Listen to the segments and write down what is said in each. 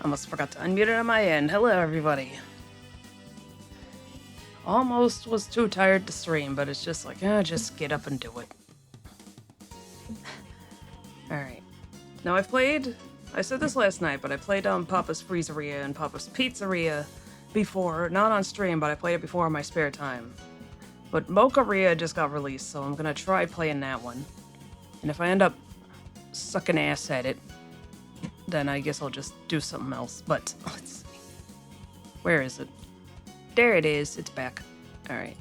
Almost forgot to unmute it on my end. Hello, everybody. Almost was too tired to stream, but it's just like, just get up and do it. Alright. Now I said this last night, but I played Papa's Freezeria and Papa's Pizzeria before, not on stream, but I played it before in my spare time. But Mocharia just got released, so I'm gonna try playing that one. And if I end up sucking ass at it, then I guess I'll just do something else. But, let's see. Where is it? There it is. It's back. Alright.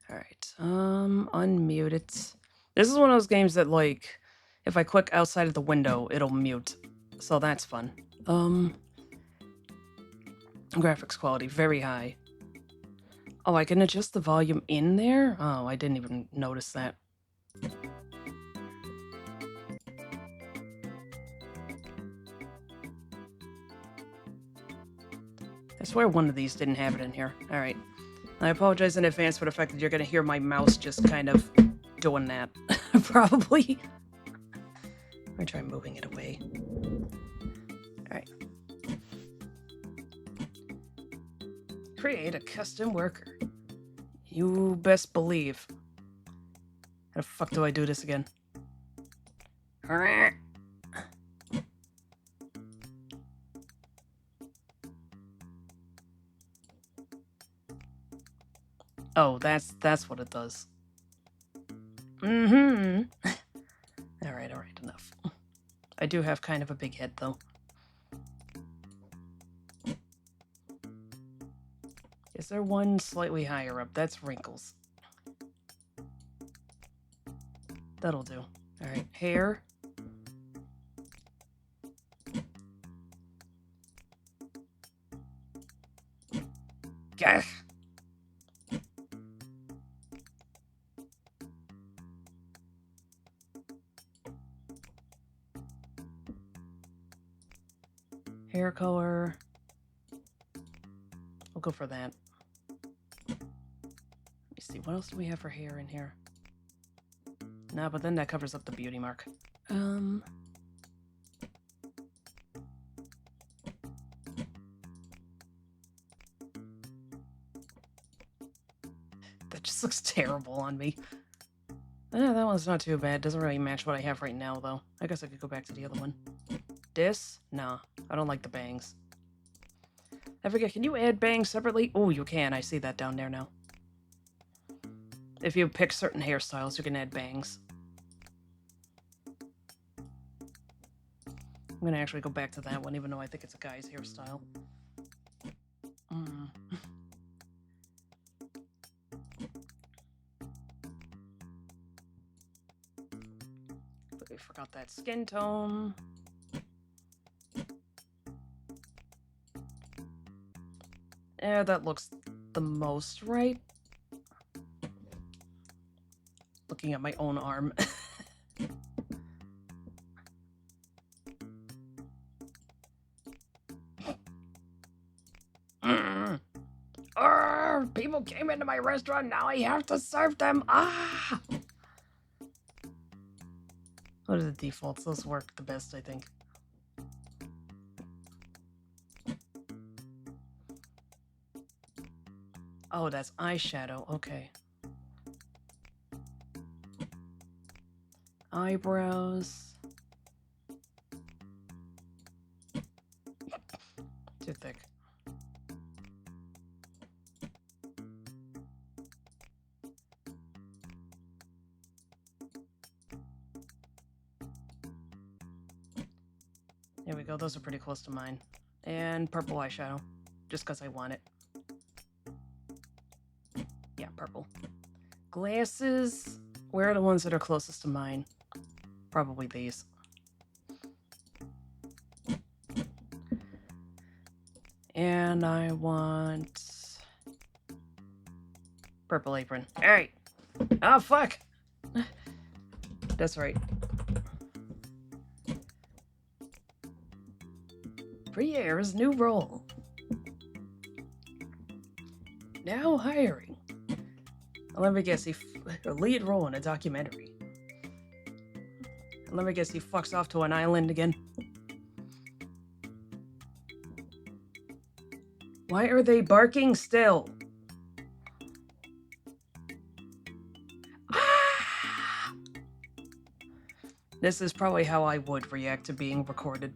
Alright. Unmute it. This is one of those games that, like, if I click outside of the window, it'll mute. So that's fun. Graphics quality, very high. Oh, I can adjust the volume in there? Oh, I didn't even notice that. I swear one of these didn't have it in here. Alright. I apologize in advance for the fact that you're gonna hear my mouse just kind of doing that. Probably. I'm gonna try moving it away. Alright. Create a custom worker. You best believe. How the fuck do I do this again? Oh, that's what it does. Alright, enough. I do have kind of a big head, though. Is there one slightly higher up? That's wrinkles. That'll do. Alright, hair. Gah! Hair color. We'll go for that. Let me see, what else do we have for hair in here? Nah, but then that covers up the beauty mark. That just looks terrible on me. That one's not too bad. Doesn't really match what I have right now, though. I guess I could go back to the other one. This? Nah, I don't like the bangs. I forget, can you add bangs separately? Oh, you can. I see that down there now. If you pick certain hairstyles, you can add bangs. I'm gonna actually go back to that one, even though I think it's a guy's hairstyle. But we forgot that skin tone. Yeah, that looks the most right. Looking at my own arm. People came into my restaurant, now I have to serve them. Ah! What are the defaults? Those work the best, I think. Oh, that's eyeshadow. Okay. Eyebrows. Too thick. There we go. Those are pretty close to mine. And purple eyeshadow. Just because I want it. Yeah, purple. Glasses. Where are the ones that are closest to mine? Probably these. And I want... purple apron. Alright. Oh, fuck! That's right. Prieur's new role. Now hiring. Let me guess, a lead role in a documentary. Let me guess, he fucks off to an island again. Why are they barking still? Ah! This is probably how I would react to being recorded.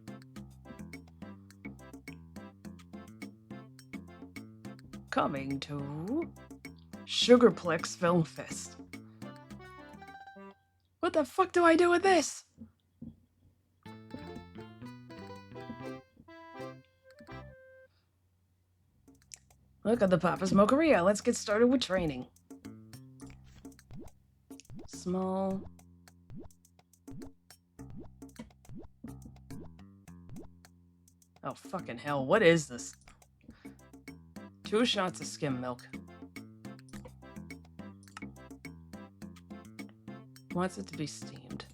Coming to Sugarplex Film Fest. What the fuck do I do with this? Look at the Papa's Mocharia. Let's get started with training. Small. Oh, fucking hell. What is this? 2 shots of skim milk. Wants it to be steamed.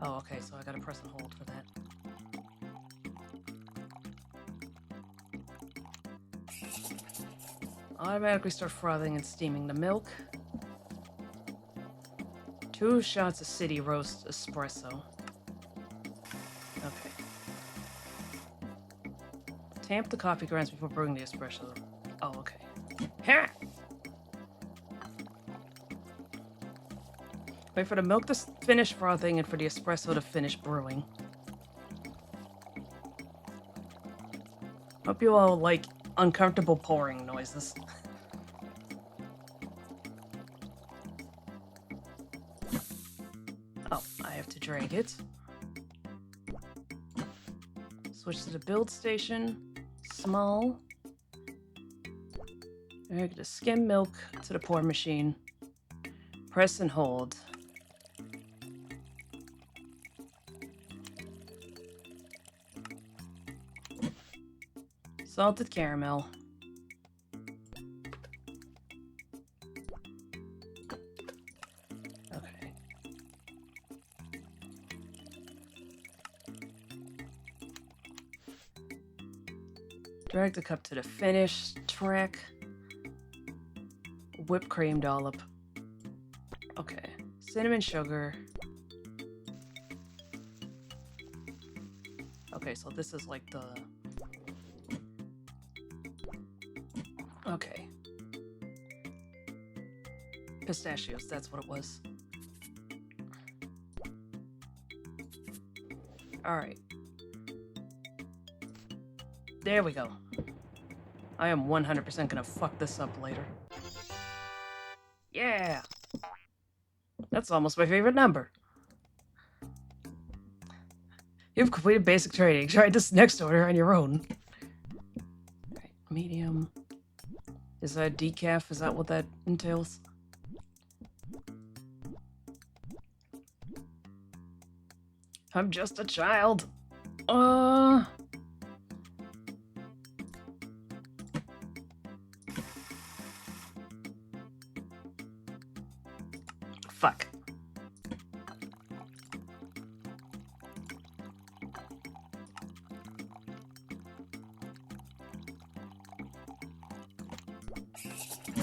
Oh, okay, so I gotta press and hold for that. Automatically start frothing and steaming the milk. 2 shots of city roast espresso. Okay. Tamp the coffee grounds before brewing the espresso. Oh, okay. Ha! Wait for the milk to finish frothing and for the espresso to finish brewing. Hope you all like uncomfortable pouring noises. Oh, I have to drag it. Switch to the build station. Small. Drag the skim milk to the pour machine. Press and hold. Salted caramel. Okay. Drag the cup to the finish track. Whipped cream dollop. Okay. Cinnamon sugar. Okay, so this is like the... Okay. Pistachios, that's what it was. Alright. There we go. I am 100% gonna fuck this up later. Yeah! That's almost my favorite number. You've completed basic training. Try this next order on your own. Alright, medium. Is that decaf? Is that what that entails? I'm just a child. Fuck.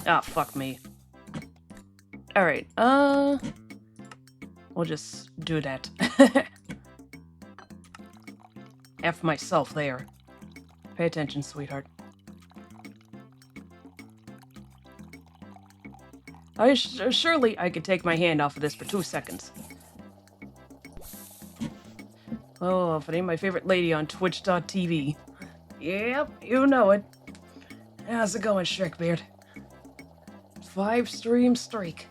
Ah, fuck me. Alright, we'll just do that. F myself there. Pay attention, sweetheart. Surely I could take my hand off of this for 2 seconds. Oh, if it ain't my favorite lady on Twitch.tv. Yep, you know it. How's it going, Shrekbeard? 5-stream streak.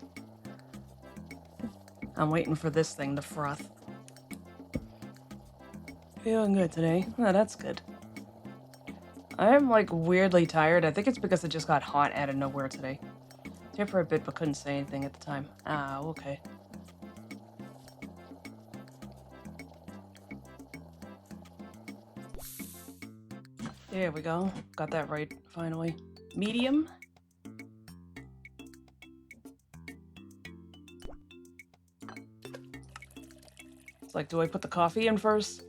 I'm waiting for this thing to froth. Feeling good today. Oh, that's good. I'm like weirdly tired. I think it's because it just got hot out of nowhere today. Here for a bit, but couldn't say anything at the time. Ah, okay. There we go. Got that right, finally. Medium. It's like, do I put the coffee in first?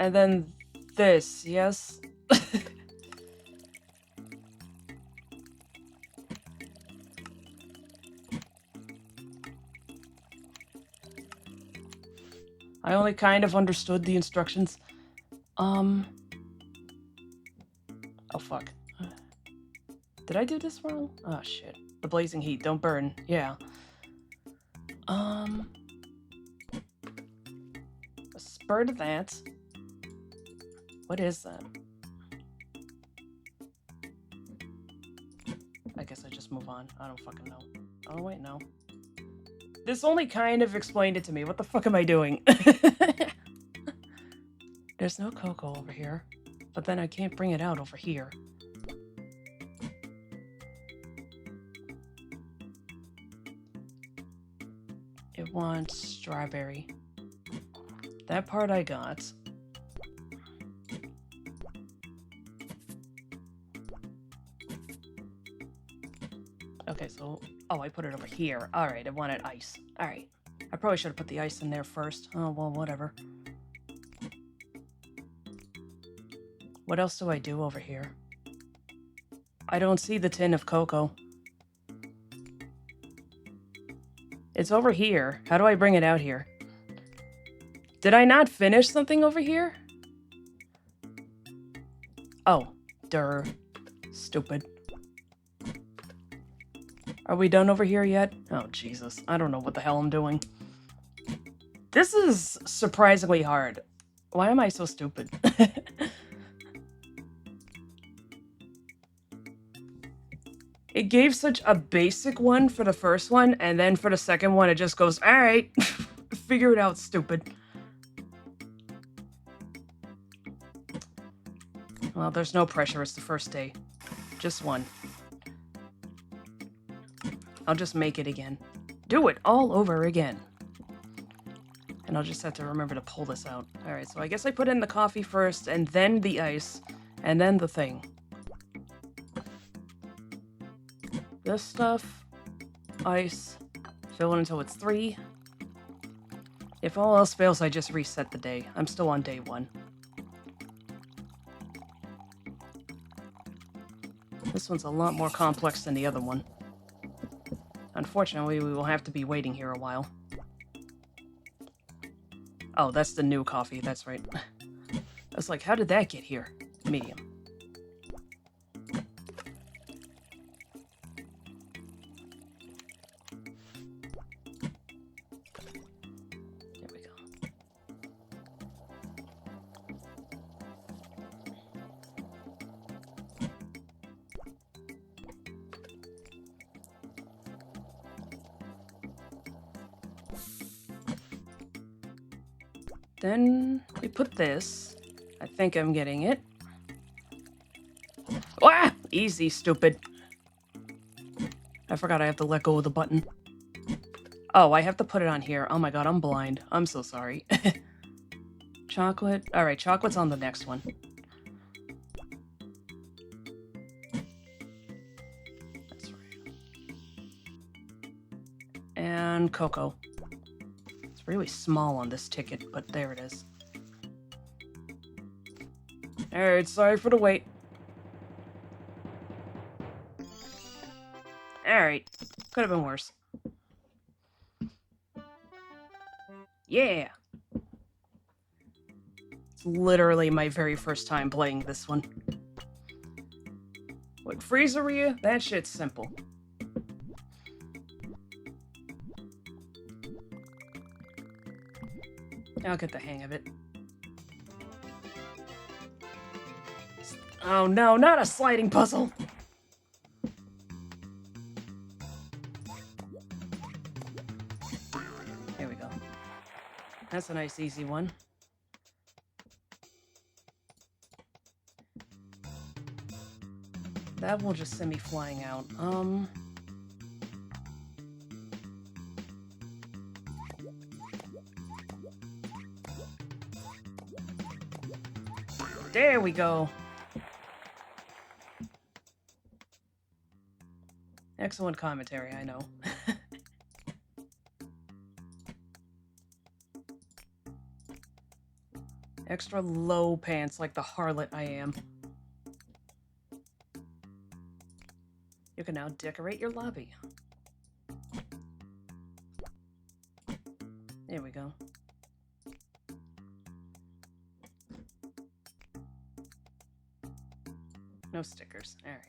And then this, yes? I only kind of understood the instructions. Oh fuck. Did I do this wrong? Oh shit. The blazing heat, don't burn. Yeah. A spur to that. What is that? I guess I just move on. I don't fucking know. Oh wait, no. This only kind of explained it to me. What the fuck am I doing? There's no cocoa over here. But then I can't bring it out over here. It wants strawberry. That part I got. Okay, so... Oh, I put it over here. Alright, I wanted ice. Alright. I probably should have put the ice in there first. Oh, well, whatever. What else do I do over here? I don't see the tin of cocoa. It's over here. How do I bring it out here? Did I not finish something over here? Oh, durr. Stupid. Are we done over here yet? Oh, Jesus. I don't know what the hell I'm doing. This is surprisingly hard. Why am I so stupid? It gave such a basic one for the first one, and then for the second one, it just goes, alright, figure it out, stupid. Well, there's no pressure, it's the first day. Just one. I'll just make it again. Do it all over again. And I'll just have to remember to pull this out. Alright, so I guess I put in the coffee first, and then the ice, and then the thing. This stuff, ice, fill it until it's 3. If all else fails, I just reset the day. I'm still on day 1. This one's a lot more complex than the other one. Unfortunately, we will have to be waiting here a while. Oh, that's the new coffee, that's right. I was like, how did that get here? Medium. Then we put this. I think I'm getting it. Ah! Easy, stupid. I forgot I have to let go of the button. Oh, I have to put it on here. Oh my god, I'm blind. I'm so sorry. Chocolate. Alright, chocolate's on the next one. That's right. And cocoa. Really small on this ticket, but there it is. Alright, sorry for the wait. Alright, could have been worse. Yeah! It's literally my very first time playing this one. With Freezeria, that shit's simple. I'll get the hang of it. Oh no, not a sliding puzzle! Here we go. That's a nice easy one. That will just send me flying out. There we go. Excellent commentary, I know. Extra low pants like the harlot I am. You can now decorate your lobby. There we go. No stickers. Alright.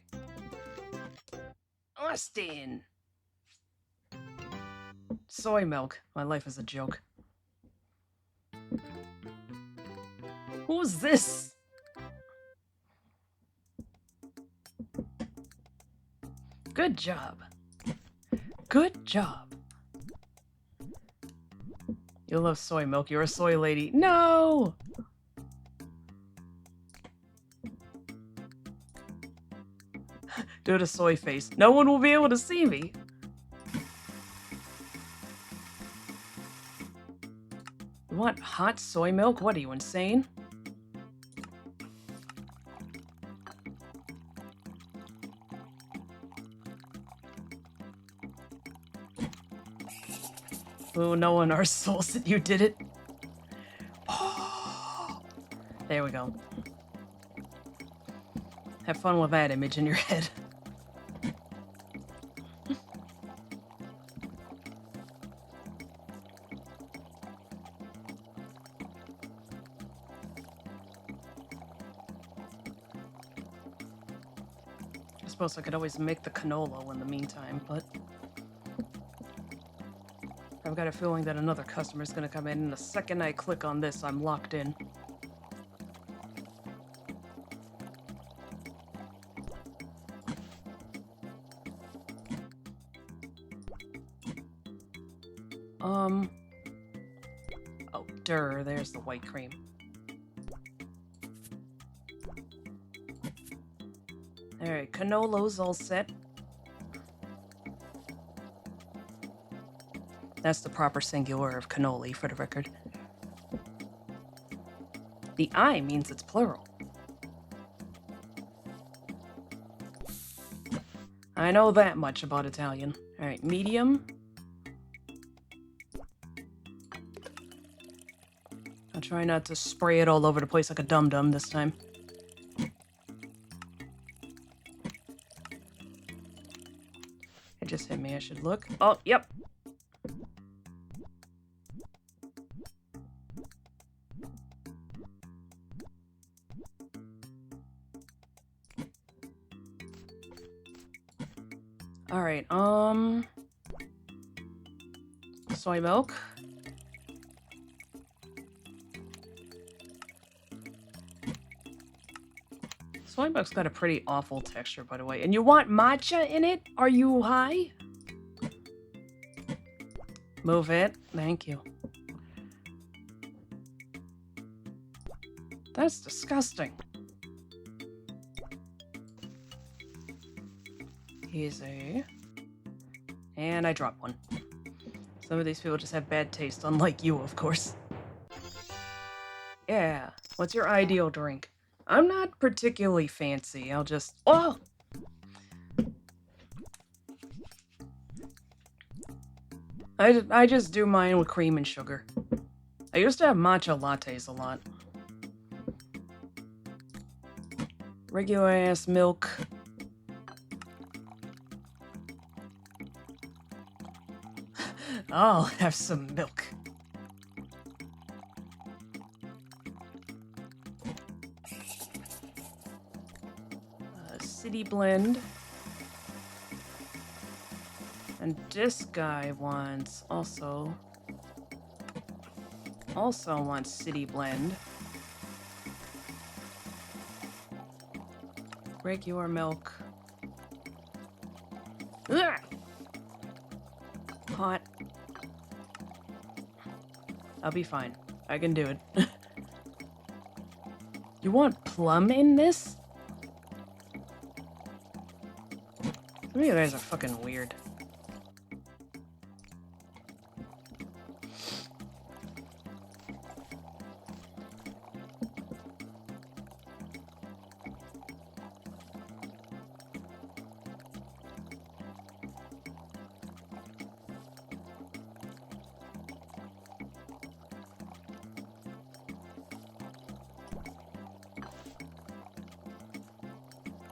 Austin! Soy milk. My life is a joke. Who's this? Good job. Good job. You love soy milk. You're a soy lady. No! Do the soy face. No one will be able to see me. You want hot soy milk? What are you, insane? Oh, no one our souls that you did it. Oh, there we go. Have fun with that image in your head. I suppose I could always make the canola in the meantime, but I've got a feeling that another customer's gonna come in, and the second I click on this, I'm locked in. Oh, there's the white cream. Alright, canolo's all set. That's the proper singular of cannoli, for the record. The I means it's plural. I know that much about Italian. Alright, medium. I'll try not to spray it all over the place like a dum-dum this time. It just hit me, I should look. Oh, yep. Alright, soy milk. Soy milk's got a pretty awful texture, by the way. And you want matcha in it? Are you high? Move it. Thank you. That's disgusting. Easy. And I dropped one. Some of these people just have bad taste, unlike you, of course. Yeah. What's your ideal drink? I'm not particularly fancy. I'll just... Oh! I just do mine with cream and sugar. I used to have matcha lattes a lot. Regular ass milk. I'll have some milk. City blend. And this guy wants also wants city blend. Regular milk. Ugh! Hot. I'll be fine. I can do it. You want plum in this? Some of you guys are fucking weird.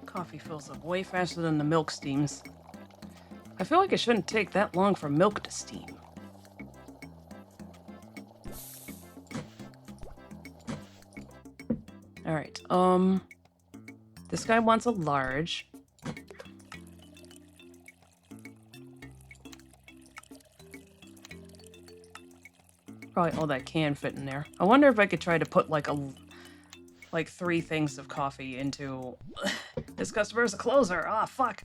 Coffee fills up way faster than the milk steams. I feel like it shouldn't take that long for milk to steam. Alright, This guy wants a large. Probably all that can fit in there. I wonder if I could try to put like 3 things of coffee into... This customer is a closer. Ah, fuck.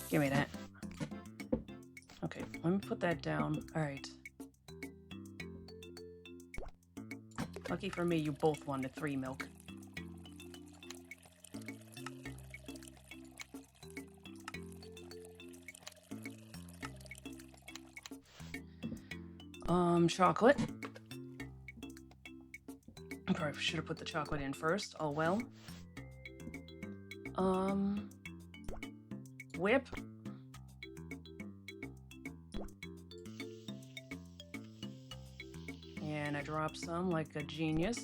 Give me that. Okay, let me put that down. Alright. Lucky for me, you both wanted 3 milk. Chocolate. I probably should have put the chocolate in first. Oh well. Whip. And I dropped some like a genius.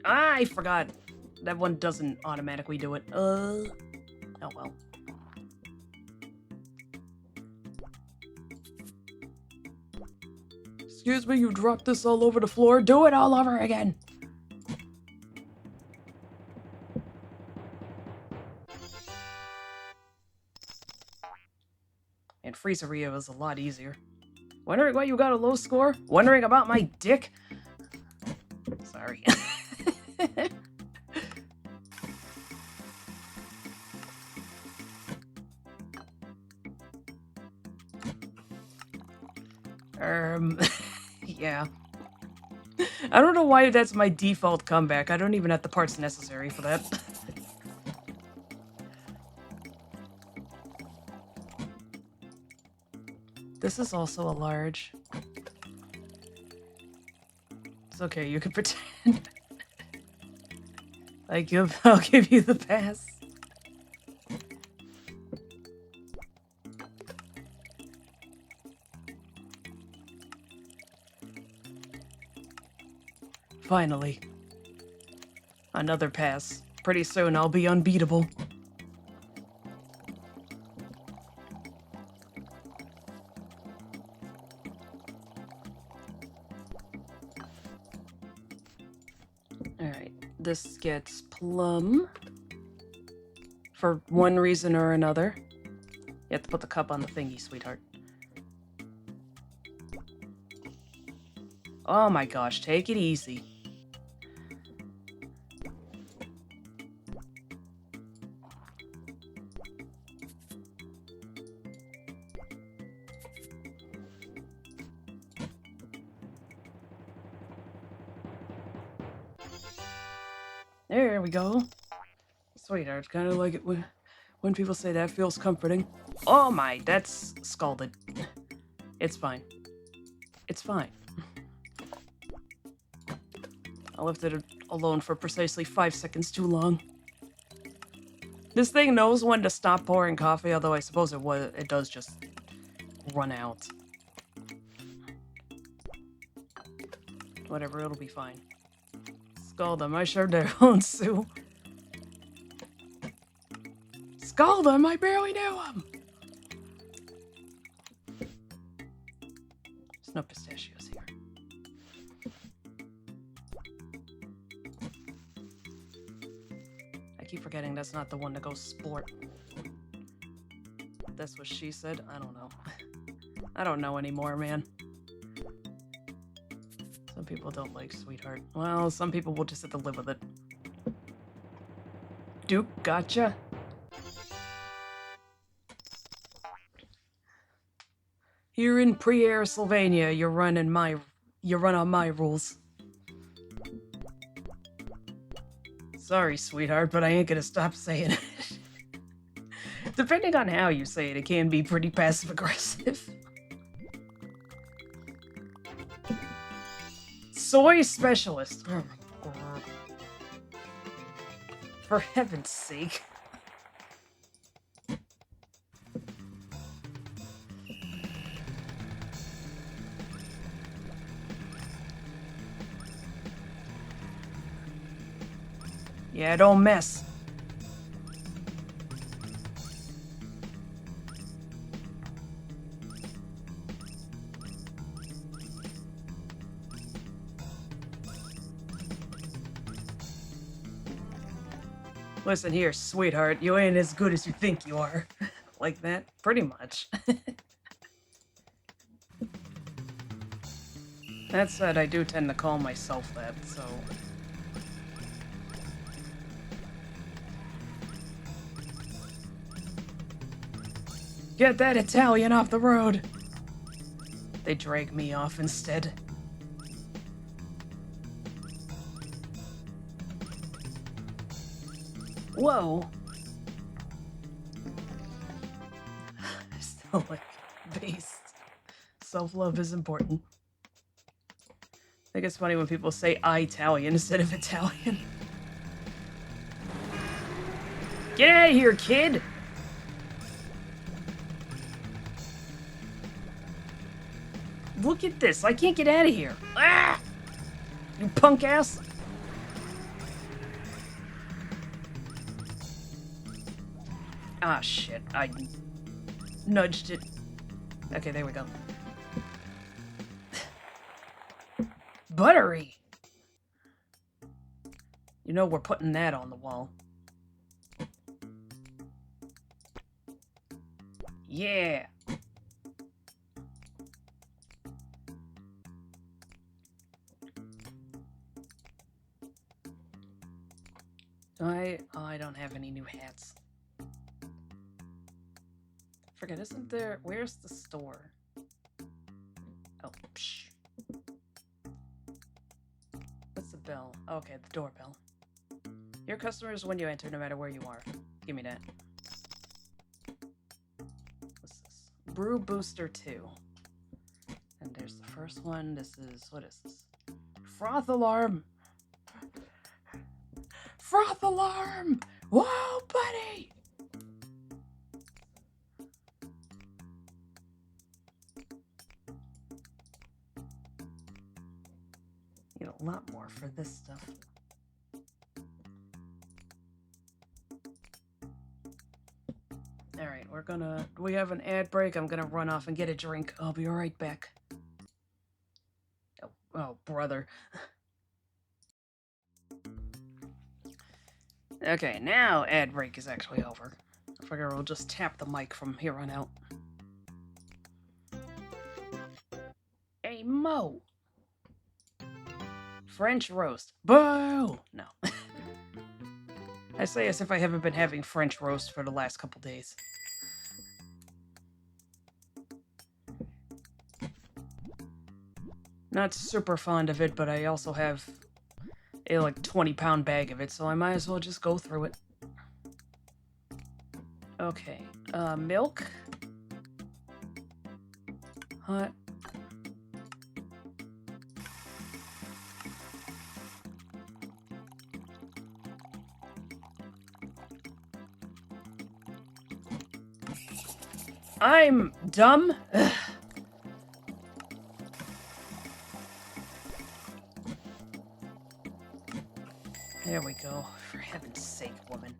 Ah, I forgot. That one doesn't automatically do it. Oh well. Excuse me, you dropped this all over the floor. Do it all over again. And Freezeria was a lot easier. Wondering why you got a low score? Wondering about my dick? Sorry. Yeah. I don't know why that's my default comeback. I don't even have the parts necessary for that. This is also a large. It's okay, you can pretend. I'll give you the pass. Finally. Another pass. Pretty soon I'll be unbeatable. Alright, this gets plum. For one reason or another. You have to put the cup on the thingy, sweetheart. Oh my gosh, take it easy. There we go. Sweetheart, kind of like it when people say that feels comforting. Oh my, that's scalded. It's fine. It's fine. I left it alone for precisely 5 seconds too long. This thing knows when to stop pouring coffee, although I suppose it does just run out. Whatever, it'll be fine. Scald them, I sure don't, Sue. Scald them, I barely knew him! There's no pistachios here. I keep forgetting that's not the one to go sport. That's what she said? I don't know. I don't know anymore, man. Some people don't like sweetheart. Well, some people will just have to live with it. Duke, gotcha. Here in Pre-Air, Sylvania, you run on my rules. Sorry, sweetheart, but I ain't gonna stop saying it. Depending on how you say it, it can be pretty passive-aggressive. Soy specialist. Oh my god. For heaven's sake. Yeah, don't mess. Listen here, sweetheart, you ain't as good as you think you are. Like that? Pretty much. That said, I do tend to call myself that, so... Get that Italian off the road! They drag me off instead. Whoa! I still like beast. Self-love is important. I think it's funny when people say Italian instead of Italian. Get out of here, kid! Look at this, I can't get out of here. Ah! You punk ass! Ah, shit, I nudged it. Okay, there we go. Buttery! You know we're putting that on the wall. Yeah! I don't have any new hats. Forget, isn't there... Where's the store? Oh, psh. What's the bell? Okay, the doorbell. Your customers when you enter, no matter where you are. Give me that. What's this? Brew Booster 2. And there's the first one. This is... What is this? Froth Alarm! Froth Alarm! Whoa, buddy! Need a lot more for this stuff. Alright, we have an ad break. I'm gonna run off and get a drink. I'll be right back. Oh, brother. Okay, now ad break is actually over. I figure we'll just tap the mic from here on out. Hey, Mo! French roast. Boo! No. I say as if I haven't been having French roast for the last couple days. Not super fond of it, but I also have a like 20-pound bag of it, so I might as well just go through it. Okay, milk. Hot. I'm dumb. Ugh. There we go. For heaven's sake, woman.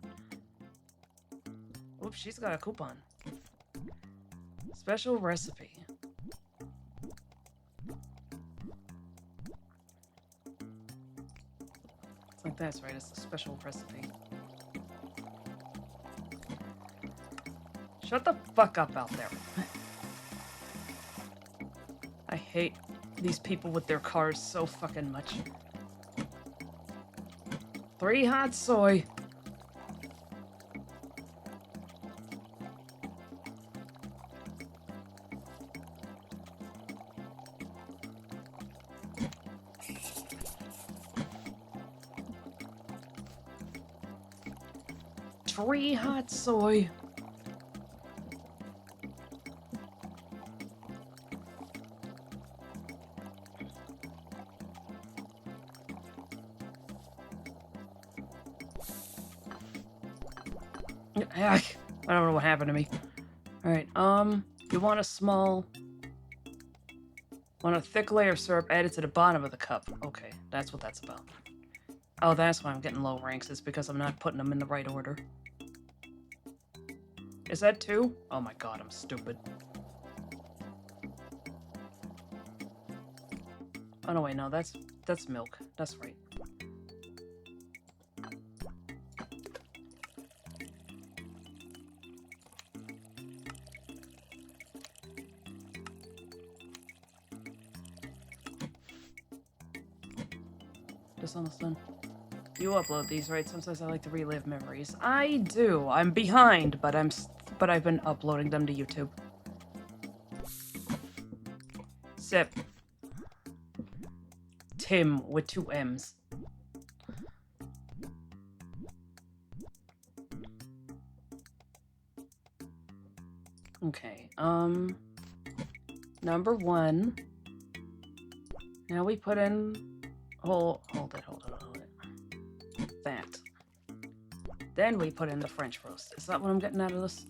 Oops, she's got a coupon. Special recipe. It's like that's right, it's a special recipe. Shut the fuck up out there. I hate these people with their cars so fucking much. 3 hot soy. Three hot soy. I don't know what happened to me. Alright, you want a thick layer of syrup added to the bottom of the cup. Okay, that's what that's about. Oh, that's why I'm getting low ranks. It's because I'm not putting them in the right order. Is that 2? Oh my god, I'm stupid. Oh no, wait, no, that's milk. That's right. This almost done. You upload these, right? Sometimes I like to relive memories. I do. I'm behind, but I've been uploading them to YouTube. Sip. Tim with 2 M's. Okay, number 1. Now we put in, hold it. That. Then we put in the French roast. Is that what I'm getting out of this?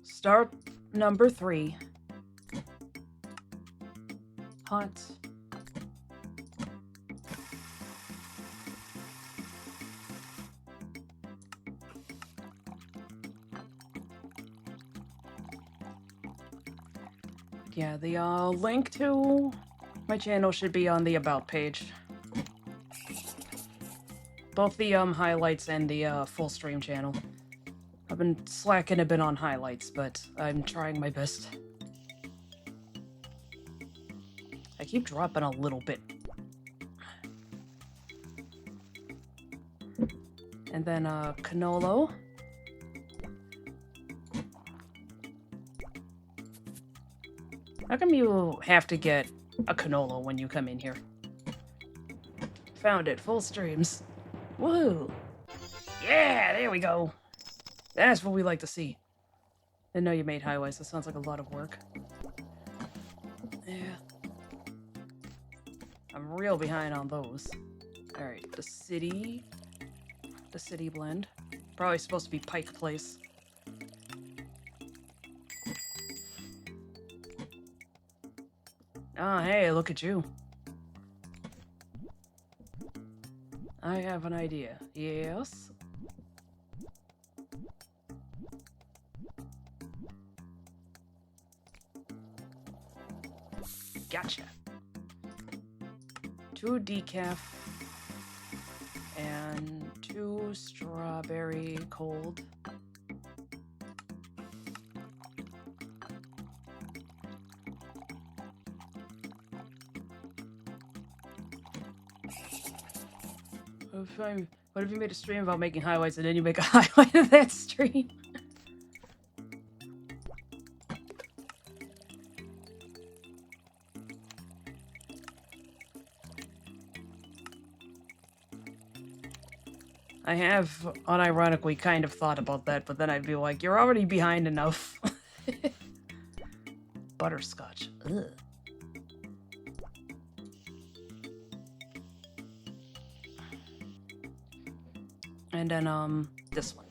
Start number 3. Hot. Yeah, the link to my channel should be on the About page. Both the highlights and the full stream channel. I've been slacking a bit on highlights, but I'm trying my best. I keep dropping a little bit. And then cannolo. How come you have to get a cannolo when you come in here? Found it, full streams. Woohoo! Yeah, there we go. That's what we like to see. Didn't know you made highways. That sounds like a lot of work. Yeah. I'm real behind on those. Alright, the city blend. Probably supposed to be Pike Place. Ah, hey, look at you. I have an idea. Yes? Gotcha. 2 decaf and 2 strawberry cold. What if you made a stream about making highlights and then you make a highlight of that stream? I have, unironically, kind of thought about that, but then I'd be like, you're already behind enough. Butterscotch. Ugh. And then, this one.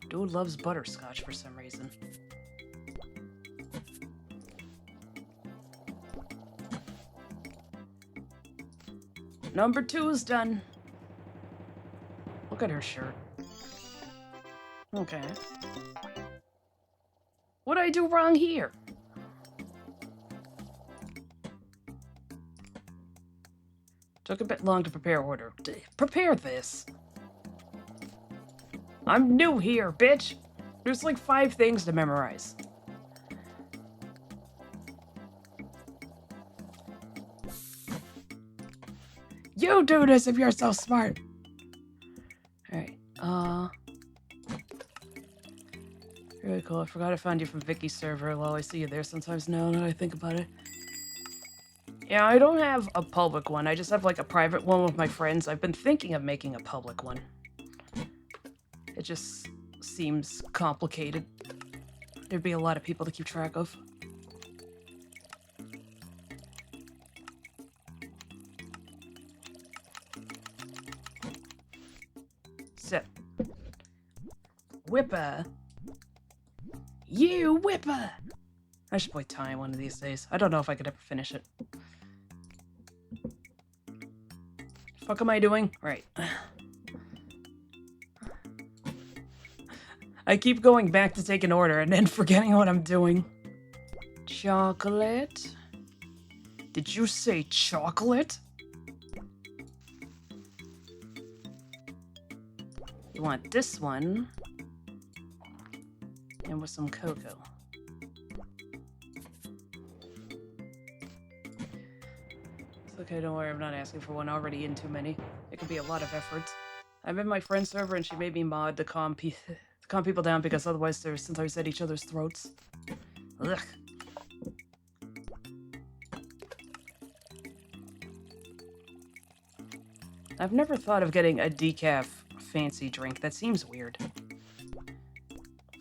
Dude loves butterscotch for some reason. Number 2 is done. Look at her shirt. Okay. What'd I do wrong here? Took a bit long to prepare order. Prepare this. I'm new here, bitch. There's like 5 things to memorize. You do this if you're so smart. Alright, really cool. I forgot I found you from Vicky's server. Well, I see you there sometimes now that I think about it. Yeah, I don't have a public one. I just have like a private one with my friends. I've been thinking of making a public one. It just seems complicated. There'd be a lot of people to keep track of. Sip. Whipper. You whipper! I should play Time one of these days. I don't know if I could ever finish it. Fuck am I doing? Right. I keep going back to take an order and then forgetting what I'm doing. Chocolate? Did you say chocolate? You want this one. And with some cocoa. It's okay, don't worry, I'm not asking for one. Already in too many. It could be a lot of effort. I'm in my friend's server and she made me mod to calm people down because otherwise they're sometimes at each other's throats. Ugh. I've never thought of getting a decaf fancy drink. That seems weird.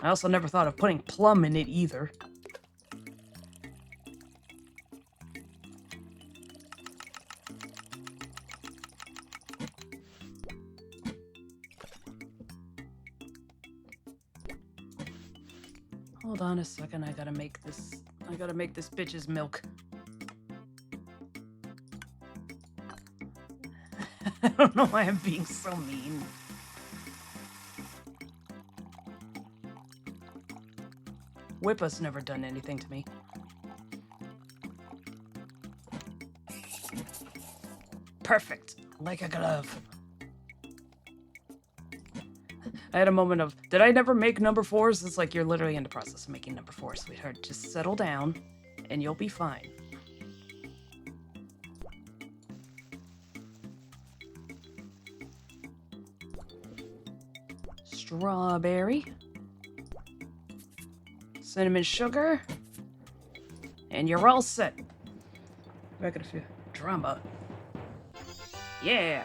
I also never thought of putting plum in it either. Hold on a second, I gotta make this bitch's milk. I don't know why I'm being so mean. Whippa's never done anything to me. Perfect. Like a glove. I had a moment of, did I never make number 4s? It's like you're literally in the process of making number 4, sweetheart. Just settle down, and you'll be fine. Strawberry. Cinnamon sugar. And you're all set. Back in a few. Drama. Yeah.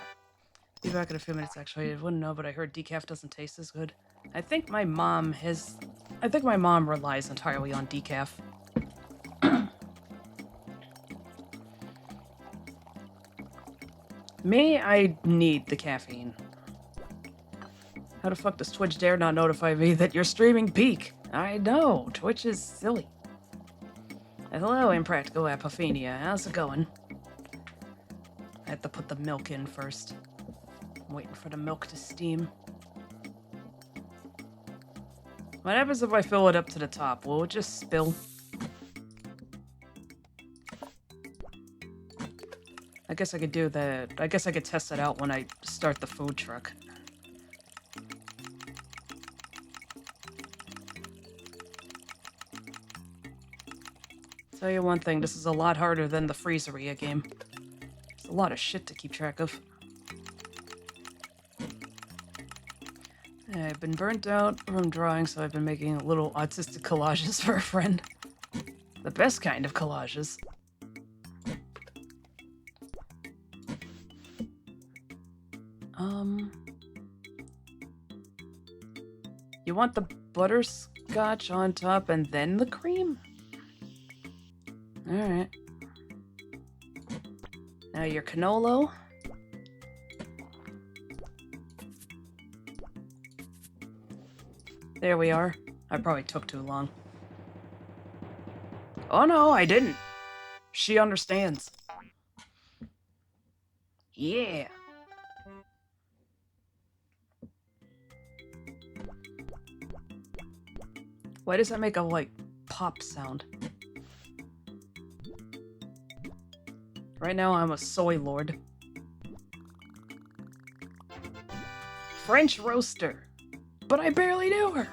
Be back in a few minutes, actually. I wouldn't know, but I heard decaf doesn't taste as good. I think my mom relies entirely on decaf. Me, I need the caffeine. How the fuck does Twitch dare not notify me that you're streaming peak? I know, Twitch is silly. Hello, Impractical Apophenia. How's it going? I have to put the milk in first. I'm waiting for the milk to steam. What happens if I fill it up to the top? Will it just spill? I guess I could do that. I guess I could test it out when I start the food truck. Tell you one thing, this is a lot harder than the Freezeria game. It's a lot of shit to keep track of. I've been burnt out from drawing, so I've been making little autistic collages for a friend. The best kind of collages. You want the butterscotch on top and then the cream? Alright. Now your cannolo. There we are. I probably took too long. Oh no, I didn't. She understands. Yeah. Why does that make a, like, pop sound? Right now, I'm a soy lord. French roaster. But I barely knew her!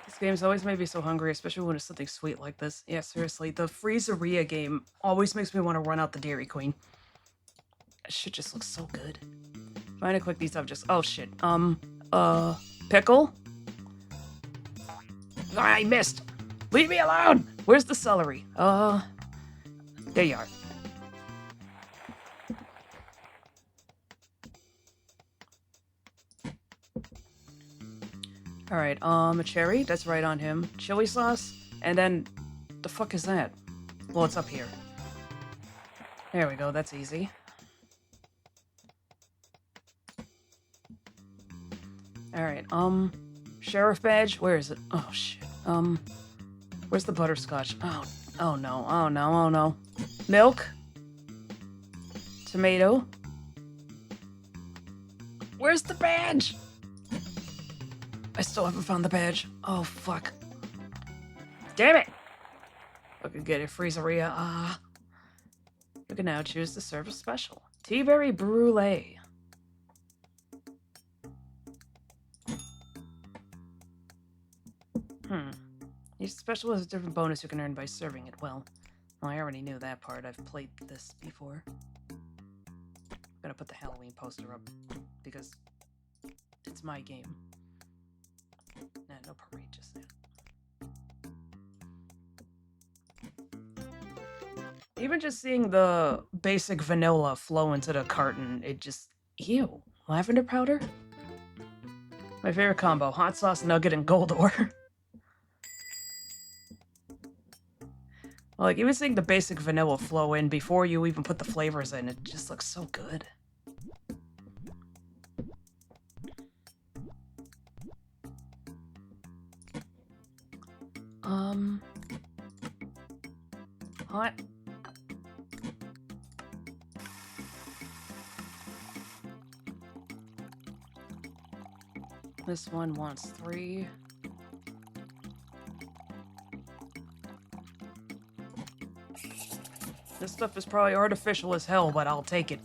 This game's always made me so hungry, especially when it's something sweet like this. Yeah, seriously, the Freezeria game always makes me want to run out the Dairy Queen. That shit just looks so good. Trying to click these up just... Oh, shit. Pickle? I missed! Leave me alone! Where's the celery? There you are. Alright, a cherry, that's right on him. Chili sauce, and then... The fuck is that? Well, it's up here. There we go, that's easy. Alright, sheriff badge? Where is it? Oh, shit. Where's the butterscotch? Oh no, oh no, oh no. Milk? Tomato? Where's the badge? I still haven't found the badge. Oh, fuck. Damn it! I could get a Freezeria. You can now choose to serve a special. Tea berry brulee. Each special has a different bonus you can earn by serving it well. Well, I already knew that part. I've played this before. I'm gonna put the Halloween poster up because it's my game. Nah, no parade just yet. Even just seeing the basic vanilla flow into the carton, it just... Ew. Lavender powder? My favorite combo, hot sauce, nugget, and gold ore. Like, even seeing the basic vanilla flow in before you even put the flavors in, it just looks so good. Hot. This one wants 3. This stuff is probably artificial as hell, but I'll take it.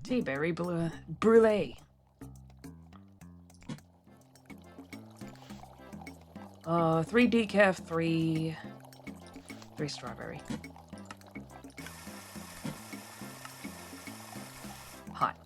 Tea berry brulee. 3 decaf, 3 strawberry. Hot.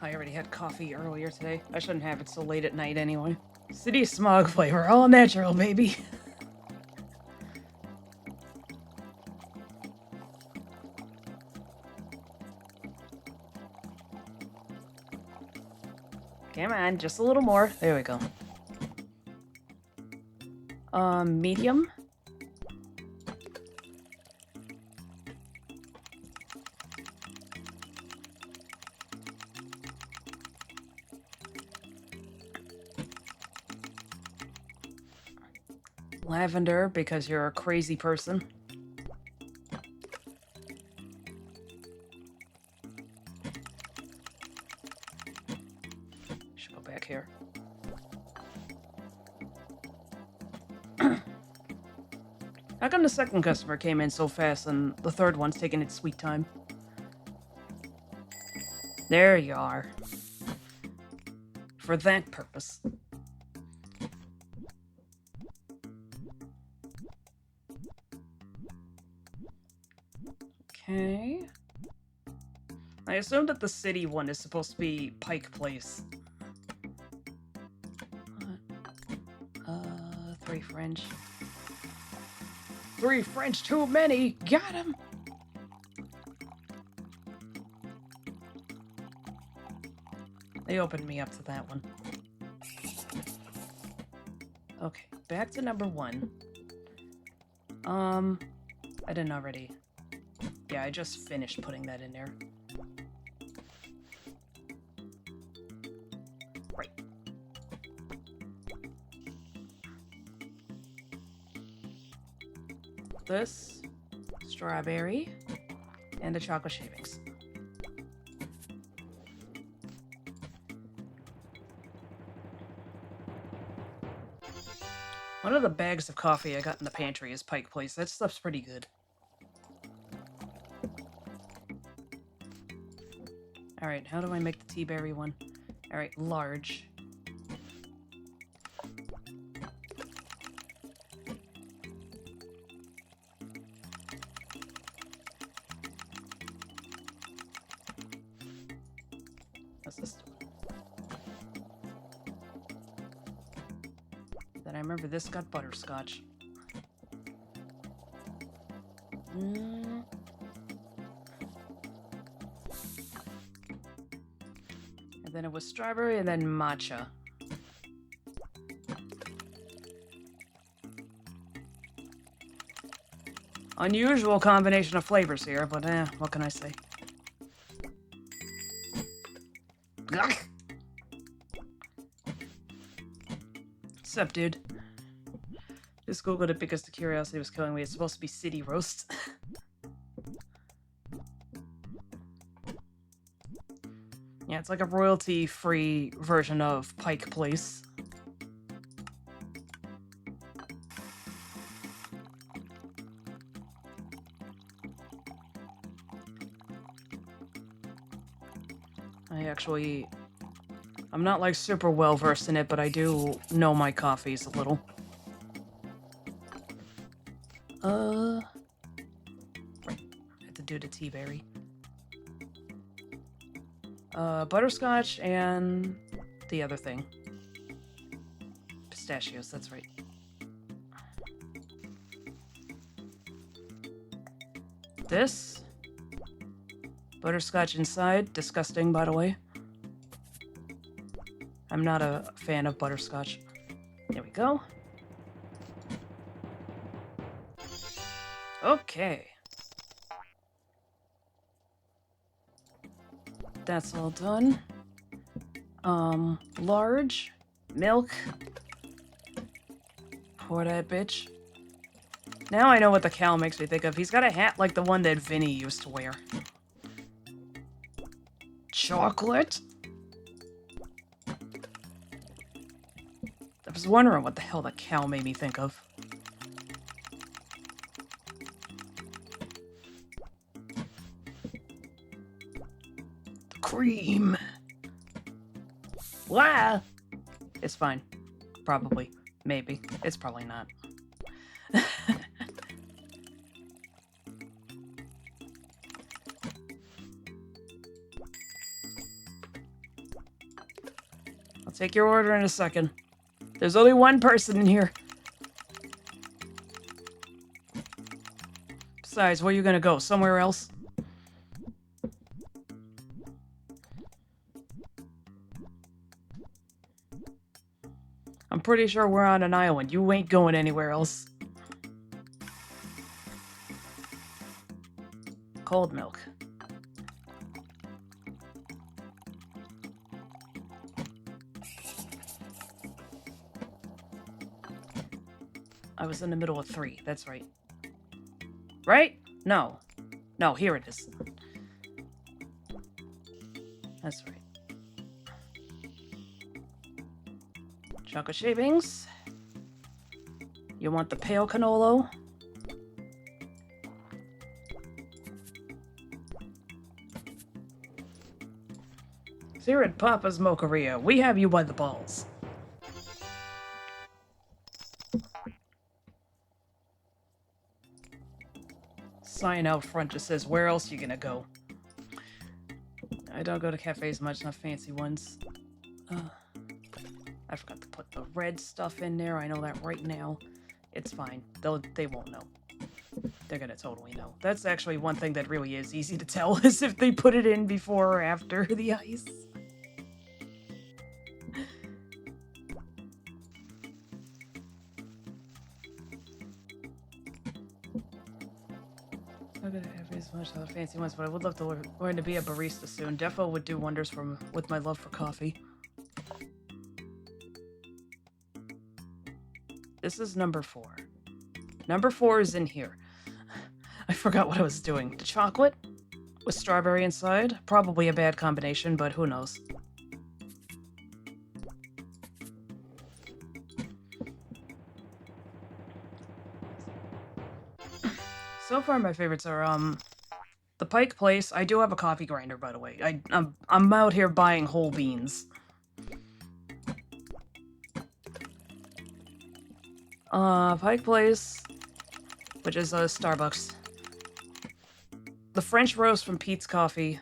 I already had coffee earlier today. I shouldn't have it so late at night anyway. City smog flavor, all natural, baby. Come on, just a little more. There we go. Medium. Lavender, because you're a crazy person. Should go back here. How come the second customer came in so fast and the third one's taking its sweet time? There you are. For that purpose. Okay. I assume that the city one is supposed to be Pike Place. 3 French. 3 French too many! Got him! They opened me up to that one. Okay, back to number 1. I didn't already... Yeah, I just finished putting that in there. Right. This, strawberry, and the chocolate shavings. One of the bags of coffee I got in the pantry is Pike Place. That stuff's pretty good. Alright, how do I make the tea berry one? Alright, large. What's this? Then I remember this got butterscotch. And then it was strawberry and then matcha. Unusual combination of flavors here, but what can I say? Sup, dude? Just googled it because the curiosity was killing me. It's supposed to be city roast. Yeah, it's like a royalty-free version of Pike Place. I'm not like super well versed in it, but I do know my coffees a little. I have to do the tea berry. Butterscotch and the other thing. Pistachios, that's right. This. Butterscotch inside. Disgusting, by the way. I'm not a fan of butterscotch. There we go. Okay. That's all done. Large. Milk. Pour that bitch. Now I know what the cow makes me think of. He's got a hat like the one that Vinny used to wear. Chocolate? I was wondering what the hell the cow made me think of. Cream. Wow. It's fine. Probably. Maybe. It's probably not. I'll take your order in a second. There's only one person in here. Besides, where are you gonna go? Somewhere else? I'm pretty sure we're on an island. You ain't going anywhere else. Cold milk. I was in the middle of 3. That's right. Right? No. No, here it is. That's right. Chocolate shavings. You want the pale cannolo? Here at Papa's Mocharia, we have you by the balls. Sign out front just says, where else you gonna go? I don't go to cafes much, not fancy ones. I forgot to put the red stuff in there. I know that right now. It's fine. They won't know. They're gonna totally know. That's actually one thing that really is easy to tell, is if they put it in before or after the ice. I'm not gonna have as much of the fancy ones, but I would love to learn to be a barista soon. Defo would do wonders with my love for coffee. This is number 4. Number 4 is in here. I forgot what I was doing. The chocolate with strawberry inside. Probably a bad combination, but who knows. So far, my favorites are, the Pike Place. I do have a coffee grinder, by the way. I'm out here buying whole beans. Pike Place, which is a Starbucks. The French roast from Pete's Coffee.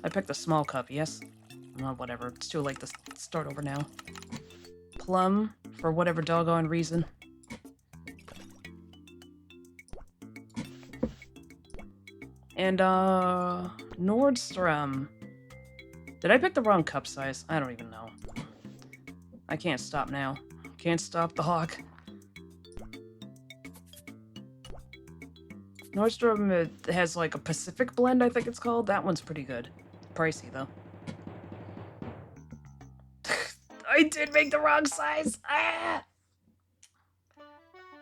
I picked a small cup, yes? Whatever. It's too late to start over now. Plum, for whatever doggone reason. And, Nordstrom. Did I pick the wrong cup size? I don't even know. I can't stop now. Can't stop the hawk. Nordstrom has like a Pacific blend, I think it's called. That one's pretty good. Pricey, though. I did make the wrong size. Ah!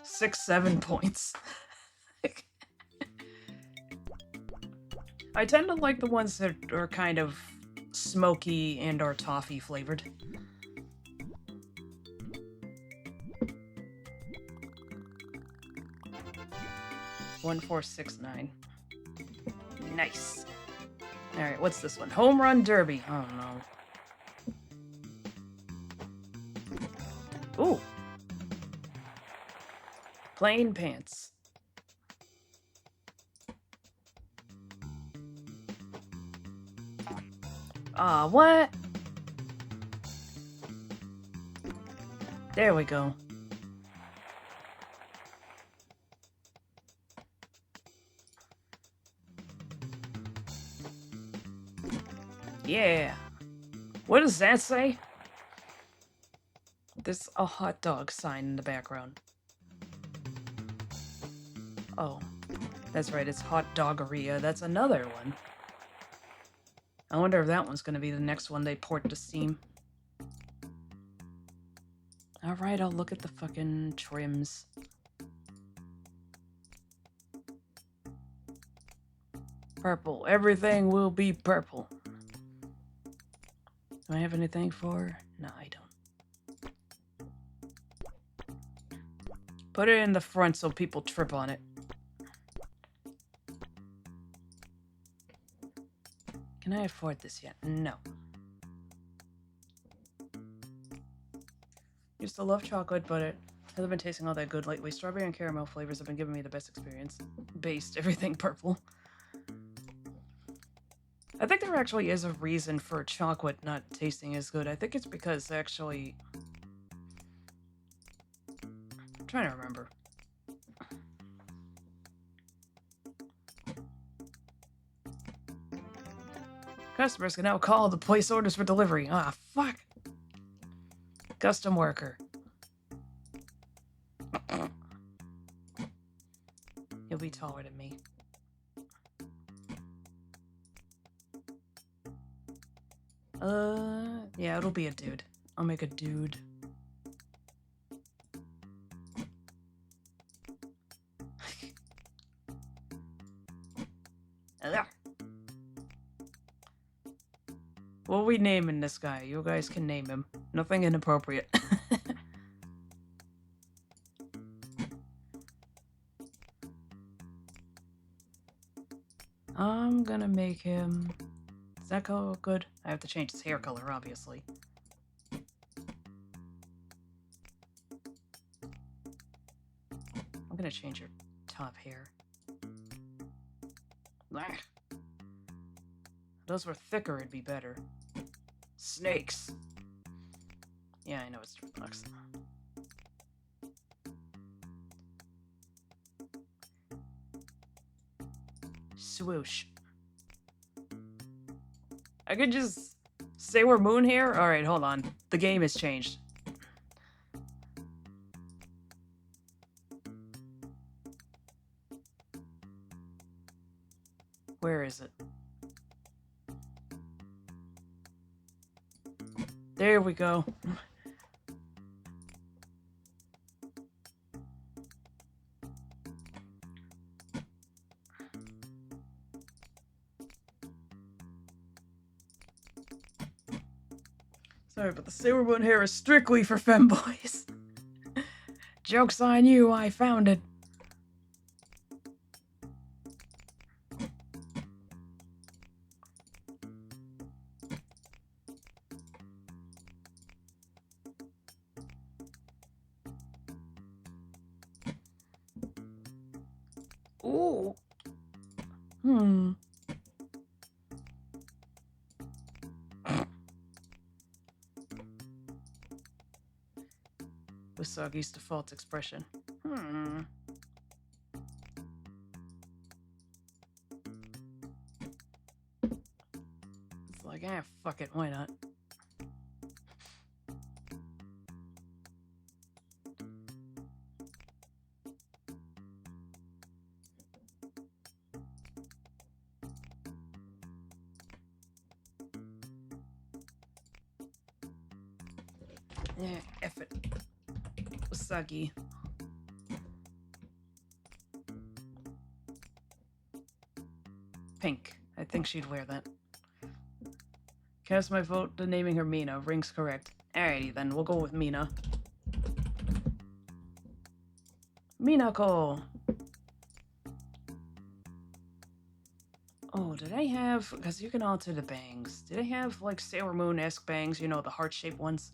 6-7 points. I tend to like the ones that are kind of smoky and or toffee flavored. One, 4, 6, 9. Nice. All right, what's this one? Home Run Derby. Oh no. Ooh. Plain pants. What? There we go. Yeah. What does that say? There's a hot dog sign in the background. Oh, that's right, it's Hot Doggeria. That's another one. I wonder if that one's gonna be the next one they port to Steam. Alright, I'll look at the fucking trims. Purple. Everything will be purple. Do I have anything for? No, I don't. Put it in the front so people trip on it. Can I afford this yet? No. Used to love chocolate, but it hasn't been tasting all that good lately. Strawberry and caramel flavors have been giving me the best experience. Based everything purple. I think there actually is a reason for chocolate not tasting as good. I think it's because actually... I'm trying to remember. Customers can now call to place orders for delivery. Ah, fuck. Custom worker. He'll be taller than me. Yeah, it'll be a dude. I'll make a dude. What are we naming this guy? You guys can name him. Nothing inappropriate. I'm gonna make him... Does that go good? I have to change his hair color, obviously. I'm gonna change your top hair. Blah. Those were thicker, it'd be better. Snakes. Yeah, I know it's $3. Swoosh. I could just say we're moon here? Alright, hold on. The game has changed. Where is it? There we go. Sorry, but the Sailor Moon hair is strictly for femboys. Joke's on you, I found it. Ooh. Usagi's default expression. It's like, fuck it, why not? Yeah, F it. Usagi. Pink. I think she'd wear that. Cast my vote to naming her Mina. Rings correct. Alrighty then, we'll go with Mina. Minako! Oh, did I have... Because you can alter the bangs. Did I have, like, Sailor Moon-esque bangs? You know, the heart-shaped ones?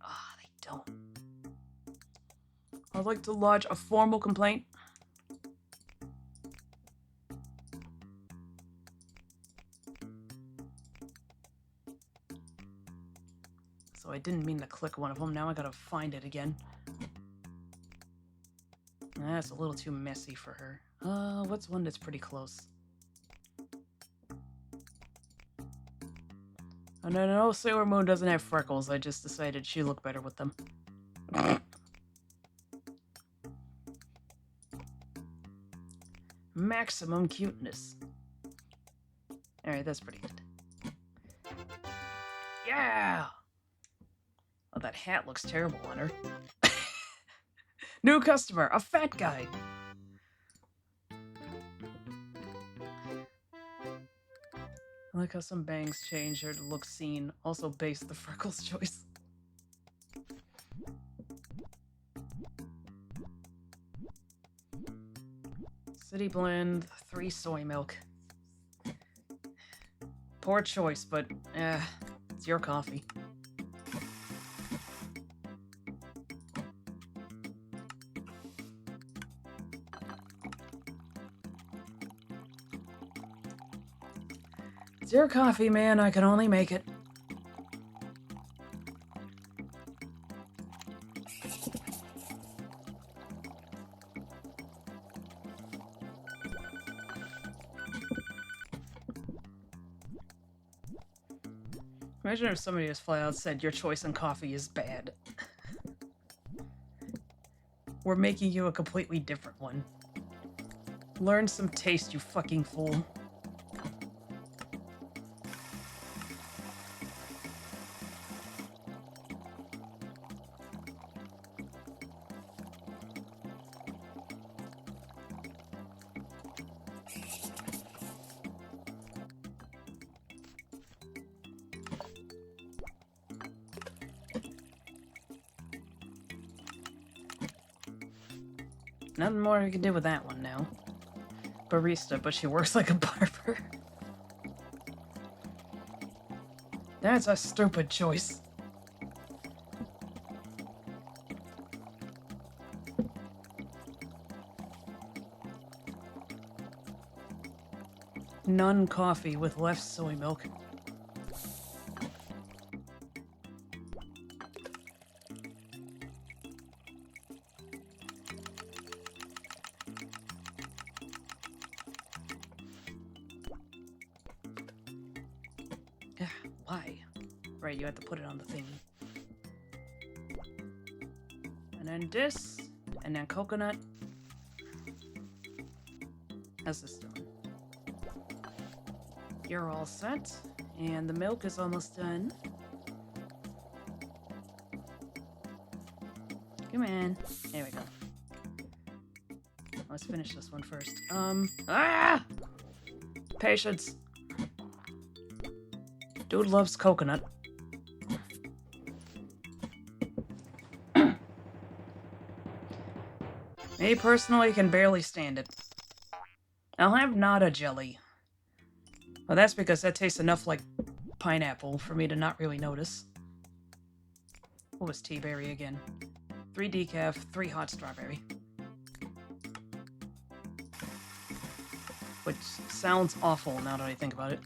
Ah, they don't. I'd like to lodge a formal complaint. So I didn't mean to click one of them. Now I gotta find it again. That's a little too messy for her. What's one that's pretty close? And I know Sailor Moon doesn't have freckles. I just decided she looked better with them. Maximum cuteness. Alright, that's pretty good. Yeah! Oh, that hat looks terrible on her. New customer, a fat guy. I like how some bangs change her to look seen. Also based the freckles choice. City blend, 3 soy milk. Poor choice, but it's your coffee. It's your coffee, man. I can only make it. Imagine if somebody just flat out said your choice in coffee is bad. We're making you a completely different one. Learn some taste, you fucking fool. Nothing more we can do with that one now. Barista, but she works like a barber. That's a stupid choice. None coffee with less soy milk. Why? Right, you have to put it on the thingy. And then this, and then coconut. How's this doing? You're all set, and the milk is almost done. Come on. There we go. Let's finish this one first. Patience. Dude loves coconut. Me personally can barely stand it. I'll have nada jelly. Well, that's because that tastes enough like pineapple for me to not really notice. What was tea berry again? 3 decaf, 3 hot strawberry. Which sounds awful now that I think about it.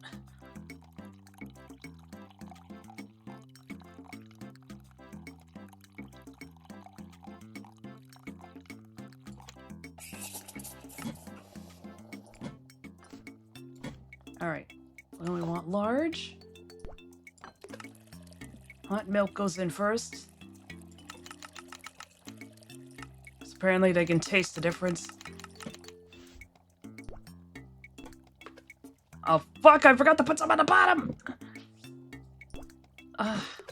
Alright, we only want large. Hot milk goes in first. So apparently they can taste the difference. Oh fuck, I forgot to put some at the bottom!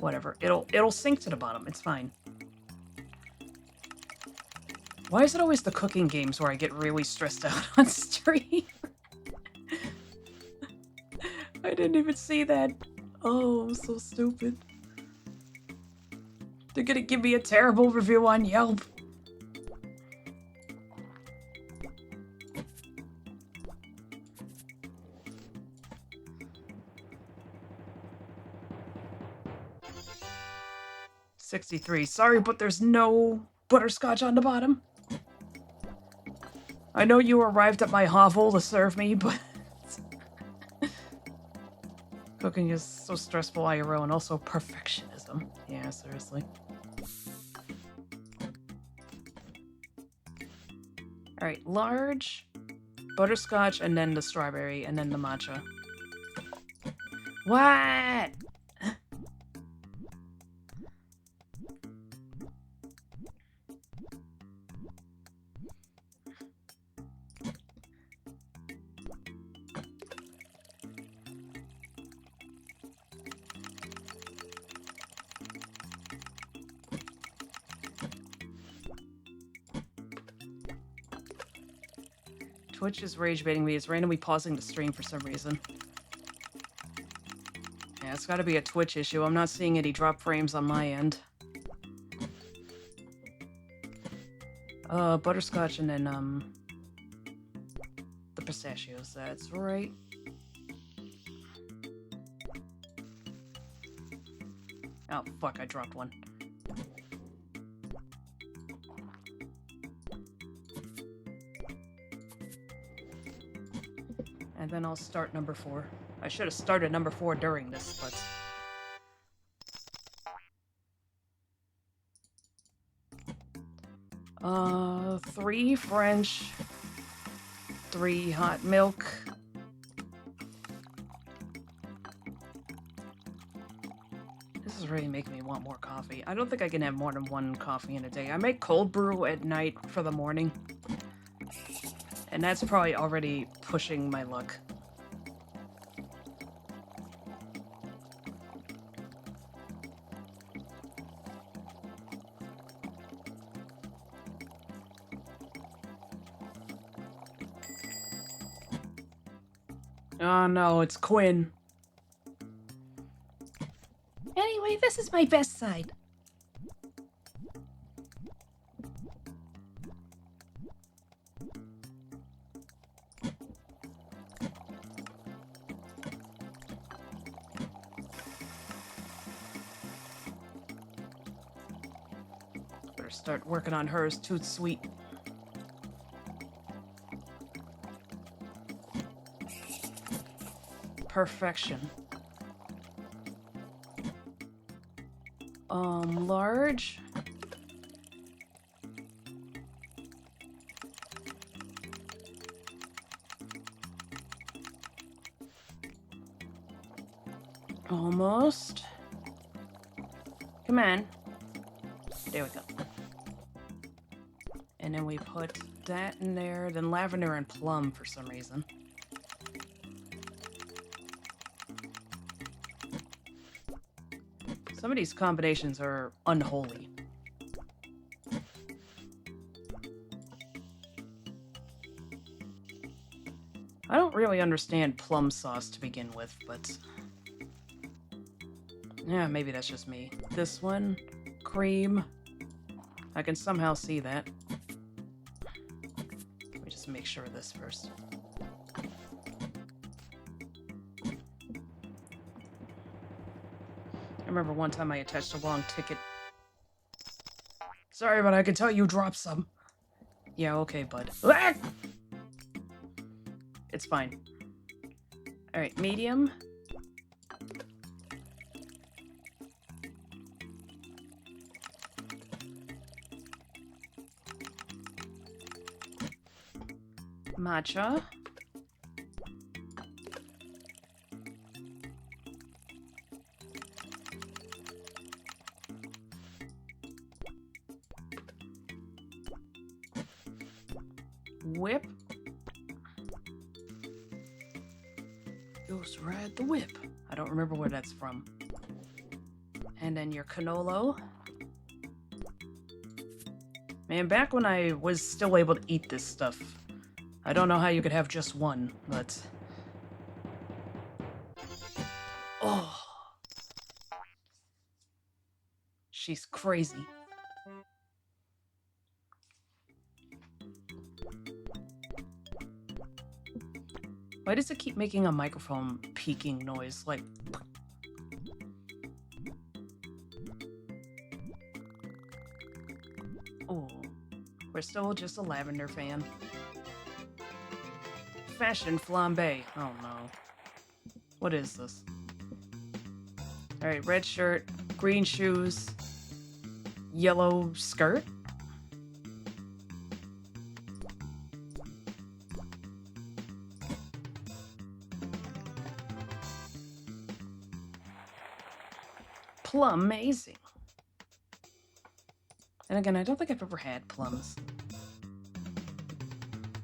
Whatever. It'll sink to the bottom. It's fine. Why is it always the cooking games where I get really stressed out on stream? I didn't even see that. Oh, I'm so stupid. They're gonna give me a terrible review on Yelp. $63. Sorry, but there's no butterscotch on the bottom. I know you arrived at my hovel to serve me, but... Cooking is so stressful IRL and also perfectionism. Yeah, seriously. Alright, large, butterscotch, and then the strawberry, and then the matcha. What? Twitch is rage baiting me. It's randomly pausing the stream for some reason. Yeah, it's gotta be a Twitch issue. I'm not seeing any drop frames on my end. Butterscotch and then, the pistachios. That's right. Oh, fuck, I dropped one. And then I'll start number 4. I should have started number 4 during this, but... 3 French, 3 hot milk. This is really making me want more coffee. I don't think I can have more than 1 coffee in a day. I make cold brew at night for the morning. And that's probably already pushing my luck. Oh no, it's Quinn. Anyway, this is my best side. Better start working on hers, too sweet. Perfection. Large. Almost. Come on. There we go. And then we put that in there, then lavender and plum for some reason. Some of these combinations are unholy. I don't really understand plum sauce to begin with, but... yeah, maybe that's just me. This one, cream. I can somehow see that. Let me just make sure of this first. I remember one time I attached a long ticket. Sorry, but I can tell you dropped some. Yeah, okay, bud. Ah! It's fine. Alright, medium. Matcha. Whip. Ghost Ride the Whip. I don't remember where that's from. And then your cannolo. Man, back when I was still able to eat this stuff, I don't know how you could have just one, but... Oh. She's crazy. Why does it keep making a microphone peaking noise? Like... Oh. We're still just a lavender fan. Fashion flambe. Oh no. What is this? Alright, red shirt, green shoes, yellow skirt? Plum-azing. And again, I don't think I've ever had plums.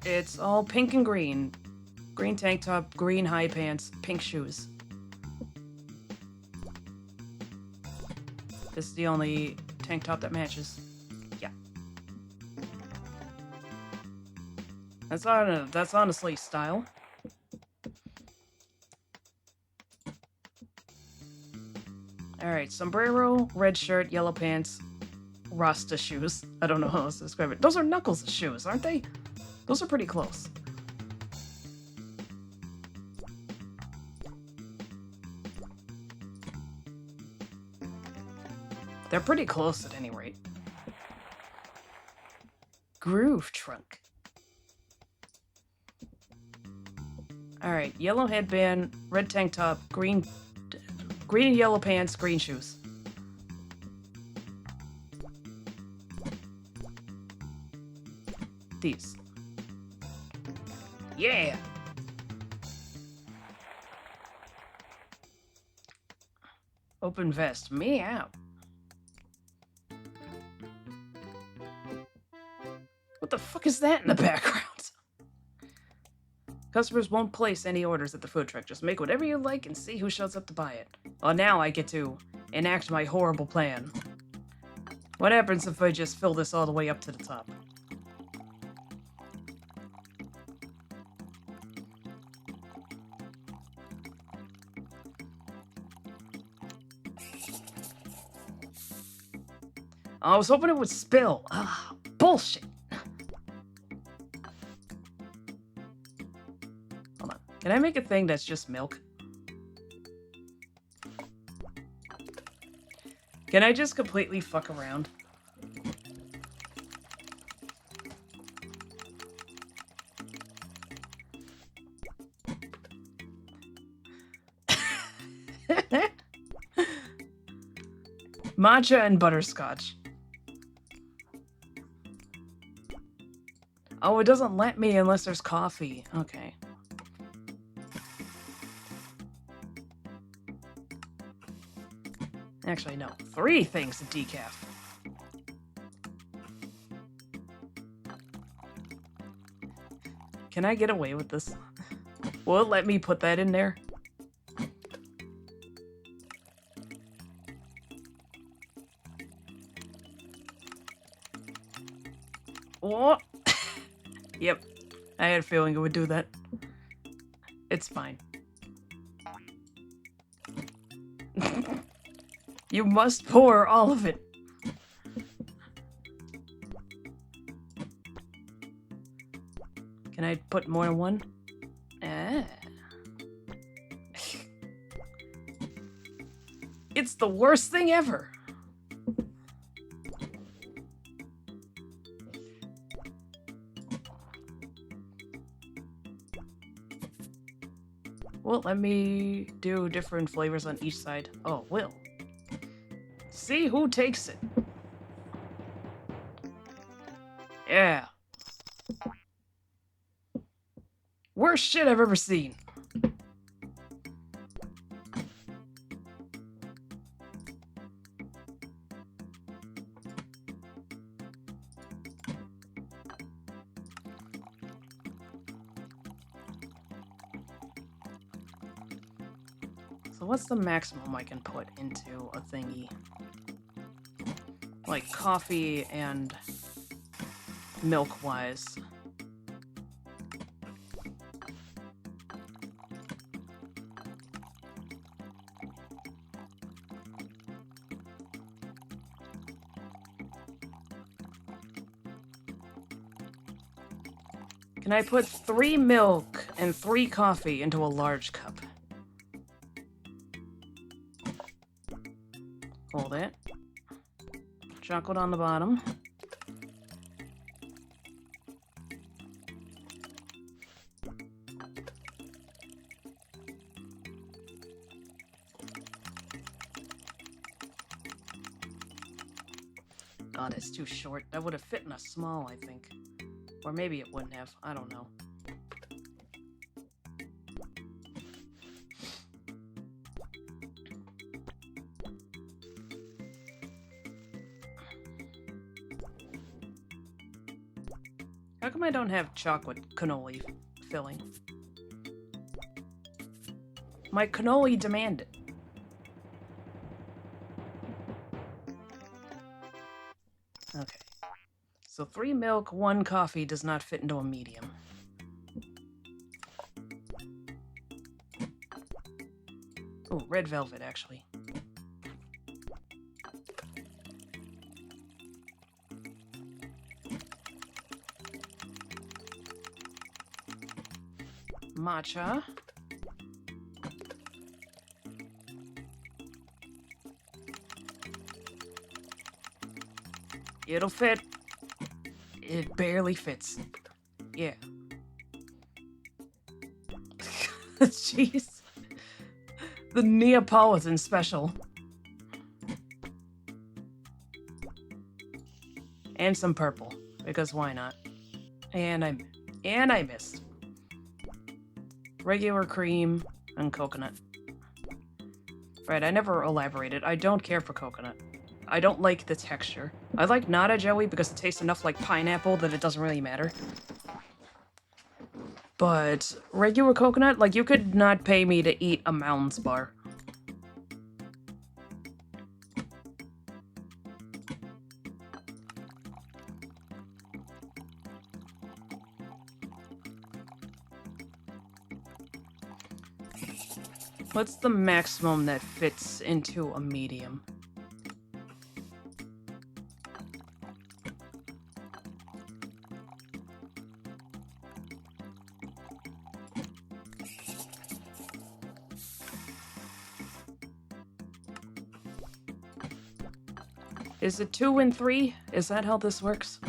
It's all pink and green. Green tank top, green high pants, pink shoes. This is the only tank top that matches. Yeah. That's honestly style. Alright, sombrero, red shirt, yellow pants, Rasta shoes. I don't know how else to describe it. Those are Knuckles' shoes, aren't they? Those are pretty close. They're pretty close at any rate. Groove trunk. Alright, yellow headband, red tank top, green and yellow pants, green shoes. These. Yeah! Open vest. Meow. What the fuck is that in the background? Customers won't place any orders at the food truck. Just make whatever you like and see who shows up to buy it. Well, now I get to enact my horrible plan. What happens if I just fill this all the way up to the top? I was hoping it would spill. Ah, bullshit. Hold on. Can I make a thing that's just milk? Can I just completely fuck around? Matcha and butterscotch. Oh, it doesn't let me unless there's coffee. Okay. Actually, no. 3 things of decaf. Can I get away with this? Will it let me put that in there? Oh! Yep. I had a feeling it would do that. It's fine. You must pour all of it. Can I put more than one? Ah. It's the worst thing ever. Well, let me do different flavors on each side. Oh, will. See who takes it. Yeah. Worst shit I've ever seen. So what's the maximum I can put into a thingy? Like coffee and milk-wise. Can I put 3 milk and 3 coffee into a large cup? Hold it. Chocolate on the bottom. God, it's too short. That would have fit in a small, I think. Or maybe it wouldn't have. I don't know. How come I don't have chocolate cannoli filling? My cannoli demanded. Okay. So 3 milk, 1 coffee does not fit into a medium. Oh, red velvet, actually. Matcha. It'll fit. It barely fits. Yeah. Jeez. The Neapolitan special. And some purple, because why not? And I missed. Regular cream and coconut. Right, I never elaborated. I don't care for coconut. I don't like the texture. I like nata jelly because it tastes enough like pineapple that it doesn't really matter. But regular coconut, like, you could not pay me to eat a Mounds bar. What's the maximum that fits into a medium? Is it 2 and 3? Is that how this works?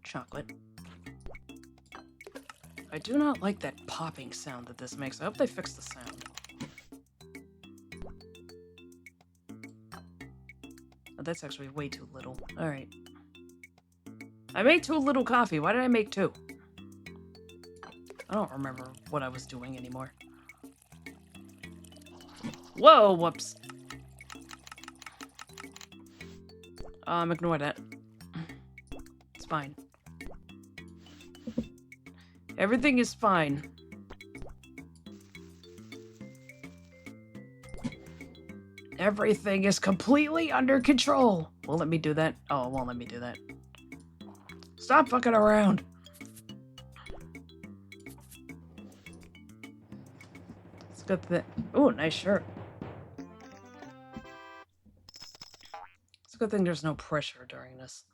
Chocolate. I do not like that popping sound that this makes. I hope they fix the sound. Oh, that's actually way too little. Alright. I made 2 little coffee. Why did I make 2? I don't remember what I was doing anymore. Whoa, whoops. Ignore that. It's fine. Everything is fine. Everything is completely under control. Won't let me do that. Oh, it won't let me do that. Stop fucking around. It's got the... Ooh, nice shirt. It's a good thing there's no pressure during this.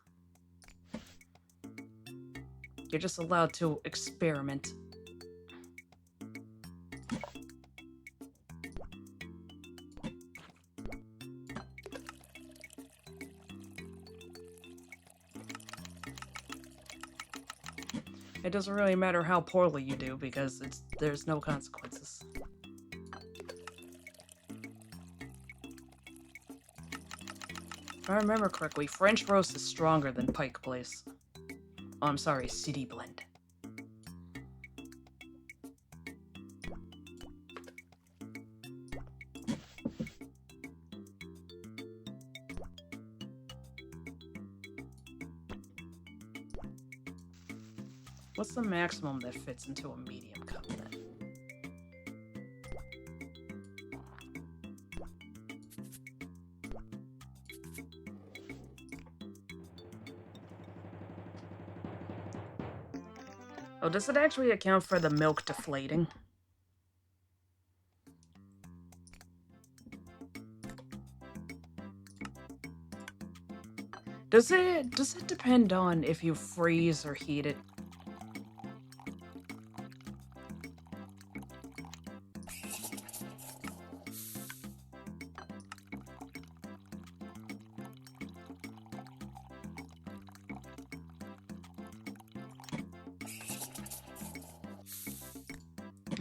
You're just allowed to experiment. It doesn't really matter how poorly you do because there's no consequences. If I remember correctly, French roast is stronger than Pike Place. Oh, I'm sorry, City Blend. What's the maximum that fits into a medium Oh, does it actually account for the milk deflating? Does it depend on if you freeze or heat it?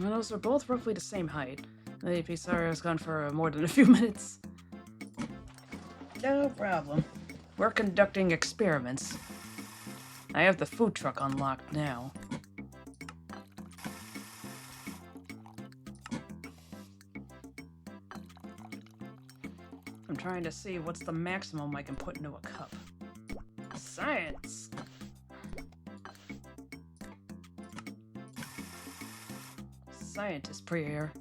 Well, those are both roughly the same height. The pizarra has gone for more than a few minutes. No problem. We're conducting experiments. I have the food truck unlocked now. I'm trying to see what's the maximum I can put into a cup. Science! Scientist pre-air.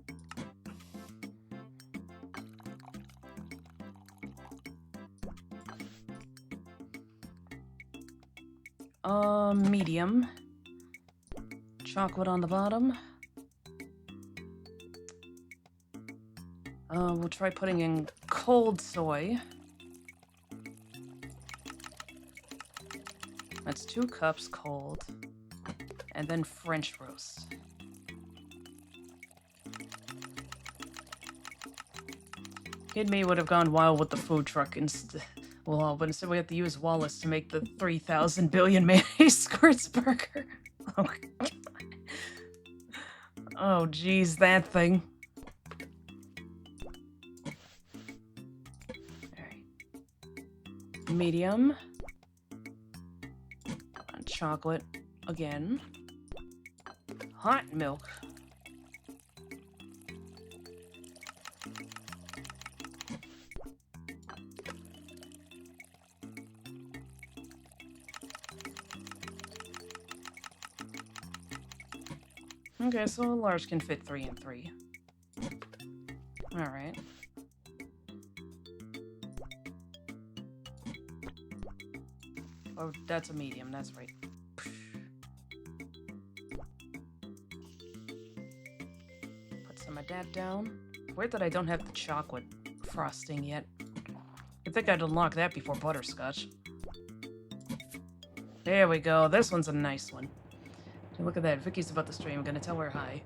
Medium. Chocolate on the bottom. We'll try putting in cold soy. That's 2 cups cold. And then French roast. Kid me would have gone wild with the food truck instead. Well, but instead we have to use Wallace to make the 3,000 billion mayonnaise squirts burger. Oh, God. Oh, geez, that thing. Alright. Medium. Chocolate again. Hot milk. Okay, so a large can fit 3 and 3. Alright. Oh, that's a medium, that's right. Put some of that down. Weird that I don't have the chocolate frosting yet. I think I'd unlock that before butterscotch. There we go, this one's a nice one. Look at that, Vicky's about to stream. I'm gonna tell her hi.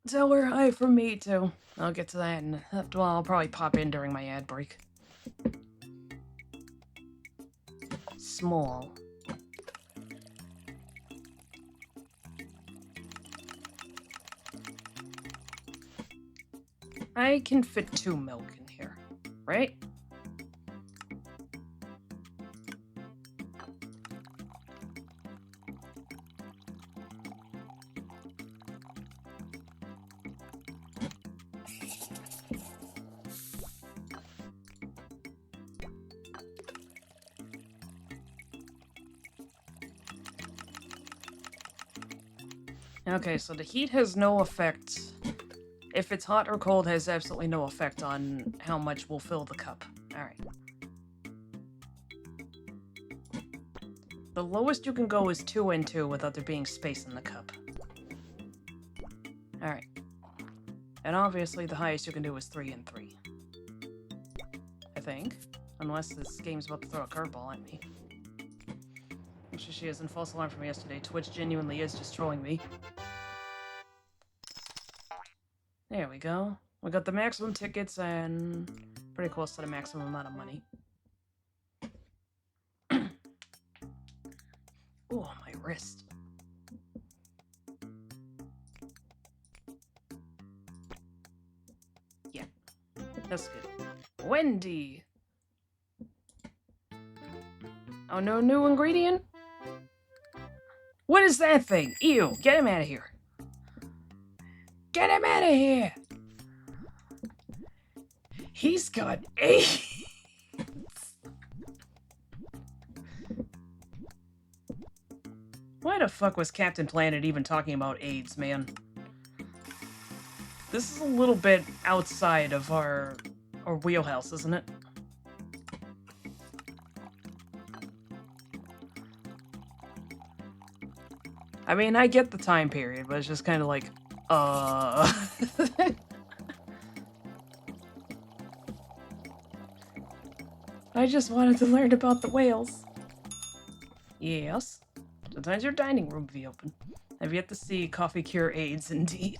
Tell her hi from me, too. I'll get to that, and well, I'll probably pop in during my ad break. Small. I can fit 2 milk in here, right? Okay, so the heat has no effect. If it's hot or cold, has absolutely no effect on how much will fill the cup. Alright. The lowest you can go is 2 and 2 without there being space in the cup. Alright. And obviously the highest you can do is 3 and 3. I think. Unless this game's about to throw a curveball at me. Actually, she isn't. False alarm from yesterday. Twitch genuinely is just trolling me. There we go. We got the maximum tickets and pretty close to the maximum amount of money. Ooh, my wrist. Yeah, that's good. Wendy! Oh, no new ingredient? What is that thing? Ew, get him out of here. Get him out of here! He's got AIDS! Why the fuck was Captain Planet even talking about AIDS, man? This is a little bit outside of our wheelhouse, isn't it? I mean, I get the time period, but it's just kind of like, I just wanted to learn about the whales. Yes. Sometimes your dining room be open. I've yet to see coffee cure AIDS, indeed.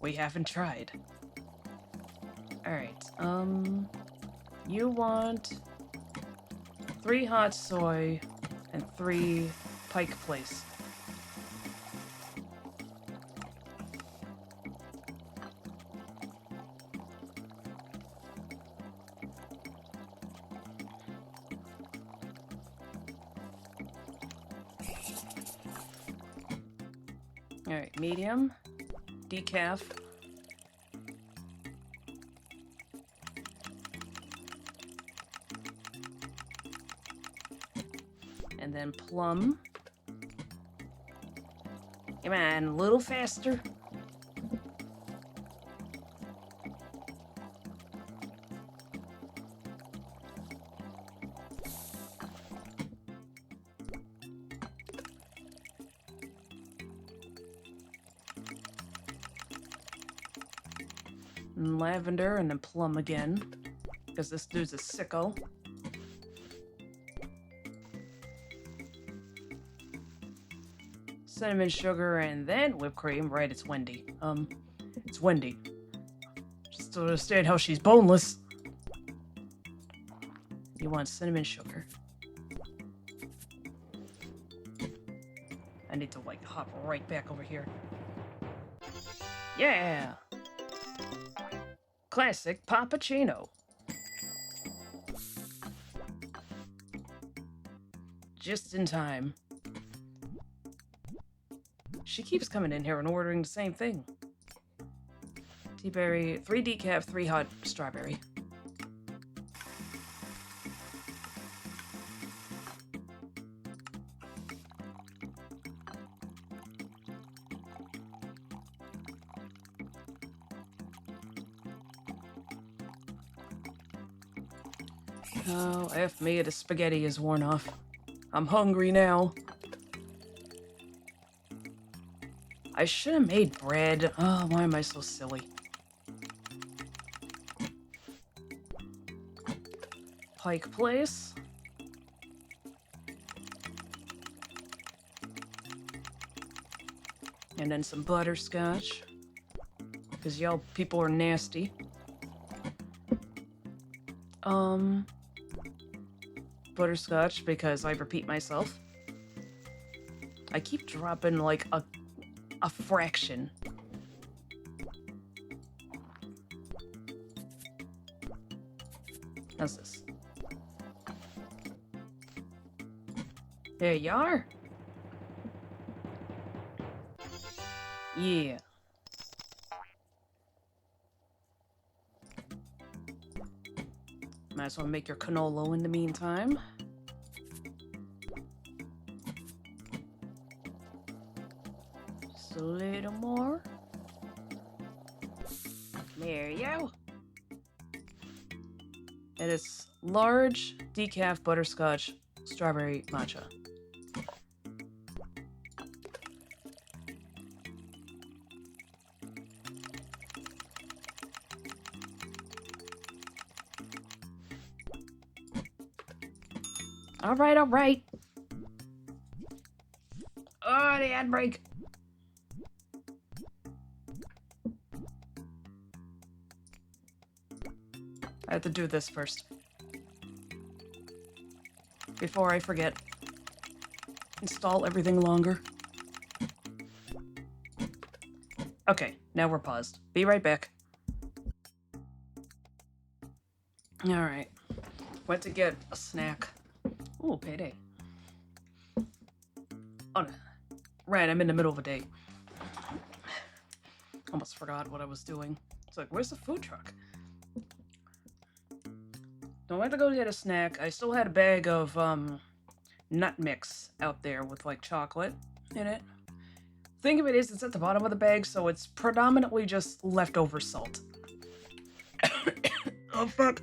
We haven't tried. Alright, you want 3 hot soy and 3 Pike Place. Alright, medium, decaf. And then plum. Come on, a little faster. And lavender and then plum again. Because this dude's a sicko. Cinnamon sugar and then whipped cream. Right, it's Wendy. It's Wendy. Just don't understand how she's boneless. You want cinnamon sugar. I need to, like, hop right back over here. Yeah! Classic Pappuccino. Just in time. She keeps coming in here and ordering the same thing. Tea berry, 3 decaf, 3 hot strawberry. Oh, F me, the spaghetti is worn off. I'm hungry now. I should have made bread. Oh, why am I so silly? Pike Place. And then some butterscotch. Because y'all people are nasty. Butterscotch because I repeat myself. I keep dropping like a fraction. How's this? There you are. Yeah. Might as well make your cannolo in the meantime. Just a little more. There you go. And it's large decaf butterscotch strawberry matcha. All right. Oh, the ad break. I have to do this first. Before I forget. Install everything longer. Okay, now we're paused. Be right back. Alright. Went to get a snack. Ooh, payday. Oh, no. Right, I'm in the middle of a day. Almost forgot what I was doing. It's like, where's the food truck? I went to go get a snack. I still had a bag of nut mix out there with like chocolate in it. Thing of it is, it's at the bottom of the bag, so it's predominantly just leftover salt. Oh, fuck.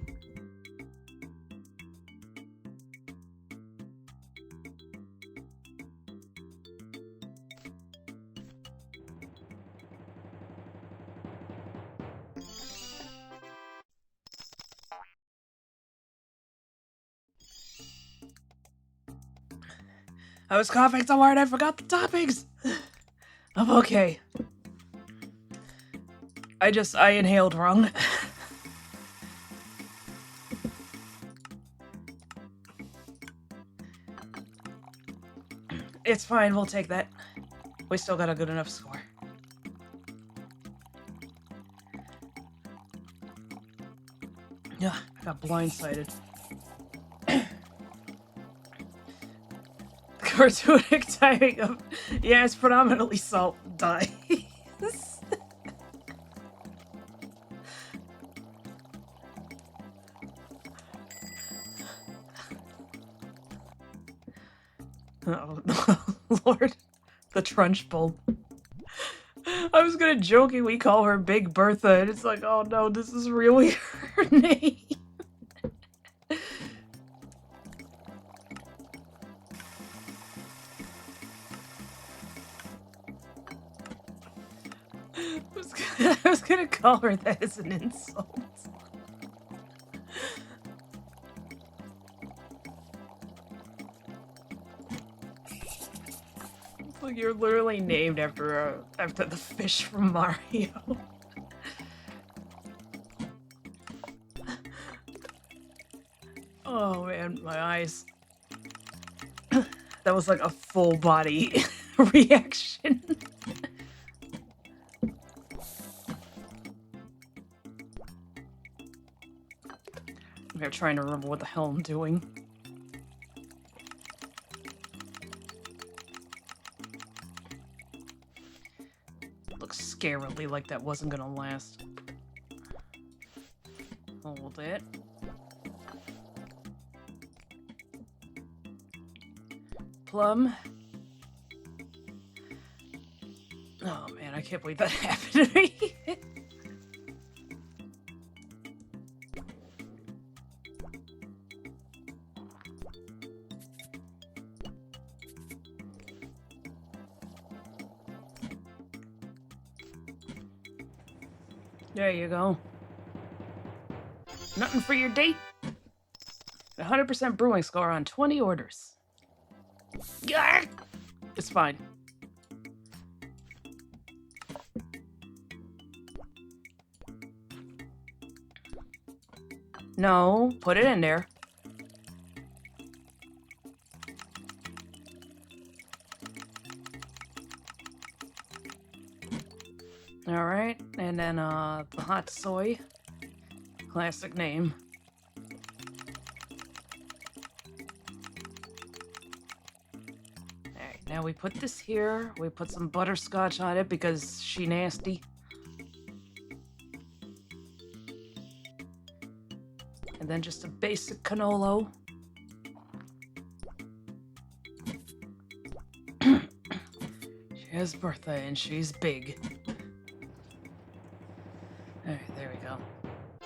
I was coughing so hard I forgot the toppings. I'm okay. I inhaled wrong. It's fine, we'll take that. We still got a good enough score. Yeah, I got blindsided. Cartoonic timing of... Yeah, it's predominantly salt dyes. Oh, Lord. The Trunchbull. I was gonna jokingly call her Big Bertha, and it's like, oh no, this is really her name. I was gonna call her that as an insult. It's like you're literally named after the fish from Mario. Oh man, my eyes. That was like a full body reaction. I'm here trying to remember what the hell I'm doing. Looks scarily like that wasn't gonna last. Hold it. Plum. Oh man, I can't believe that happened to me. There you go. Nothing for your date. 100% brewing score on 20 orders. Yark! It's fine. No, put it in there. Alright, and then the hot soy. Classic name. Alright, now we put this here. We put some butterscotch on it because she nasty. And then just a basic cannolo. She has Bertha and she's big. Alright, there we go. I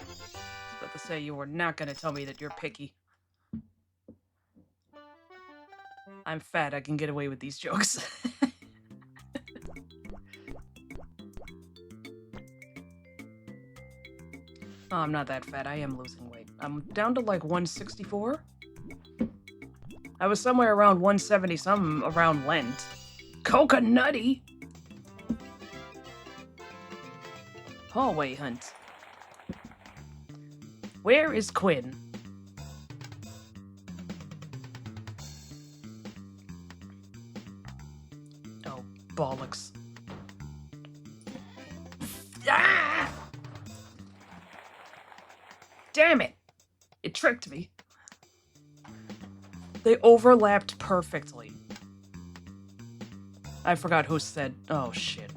was about to say you were not gonna tell me that you're picky. I'm fat, I can get away with these jokes. Oh, I'm not that fat, I am losing weight. I'm down to like 164? I was somewhere around 170 something around Lent. Coconutty! Hallway hunt. Where is Quinn? Oh, bollocks. Ah! Damn it! It tricked me. They overlapped perfectly. I forgot who said... Oh, shit.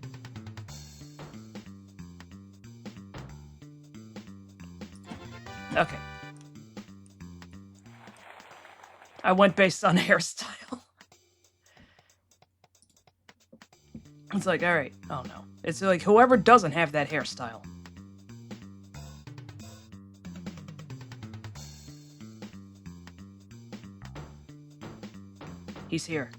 Okay. I went based on hairstyle. It's like, alright. Oh, no. It's like, whoever doesn't have that hairstyle. He's here.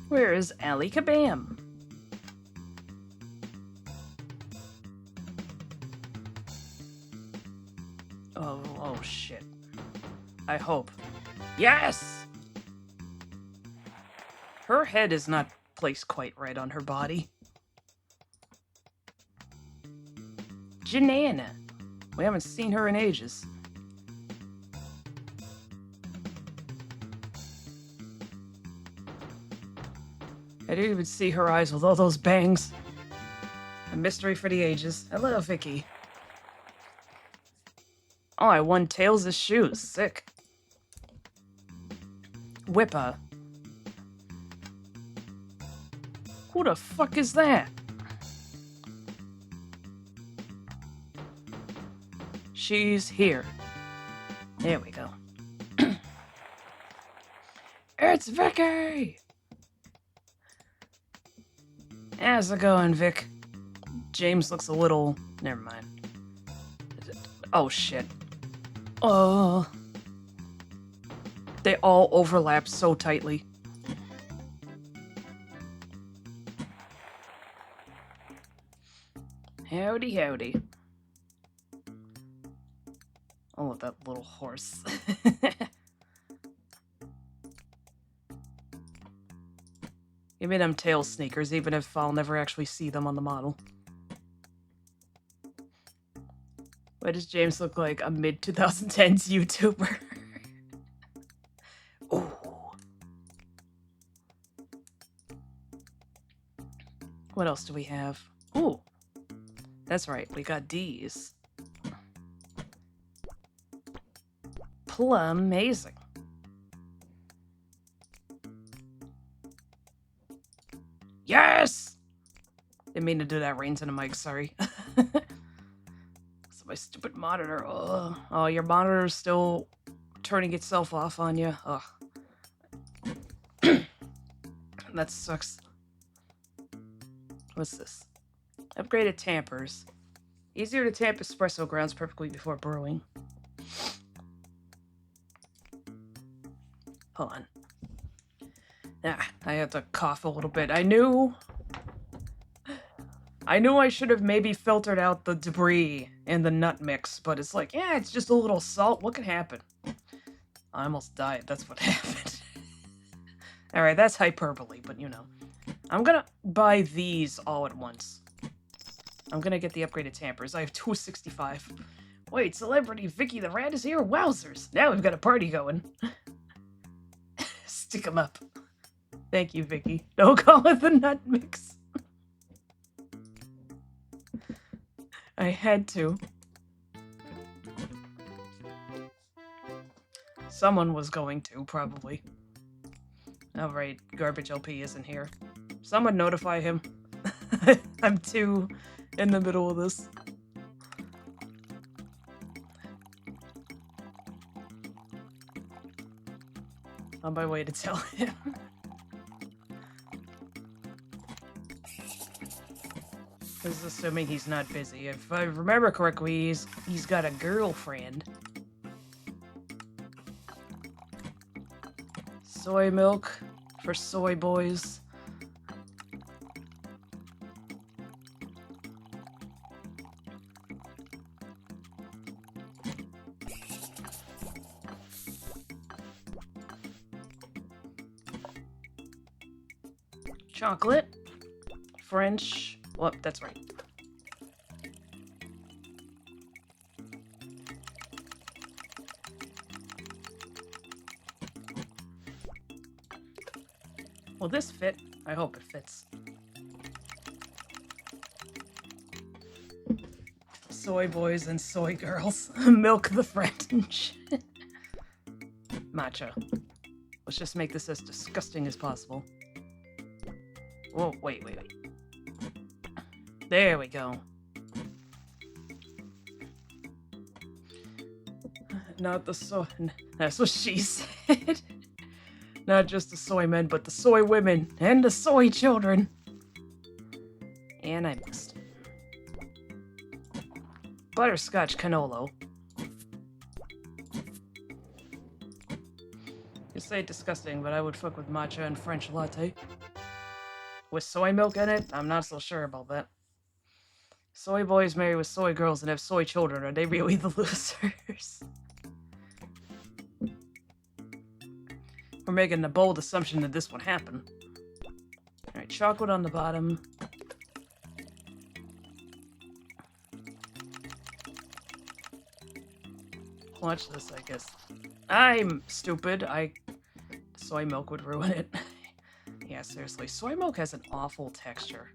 Where is Ali Kabam? I hope. Yes! Her head is not placed quite right on her body. Janana. We haven't seen her in ages. I didn't even see her eyes with all those bangs. A mystery for the ages. Hello, Vicky. Oh, I won Tails' shoes. Sick. Whippa. Who the fuck is that? She's here. There we go. It's Vicky! How's it going, Vic? James looks a little... Never mind. Oh, shit. Oh. They all overlap so tightly. Howdy, howdy. Oh, that little horse. Give me them tail sneakers, even if I'll never actually see them on the model. Why does James look like a mid-2010s YouTuber? Ooh. What else do we have? Ooh. That's right, we got D's. Plum-mazing. Yes! Didn't mean to do that. Rain's in a mic, sorry. So my stupid monitor. Oh, your monitor's still turning itself off on you. Ugh. That sucks. What's this? Upgraded tampers. Easier to tamp espresso grounds perfectly before brewing. Hold on. I had to cough a little bit. I knew I should have maybe filtered out the debris in the nut mix, but it's like, yeah, it's just a little salt. What could happen? I almost died. That's what happened. Alright, that's hyperbole, but you know. I'm gonna buy these all at once. I'm gonna get the upgraded tampers. I have 265. Wait, celebrity Vicky the Rat is here? Wowzers! Now we've got a party going. Stick 'em up. Thank you, Vicky. Don't call it the nut mix. I had to. Someone was going to, probably. Oh, right. Garbage LP isn't here. Someone notify him. I'm too in the middle of this. On my way to tell him. This is assuming he's not busy. If I remember correctly, he's got a girlfriend. Soy milk for soy boys. Chocolate. French. Well, that's right. Will this fit? I hope it fits. Soy boys and soy girls. Milk the French. Matcha. Let's just make this as disgusting as possible. Whoa, wait. There we go. Not the soy... That's what she said. Not just the soy men, but the soy women and the soy children. And I missed. Butterscotch cannolo. You say disgusting, but I would fuck with matcha and French latte. With soy milk in it? I'm not so sure about that. Soy boys marry with soy girls and have soy children. Are they really the losers? We're making a bold assumption that this would happen. Alright, chocolate on the bottom. Watch this, I guess. I'm stupid. Soy milk would ruin it. Yeah, seriously. Soy milk has an awful texture.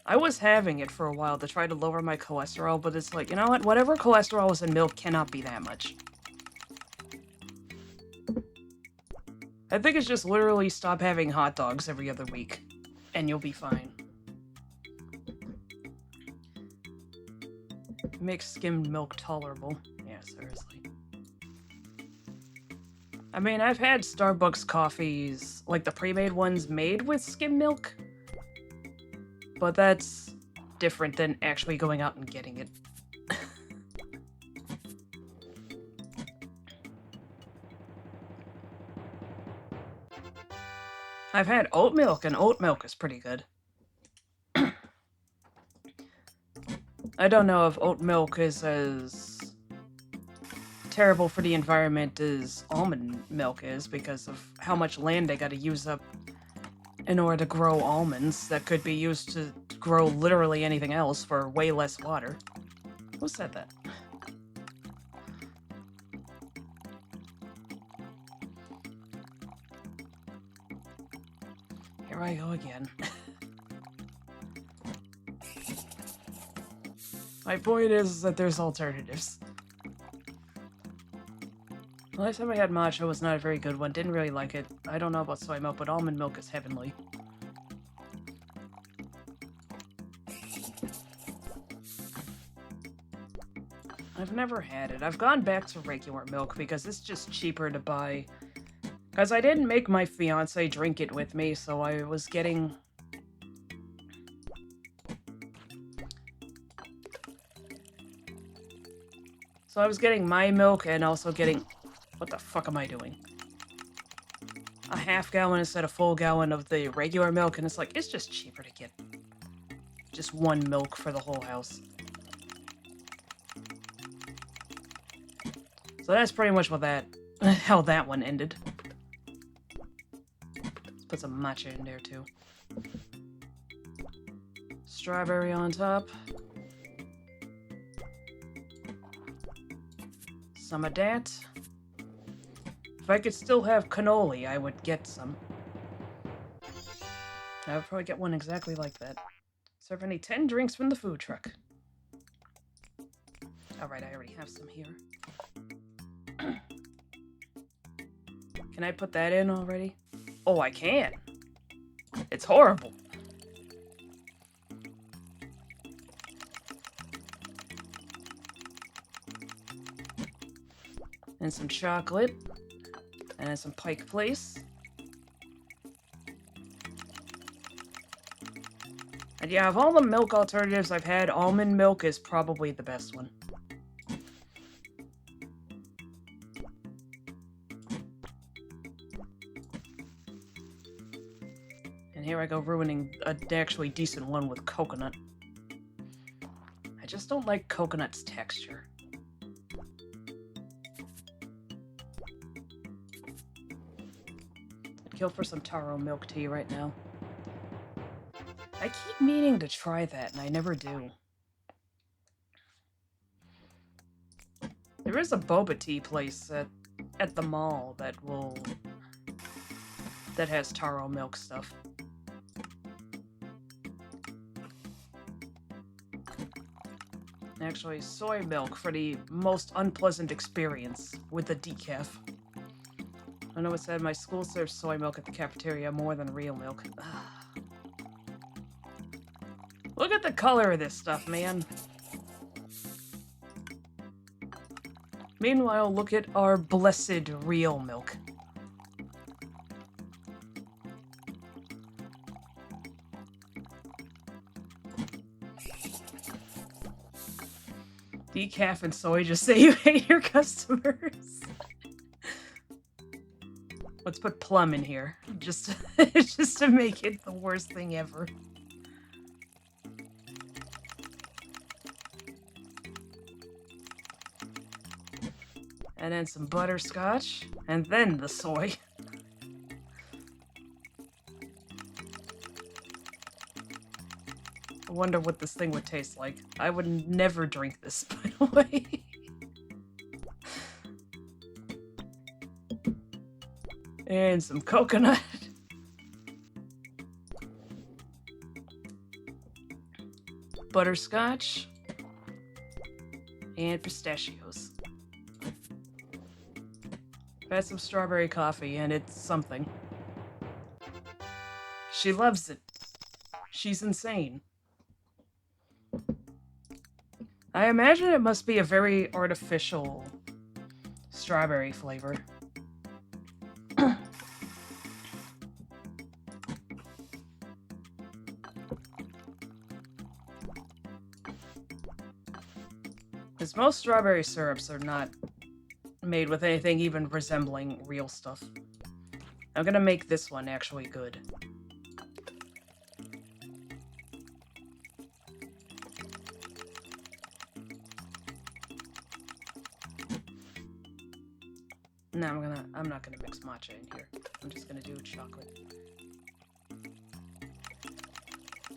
I was having it for a while to try to lower my cholesterol, but it's like, you know what? Whatever cholesterol is in milk cannot be that much. I think it's just literally stop having hot dogs every other week, and you'll be fine. Makes skimmed milk tolerable. Yeah, seriously. I mean, I've had Starbucks coffees, like the pre-made ones made with skim milk, but that's different than actually going out and getting it. I've had oat milk, and oat milk is pretty good. I don't know if oat milk is as terrible for the environment as almond milk is because of how much land they gotta use up in order to grow almonds that could be used to grow literally anything else for way less water. Who said that? Here I go again. My point is that there's alternatives. The last time I had matcha was not a very good one. Didn't really like it. I don't know about soy milk, but almond milk is heavenly. I've never had it. I've gone back to regular milk because it's just cheaper to buy. Because I didn't make my fiance drink it with me, so I was getting... So I was getting my milk and also getting... What the fuck am I doing? A half gallon instead of full gallon of the regular milk, and it's like, it's just cheaper to get just one milk for the whole house. So that's pretty much what how that one ended. Let's put some matcha in there too. Strawberry on top. Some of that. If I could still have cannoli, I would get some. I would probably get one exactly like that. Serve any 10 drinks from the food truck. Alright, I already have some here. Can I put that in already? Oh, I can. It's horrible. And some chocolate. And some Pike Place. And yeah, of all the milk alternatives I've had, almond milk is probably the best one. And here I go ruining an actually decent one with coconut. I just don't like coconut's texture. Kill for some taro milk tea right now. I keep meaning to try that, and I never do. There is a boba tea place at the mall that has taro milk stuff. Actually, soy milk for the most unpleasant experience with the decaf. I know it said my school serves soy milk at the cafeteria more than real milk. Look at the color of this stuff, man. Meanwhile, look at our blessed real milk. Decaf and soy just say you hate your customers. Let's put plum in here, just to make it the worst thing ever. And then some butterscotch. And then the soy. I wonder what this thing would taste like. I would never drink this, by the way. And some coconut. Butterscotch. And pistachios. I've had some strawberry coffee, and it's something. She loves it. She's insane. I imagine it must be a very artificial strawberry flavor. Because most strawberry syrups are not made with anything even resembling real stuff. I'm gonna make this one actually good. No, I'm not gonna mix matcha in here. I'm just gonna do chocolate.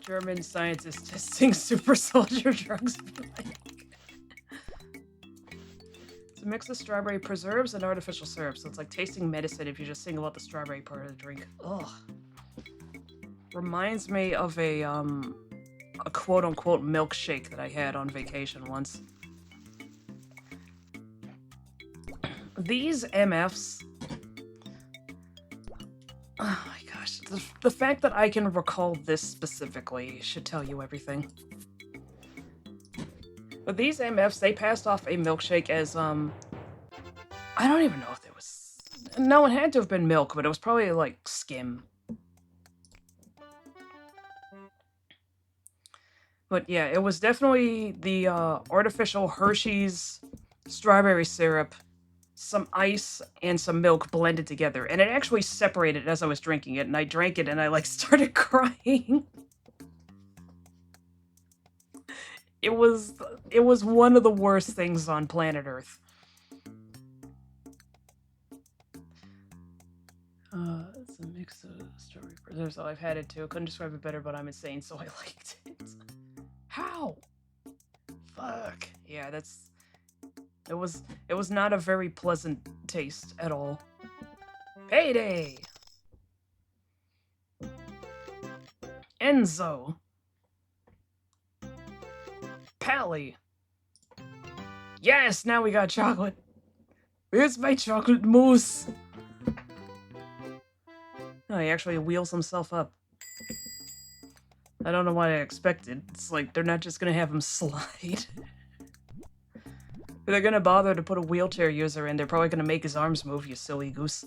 German scientists testing super soldier drugs. It's a mix of strawberry preserves and artificial syrup, so it's like tasting medicine if you just single out the strawberry part of the drink. Ugh. Reminds me of a quote-unquote milkshake that I had on vacation once. These MFs... Oh my gosh. The fact that I can recall this specifically should tell you everything. But these MFs, they passed off a milkshake as, I don't even know if it was... No, it had to have been milk, but it was probably, like, skim. But yeah, it was definitely the, artificial Hershey's strawberry syrup, some ice, and some milk blended together. And it actually separated as I was drinking it, and I drank it, and I, like, started crying. It was one of the worst things on planet Earth. It's a mix of strawberry preserves. Oh, I've had it too. Couldn't describe it better, but I'm insane, so I liked it. How? Fuck. Yeah, it was not a very pleasant taste at all. Payday! Enzo. Pally. Yes, now we got chocolate. Where's my chocolate mousse? Oh, he actually wheels himself up. I don't know what I expected. It's like, they're not just gonna have him slide. If they're gonna bother to put a wheelchair user in, they're probably gonna make his arms move, you silly goose.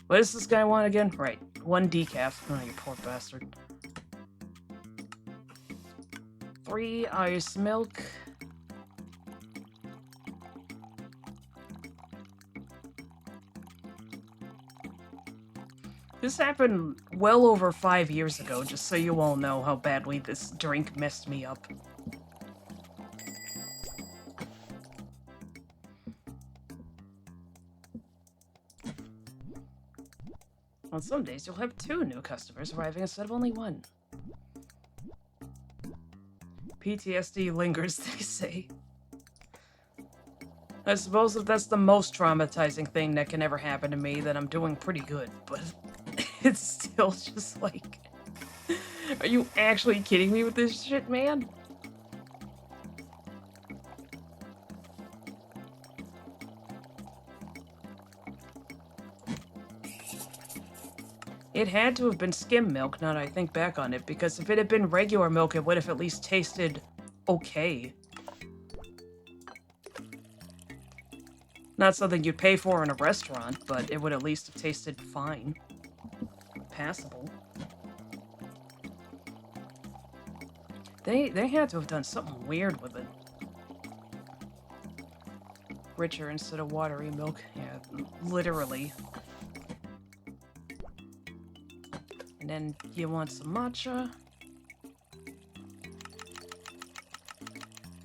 What does this guy want again? Right, 1 decaf. Oh, you poor bastard. 3 ice milk. This happened well over 5 years ago, just so you all know how badly this drink messed me up. On some days, you'll have 2 new customers arriving instead of only 1. PTSD lingers, they say. I suppose if that's the most traumatizing thing that can ever happen to me, then I'm doing pretty good, but it's still just like... Are you actually kidding me with this shit, man? It had to have been skim milk, now that I think back on it, because if it had been regular milk, it would have at least tasted okay. Not something you'd pay for in a restaurant, but it would at least have tasted fine. Passable. They had to have done something weird with it. Richer instead of watery milk. Yeah, literally. And then you want some matcha.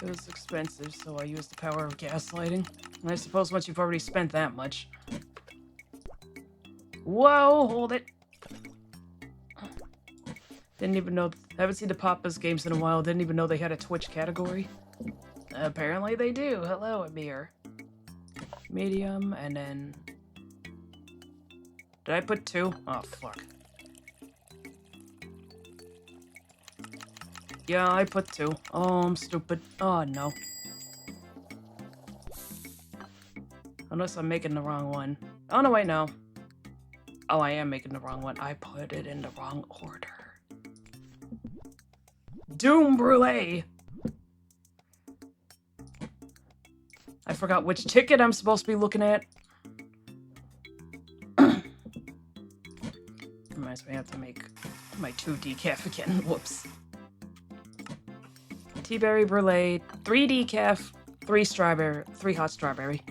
It was expensive, so I used the power of gaslighting. And I suppose once you've already spent that much... Whoa, hold it! Didn't even know... Haven't seen the Papa's games in a while. Didn't even know they had a Twitch category. Apparently they do. Hello, Amir. Medium, and then... Did I put 2? Oh, fuck. Yeah, I put 2. Oh, I'm stupid. Oh, no. Unless I'm making the wrong one. Oh, no, wait, no. Oh, I am making the wrong one. I put it in the wrong order. Doom Brulee! I forgot which ticket I'm supposed to be looking at. Reminds me I have to make my 2 decaf again. Whoops. Tea-berry brulee, 3 decaf, 3 strawberry, 3 hot strawberry.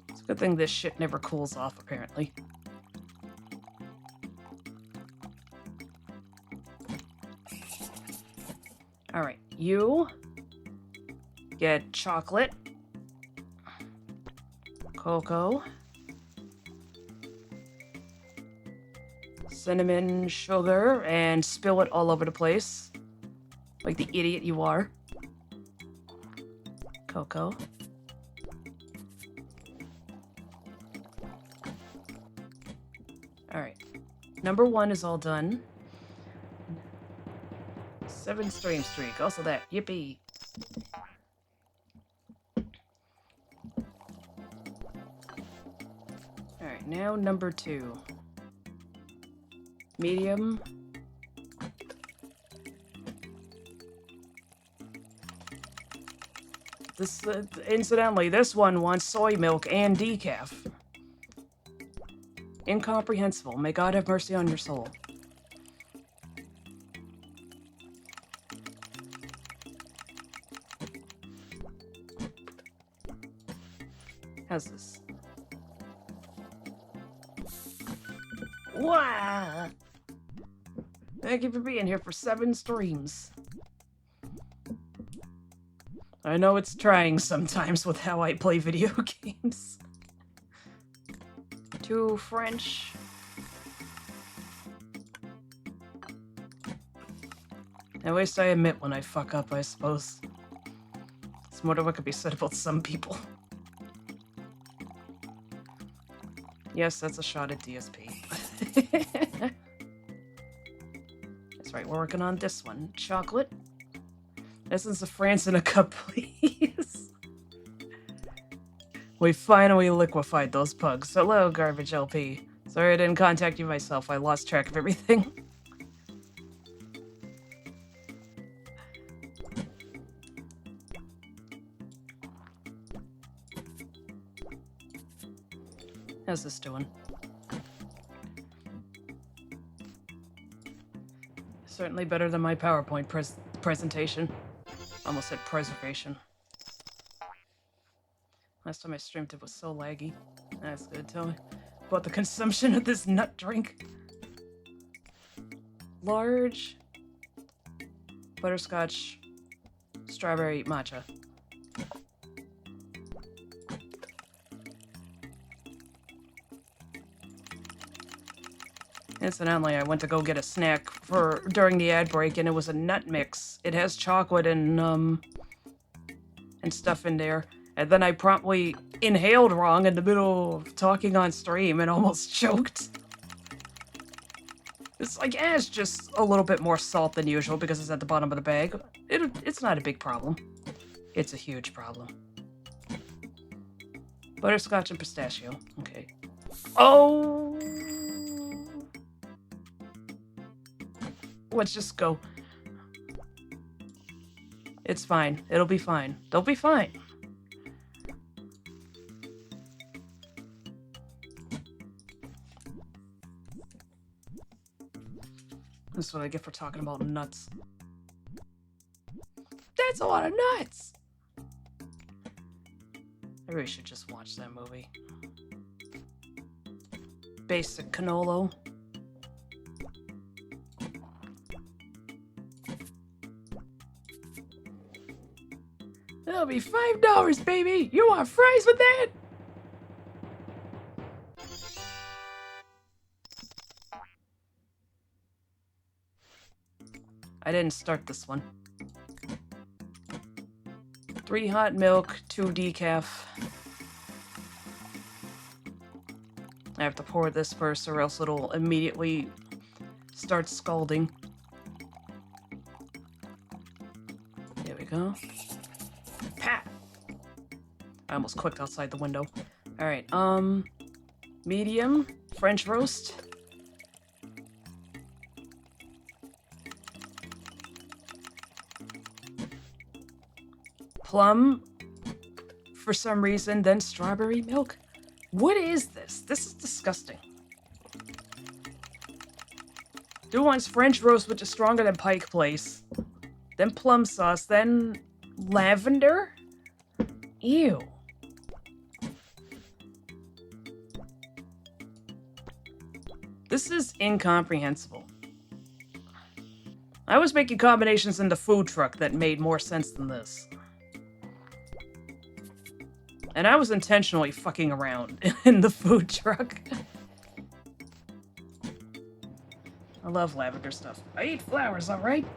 It's a good thing this shit never cools off, apparently. Alright, you get chocolate, cocoa, cinnamon, sugar, and spill it all over the place. Like the idiot you are. Cocoa. Alright. Number 1 is all done. 7 stream streak. Also that. Yippee. Alright, now number 2. Medium. This, incidentally, this one wants soy milk and decaf. Incomprehensible. May God have mercy on your soul. How's this? Wow! Thank you for being here for 7 streams. I know it's trying sometimes with how I play video games. 2 French. At least I admit when I fuck up, I suppose. It's more than what could be said about some people. Yes, that's a shot at DSP. That's right, we're working on this one. Chocolate. Essence of France in a cup, please. We finally liquefied those pugs. Hello, Garbage LP. Sorry I didn't contact you myself. I lost track of everything. How's this doing? Certainly better than my PowerPoint presentation. Almost said preservation. Last time I streamed it was so laggy. That's good. Tell me about the consumption of this nut drink. Large butterscotch strawberry matcha. Incidentally, I went to go get a snack during the ad break, and it was a nut mix. It has chocolate and stuff in there. And then I promptly inhaled wrong in the middle of talking on stream and almost choked. It's like, it's just a little bit more salt than usual because it's at the bottom of the bag. It's not a big problem. It's a huge problem. Butterscotch and pistachio. Okay. Oh! Let's just go. It's fine. It'll be fine. They'll be fine. That's what I get for talking about nuts. That's a lot of nuts! I really should just watch that movie. basic cannolo. That'll be $5, baby! You want fries with that? I didn't start this one. 3 hot milk, 2 decaf. I have to pour this first or else it'll immediately start scalding. There we go. Pat! I almost clicked outside the window. Alright, medium, French roast. Plum, for some reason, then strawberry milk. What is this? This is disgusting. Do one's French roast, which is stronger than Pike Place. Then plum sauce, then lavender? Ew. This is incomprehensible. I was making combinations in the food truck that made more sense than this. And I was intentionally fucking around in the food truck. I love lavender stuff. I eat flowers, alright?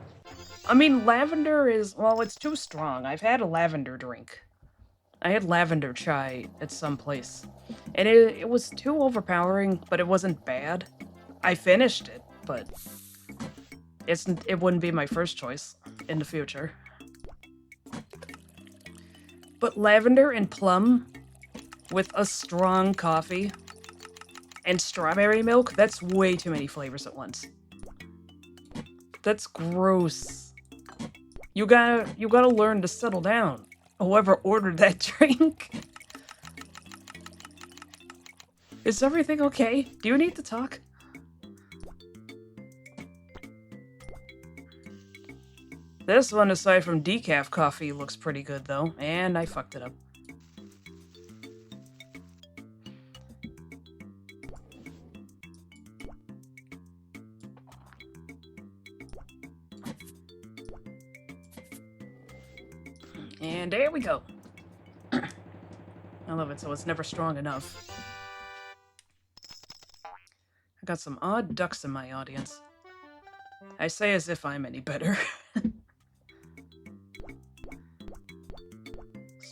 I mean, lavender is, well, it's too strong. I've had a lavender drink. I had lavender chai at some place. And it was too overpowering, but it wasn't bad. I finished it, but it wouldn't be my first choice in the future. But lavender and plum with a strong coffee and strawberry milk, that's way too many flavors at once. That's gross. You gotta learn to settle down. Whoever ordered that drink. Is everything okay? Do you need to talk? This one, aside from decaf coffee, looks pretty good, though. And I fucked it up. And there we go. I love it, so it's never strong enough. I got some odd ducks in my audience. I say as if I'm any better.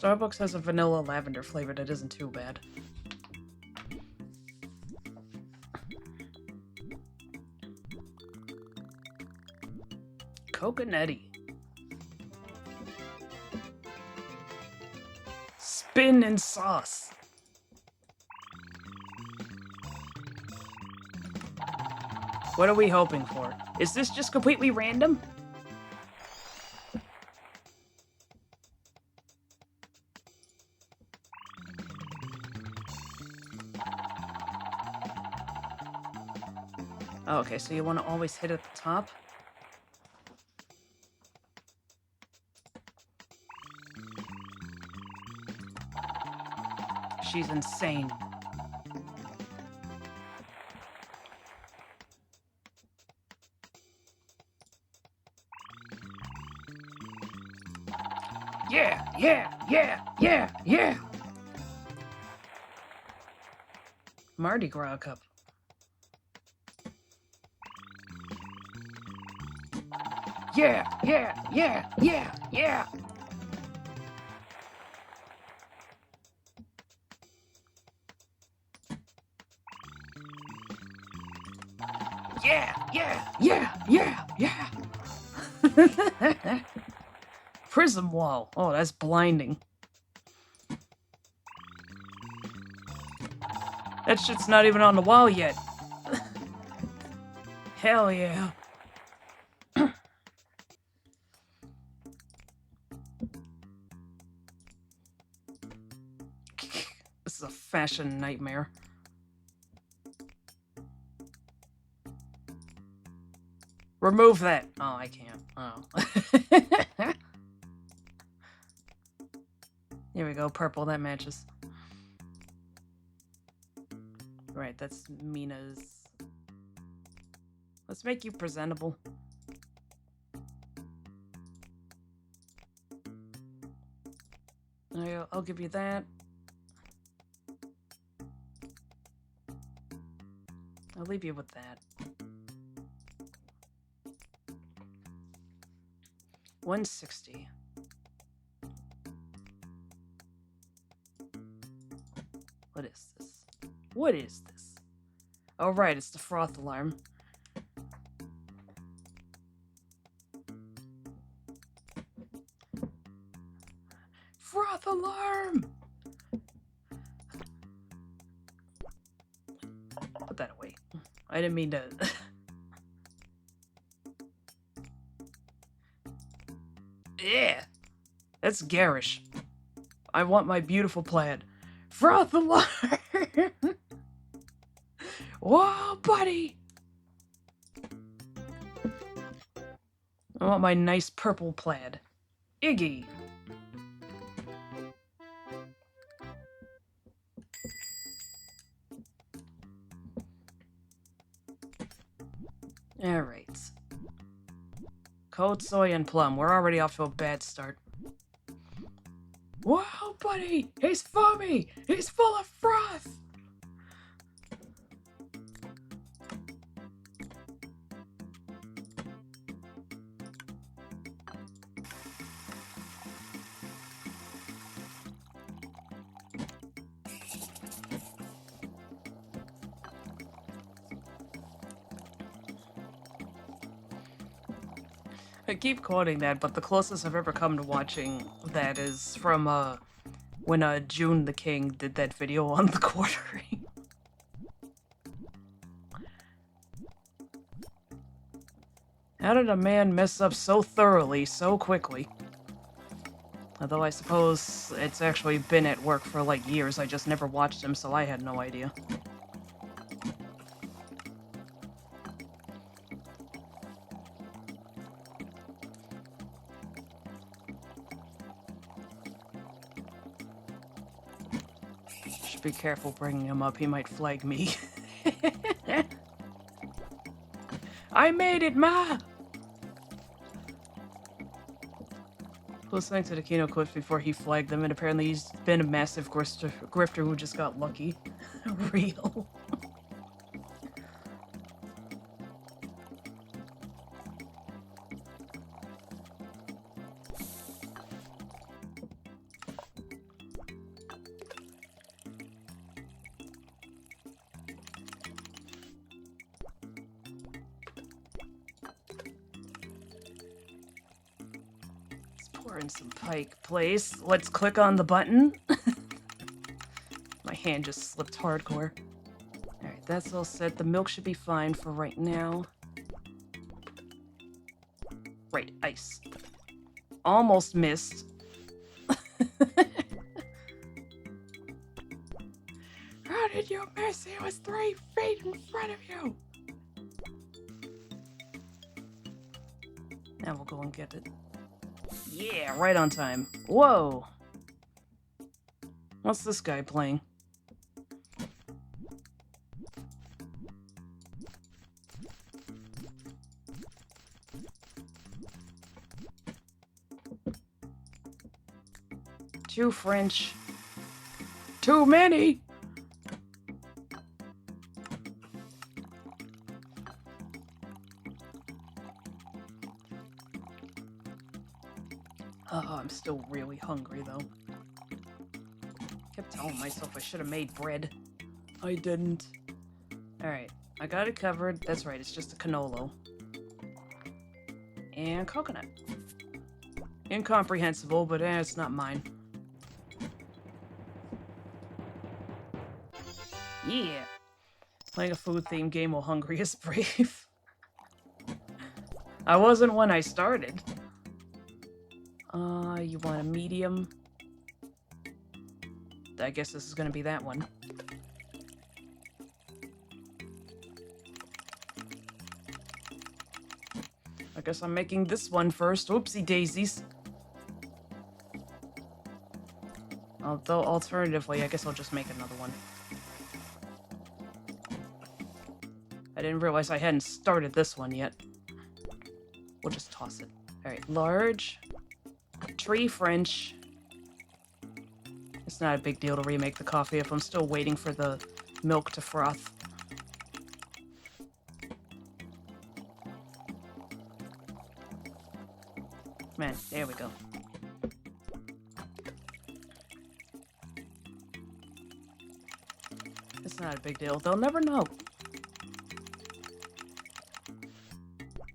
Starbucks has a vanilla lavender flavor that isn't too bad. Coconutty. Spin and sauce. What are we hoping for? Is this just completely random? Oh, okay, so you want to always hit at the top? She's insane. Yeah, yeah, yeah, yeah, yeah! Mardi Gras cup. Yeah, yeah, yeah, yeah, yeah! Yeah, yeah, yeah, yeah, yeah! Prism wall. Oh, that's blinding. That shit's not even on the wall yet. Hell yeah. This is a fashion nightmare. Remove that. Oh, I can't. Oh. Here we go. Purple. That matches. Right, that's Mina's. Let's make you presentable. I'll give you that. I'll leave you with that. 160. What is this? What is this? Oh, right, it's the froth alarm. Froth alarm! Put that away. I didn't mean to... Yeah! That's garish. I want my beautiful plaid. Froth alarm! Whoa, buddy! I want my nice purple plaid. Iggy! Alright. Cold soy and plum. We're already off to a bad start. Wow, buddy! He's foamy! He's full of froth! I keep quoting that, but the closest I've ever come to watching that is from, when, June the King did that video on the quartering. How did a man mess up so thoroughly, so quickly? Although I suppose it's actually been at work for, like, years, I just never watched him, so I had no idea. Be careful bringing him up, he might flag me. I made it, Ma! Listening to the Kino clips before he flagged them, and apparently he's been a massive grifter who just got lucky. Real. We're in some pike place. Let's click on the button. My hand just slipped hardcore. Alright, that's all set. The milk should be fine for right now. Right, ice. Almost missed. How did you miss? It was 3 feet in front of you! Now we'll go and get it. Yeah, right on time. Whoa! What's this guy playing? Too French. Too many! Oh, I'm still really hungry, though. Kept telling myself I should have made bread. I didn't. Alright, I got it covered. That's right, it's just a cannolo. And coconut. Incomprehensible, but it's not mine. Yeah! Playing a food-themed game while hungry is brave. I wasn't when I started. You want a medium? I guess this is gonna be that one. I guess I'm making this one first. Oopsie daisies. Although, alternatively, I guess I'll just make another one. I didn't realize I hadn't started this one yet. We'll just toss it. Alright, large. Tree French. It's not a big deal to remake the coffee if I'm still waiting for the milk to froth. Man, there we go. It's not a big deal. They'll never know.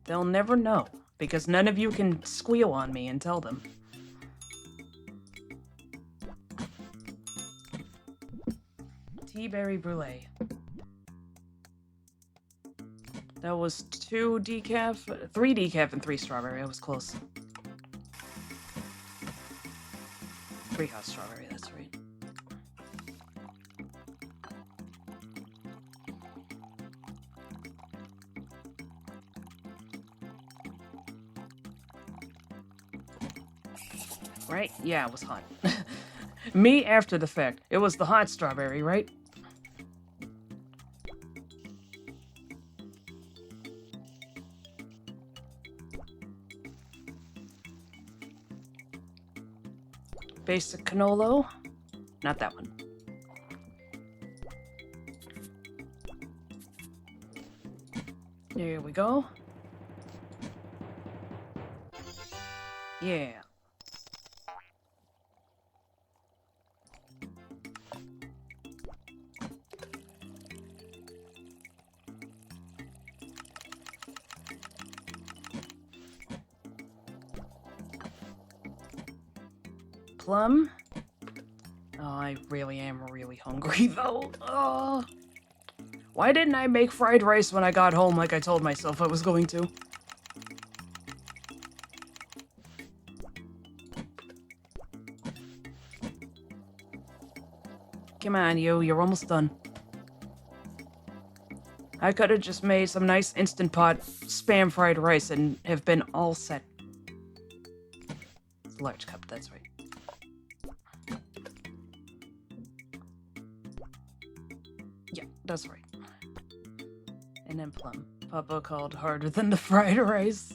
They'll never know, because none of you can squeal on me and tell them. Tea berry brulee. That was 2 decaf, 3 decaf, and 3 strawberry. I was close. 3 hot strawberry, that's right. Right? Yeah, it was hot. Me after the fact. It was the hot strawberry, right? Basic cannolo. Not that one. There we go. Yeah. Plum. Oh, I really am really hungry though. Oh. Why didn't I make fried rice when I got home like I told myself I was going to? Come on, you're almost done. I could have just made some nice Instant Pot Spam fried rice and have been all set. It's a large cup, that's right. Yeah, that's right. And then plum. Papa called harder than the fried rice.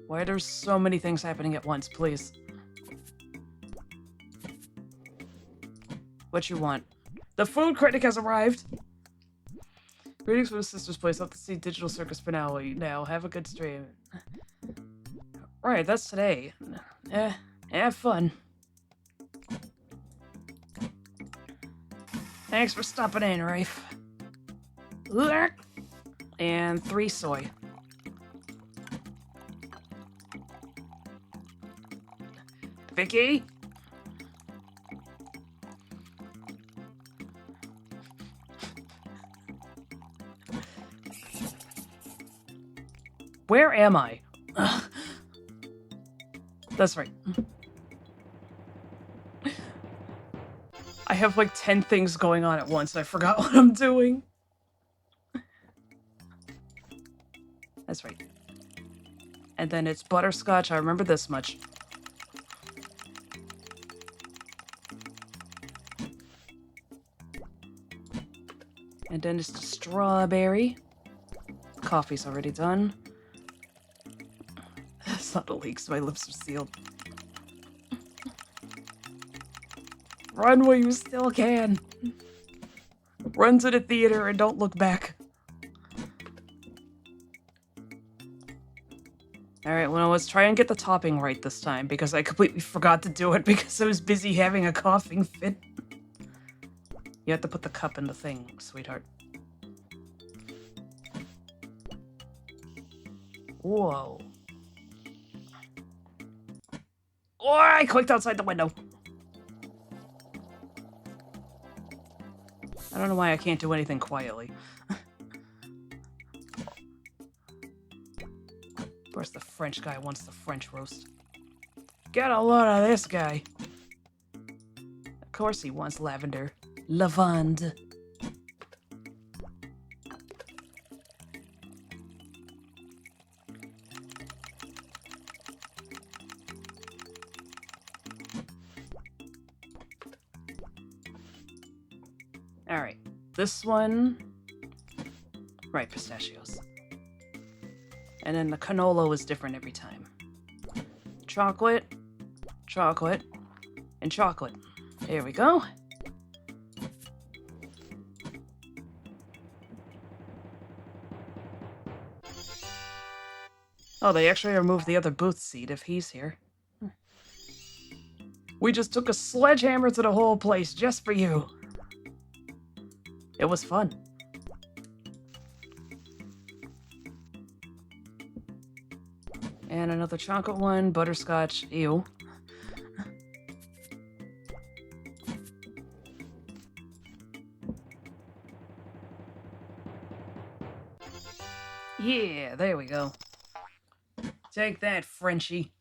Why are there so many things happening at once, please? What you want? The food critic has arrived! Greetings from the Sisters Place. Up to see Digital Circus finale now. Have a good stream. Right, that's today. Have fun. Thanks for stopping in, Rafe. And 3 soy. Vicky? Where am I? That's right. I have like 10 things going on at once and I forgot what I'm doing. That's right. And then it's butterscotch. I remember this much. And then it's the strawberry. Coffee's already done. It's not a leak, so my lips are sealed. Run while you still can. Run to the theater and don't look back. Alright, well, let's try and get the topping right this time, because I completely forgot to do it because I was busy having a coughing fit. You have to put the cup in the thing, sweetheart. Whoa. Oh, I clicked outside the window. I don't know why I can't do anything quietly. Of course, the French guy wants the French roast. Get a load of this guy. Of course he wants lavender. Lavande. Alright. This one... Right, pistachios. And then the canola was different every time. Chocolate, chocolate, and chocolate. There we go. Oh, they actually removed the other booth seat if he's here. We just took a sledgehammer to the whole place just for you. It was fun. And another chocolate one, butterscotch, ew. Yeah, there we go. Take that, Frenchie.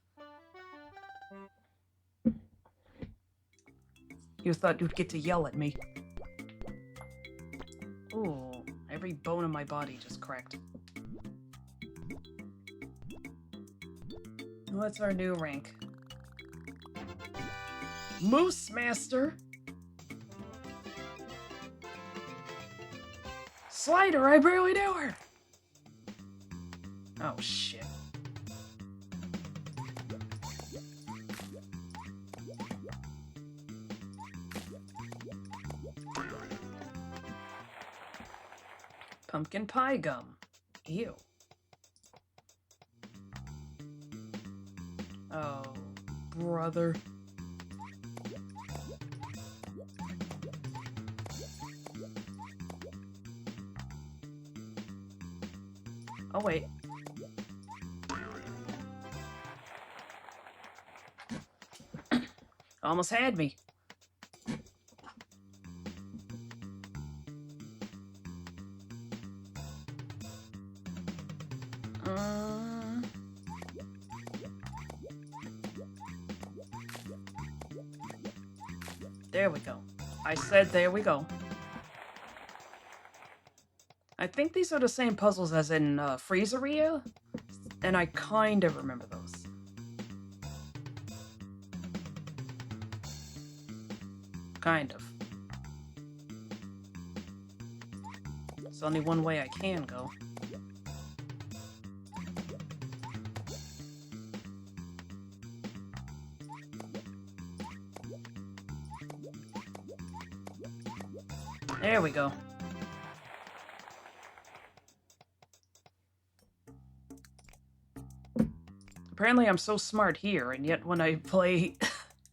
You thought you'd get to yell at me. Ooh, every bone in my body just cracked. What's our new rank? Moose Master! Slider, I barely knew her! Oh, shit. Pumpkin pie gum. Ew. Oh, brother. Oh, wait. Almost had me. There we go. I said there we go. I think these are the same puzzles as in Freezeria, and I kind of remember those. Kind of. There's only one way I can go. There we go. Apparently I'm so smart here, and yet when I play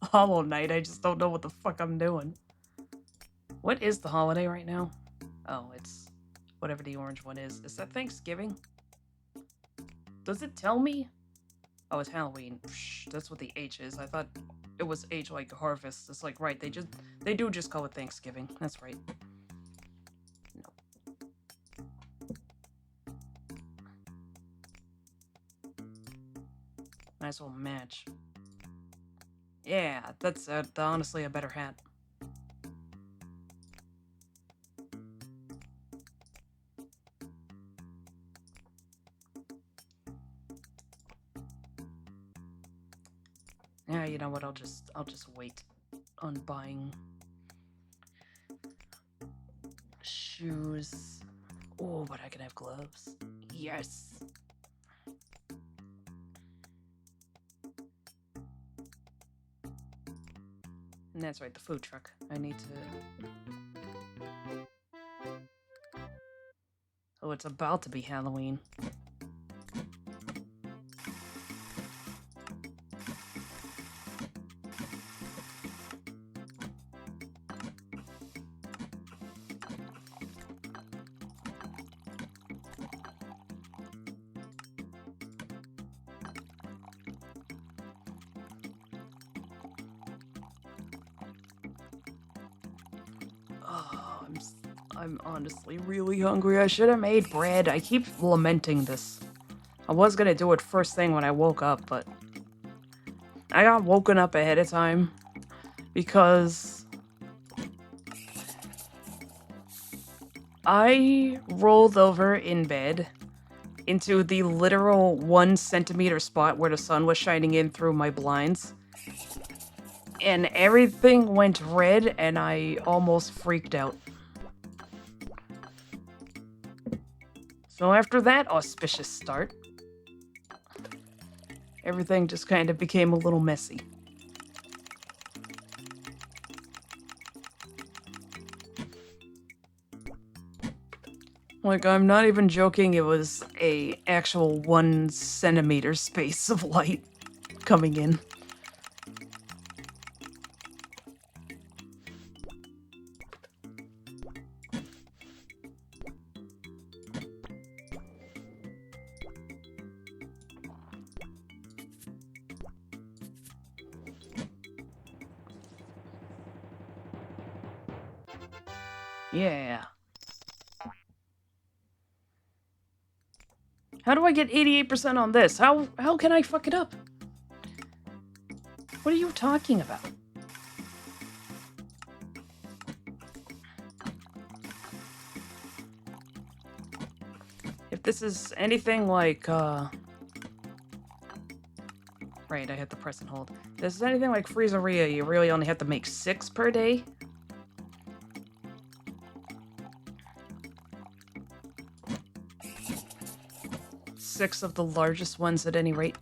Hollow Knight, I just don't know what the fuck I'm doing. What is the holiday right now? Oh, it's whatever the orange one is. Is that Thanksgiving? Does it tell me? Oh, it's Halloween. Psh, that's what the H is. I thought it was H like harvest. It's like, right, they do just call it Thanksgiving. That's right. Might as well match. Yeah, that's honestly a better hat. Yeah, you know what? I'll just wait on buying shoes. Oh, but I can have gloves. Yes. And that's right, the food truck. I need to... Oh, it's about to be Halloween. I'm honestly really hungry. I should have made bread. I keep lamenting this. I was gonna do it first thing when I woke up, but I got woken up ahead of time because I rolled over in bed into the literal 1 centimeter spot where the sun was shining in through my blinds. And everything went red and I almost freaked out. So after that auspicious start, everything just kind of became a little messy. Like, I'm not even joking, it was a actual 1 centimeter space of light coming in. Yeah. How do I get 88% on this? How can I fuck it up? What are you talking about? If this is anything like, Right, I hit the press and hold. If this is anything like Freezeria, you really only have to make 6 per day? 6 of the largest ones at any rate.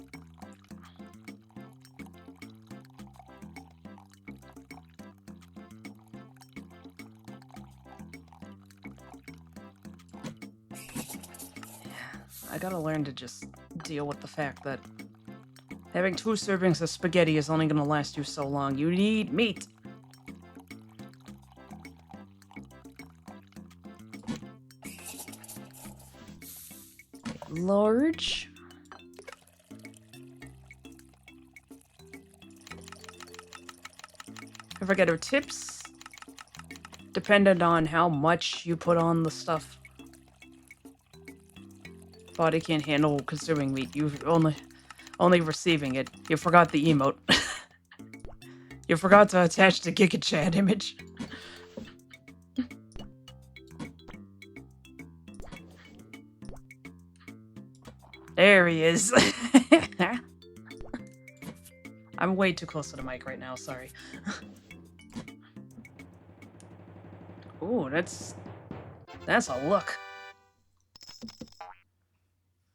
I gotta learn to just deal with the fact that having 2 servings of spaghetti is only gonna last you so long. You need meat! Large? If I get her tips, dependent on how much you put on the stuff. Body can't handle consuming meat. You've only receiving it. You forgot the emote. You forgot to attach the Giga Chat image. There he is. I'm way too close to the mic right now, sorry. Ooh, that's a look.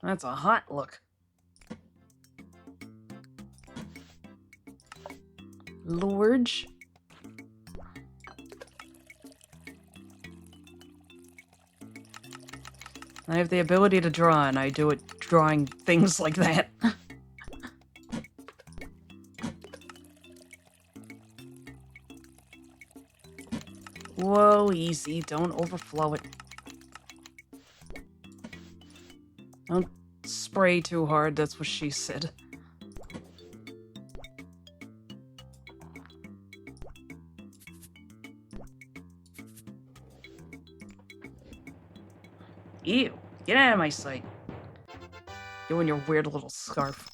That's a hot look. Lorge. I have the ability to draw, and I do it drawing things like that. Whoa, easy. Don't overflow it. Don't spray too hard, that's what she said. Ew, get out of my sight. You and your weird little scarf.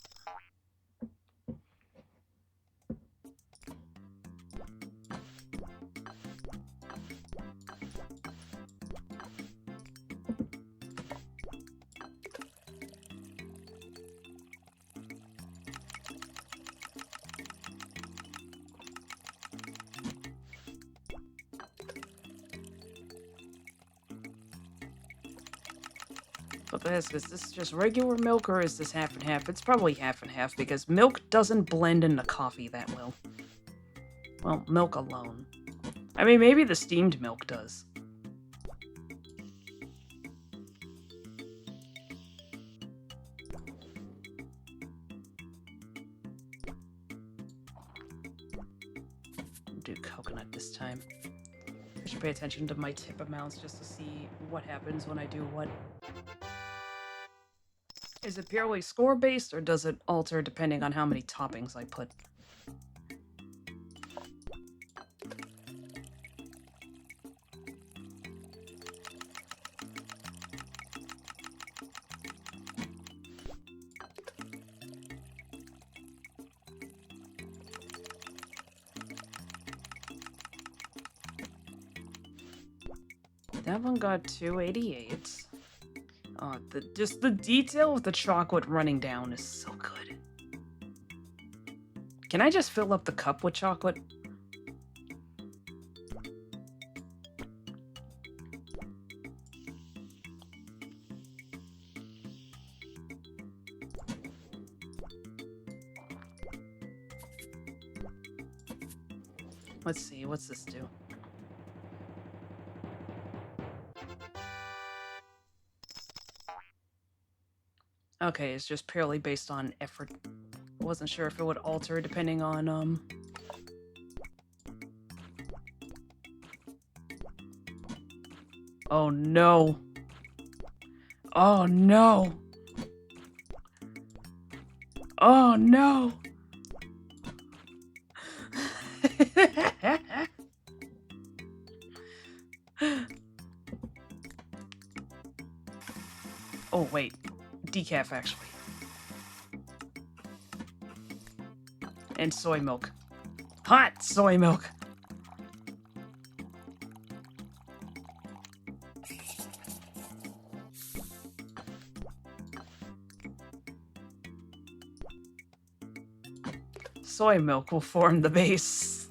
But is this just regular milk or is this half and half? It's probably half and half because milk doesn't blend into coffee that well. Well, milk alone. I mean, maybe the steamed milk does. Do coconut this time. I should pay attention to my tip amounts just to see what happens when I do what. Is it purely score-based, or does it alter depending on how many toppings I put? That one got 288. Just the detail with the chocolate running down is so good. Can I just fill up the cup with chocolate? Let's see, what's this do? Okay, it's just purely based on effort. Wasn't sure if it would alter depending on, Oh no. Oh no. Oh no. Oh wait, decaf actually. And soy milk. Hot soy milk. Soy milk will form the base.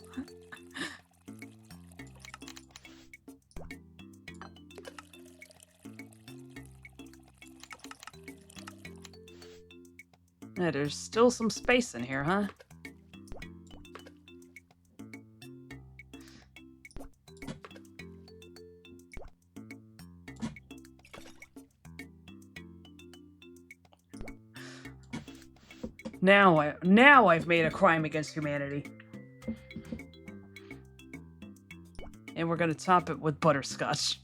Yeah, there's still some space in here, huh? Now I've made a crime against humanity. And we're gonna top it with butterscotch.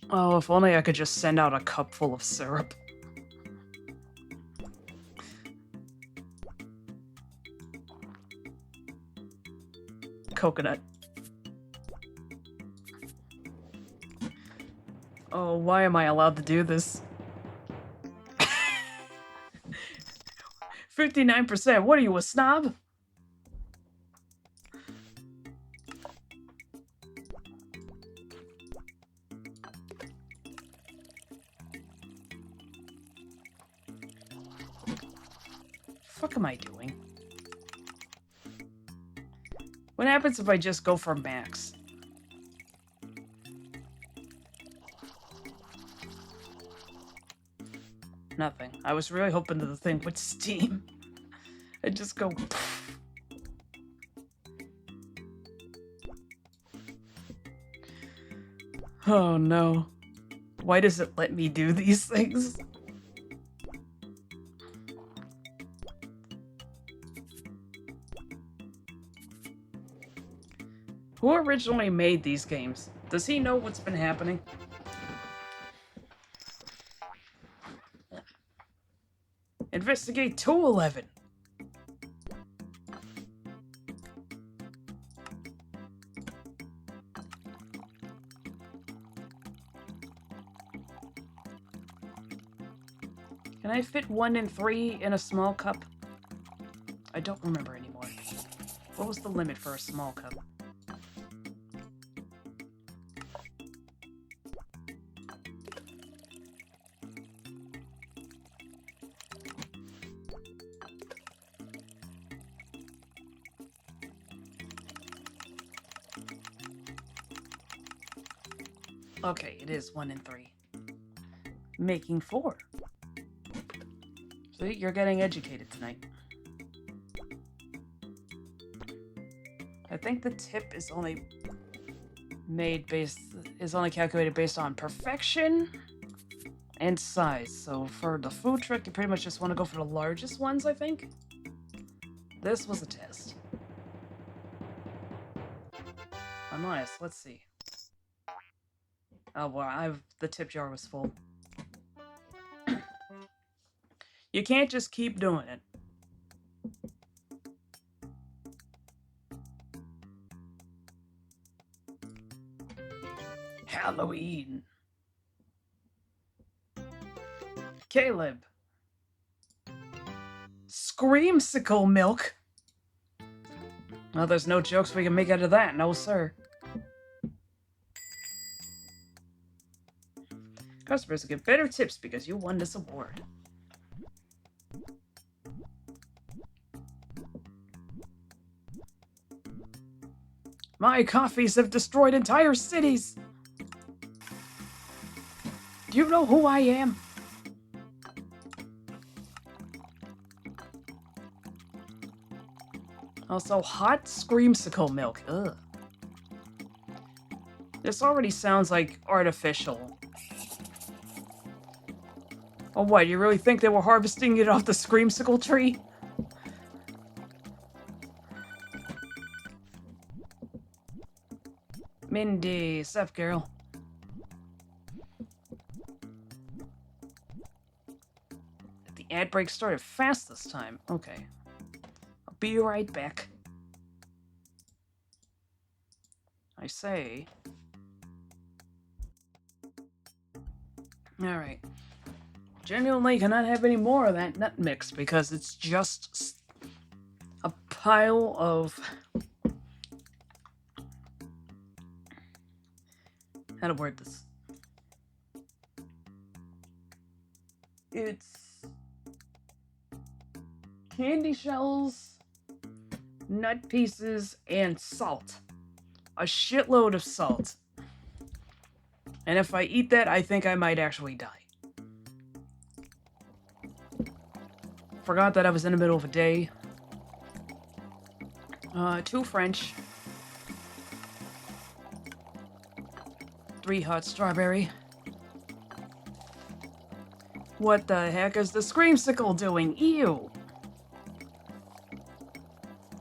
Oh, if only I could just send out a cup full of syrup. Coconut. Oh, why am I allowed to do this? 59%. What are you, a snob? What am I doing? What happens if I just go for max? Nothing. I was really hoping that the thing would steam. I'd just go... Oh no. Why does it let me do these things? Who originally made these games? Does he know what's been happening? Investigate 211. Can I fit 1 and 3 in a small cup? I don't remember anymore. What was the limit for a small cup? Okay, it is 1 and 3. Making 4. See, you're getting educated tonight. I think the tip is only calculated based on perfection and size. So for the food truck, you pretty much just want to go for the largest ones, I think. This was a test. Unless, let's see. Oh, well, the tip jar was full. You can't just keep doing it. Halloween. Caleb. Screamsicle milk. Well, there's no jokes we can make out of that, no sir. Customers get better tips because you won this award. My coffees have destroyed entire cities! Do you know who I am? Also, hot screamsicle milk. Ugh. This already sounds like artificial. Oh, what? You really think they were harvesting it off the screamsicle tree? Mindy, sup, girl? The ad break started fast this time. Okay. I'll be right back. I say. Alright. Genuinely cannot have any more of that nut mix because it's just a pile of... How to word this? It's candy shells, nut pieces, and salt. A shitload of salt. And if I eat that, I think I might actually die. Forgot that I was in the middle of a day. 2 French. 3 hot strawberry. What the heck is the screamsicle doing? Ew.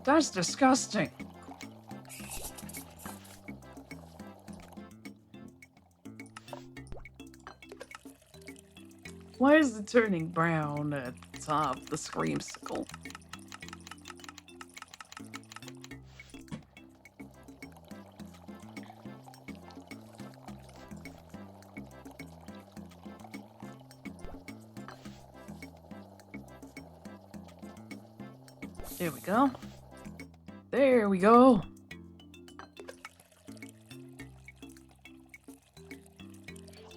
That's disgusting. Why is it turning brown at the top, the screamsicle? There we go. There we go.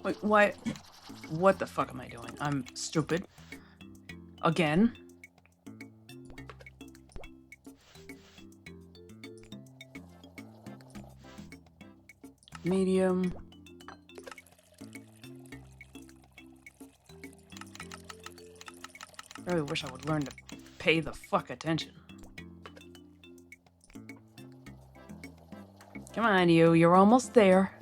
Wait, what? What the fuck am I doing? I'm stupid. Again. Medium. I really wish I would learn to pay the fuck attention. Come on, you're almost there.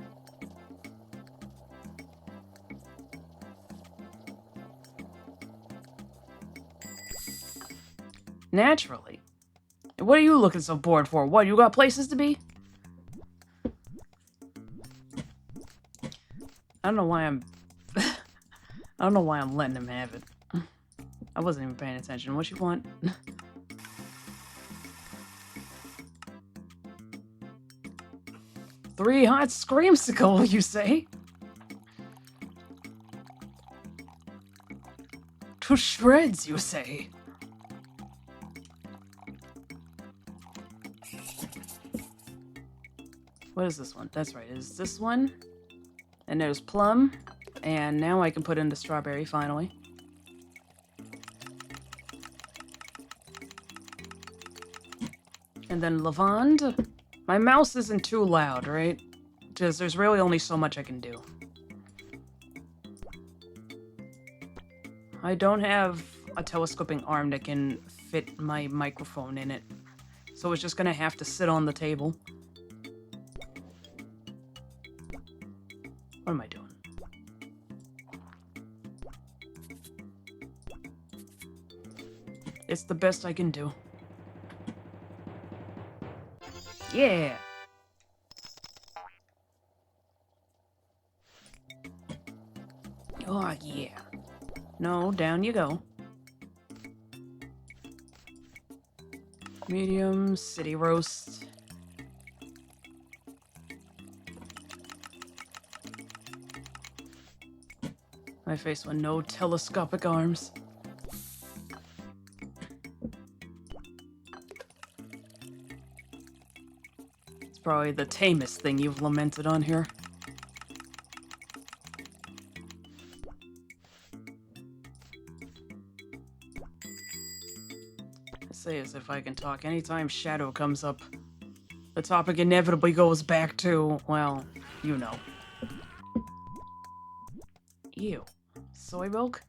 Naturally. What are you looking so bored for? What, you got places to be? I don't know why I'm... I don't know why I'm letting him have it. I wasn't even paying attention. What you want? Three hot screamsicle, you say? To shreds, you say? What is this one? That's right, is this one? And there's plum. And now I can put in the strawberry, finally. And then lavande. My mouse isn't too loud, right? Because there's really only so much I can do. I don't have a telescoping arm that can fit my microphone in it. So it's just gonna have to sit on the table. What am I doing? It's the best I can do. Yeah! Oh, yeah. No, down you go. Medium, city roast. My face with no telescopic arms. It's probably the tamest thing you've lamented on here. I say as if I can talk. Anytime Shadow comes up, the topic inevitably goes back to, well, you know. Ew. Soy milk?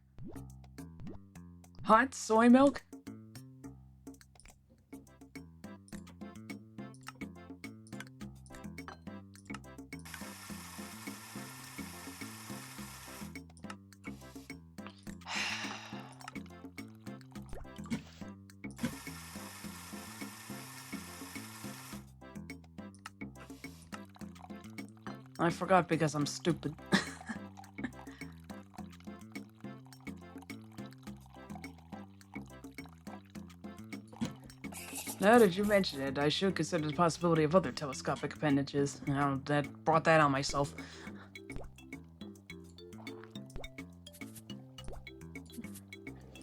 Hot soy milk? I forgot because I'm stupid. Now that you mention it, I should consider the possibility of other telescopic appendages. You know, that brought that on myself.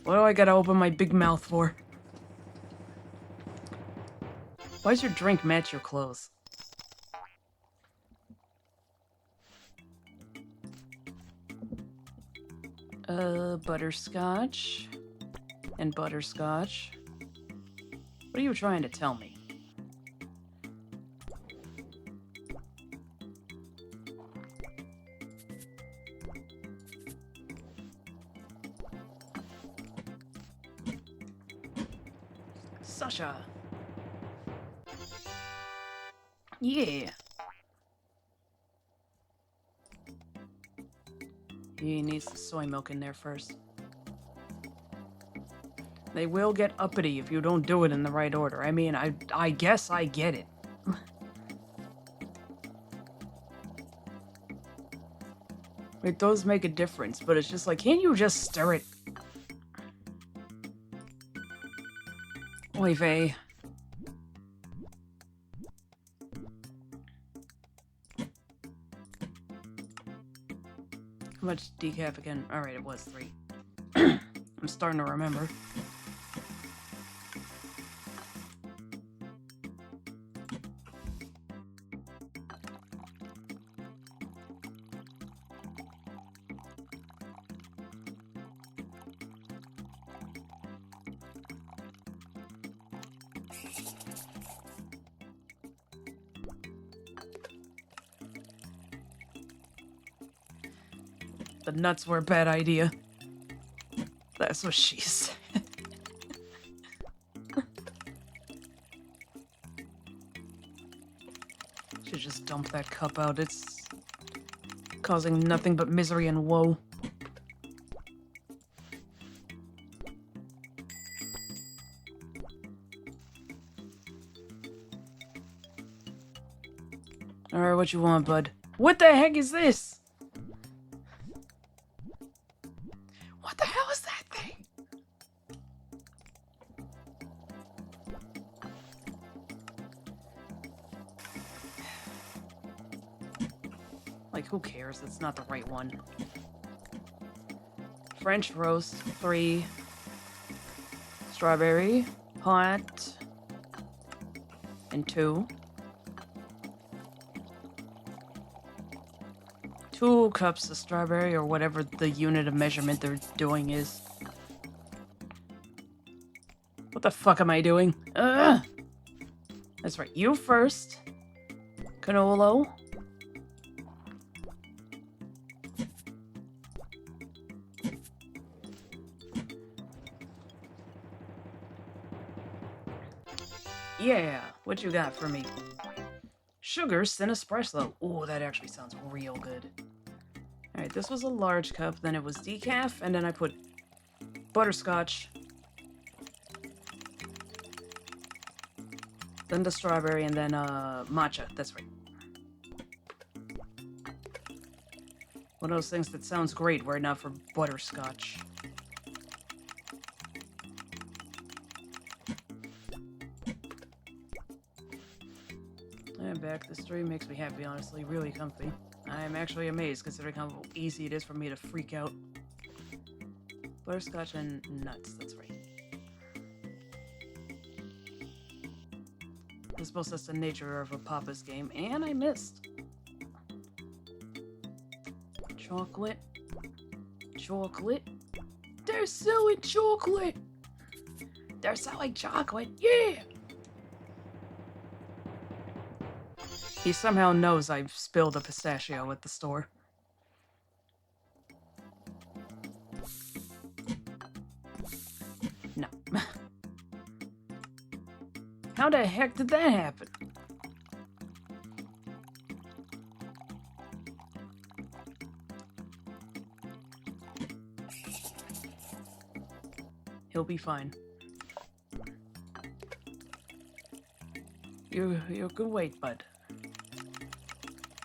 What do I gotta open my big mouth for? Why does your drink match your clothes? Butterscotch. And butterscotch. What are you trying to tell me? Sasha. Yeah. He needs the soy milk in there first. They will get uppity if you don't do it in the right order. I mean, I guess I get it. It does make a difference, but it's just like, can't you just stir it? Oy vey. How much decaf again? Alright, it was 3. I'm starting to remember. The nuts were a bad idea. That's what she said. Should just dump that cup out. It's causing nothing but misery and woe. Alright, what you want, bud? What the heck is this? What the hell is that thing? Like, who cares? It's not the right one. French roast, 3. Strawberry, hot, and 2. 2 cups of strawberry, or whatever the unit of measurement they're doing is. What the fuck am I doing? Ugh! That's right, you first. Canolo. Yeah, what you got for me? Sugar Sin Espresso. Ooh, that actually sounds real good. Alright, this was a large cup, then it was decaf, and then I put butterscotch. Then the strawberry, and then matcha. That's right. One of those things that sounds great were it not for butterscotch. And back. This stream makes me happy, honestly. Really comfy. I am actually amazed considering how easy it is for me to freak out. Butterscotch and nuts, that's right. I suppose that's the nature of a Papa's game, and I missed. Chocolate. Chocolate. They're selling chocolate! They're selling chocolate, yeah! He somehow knows I've spilled a pistachio at the store. How the heck did that happen? He'll be fine. You can wait, bud.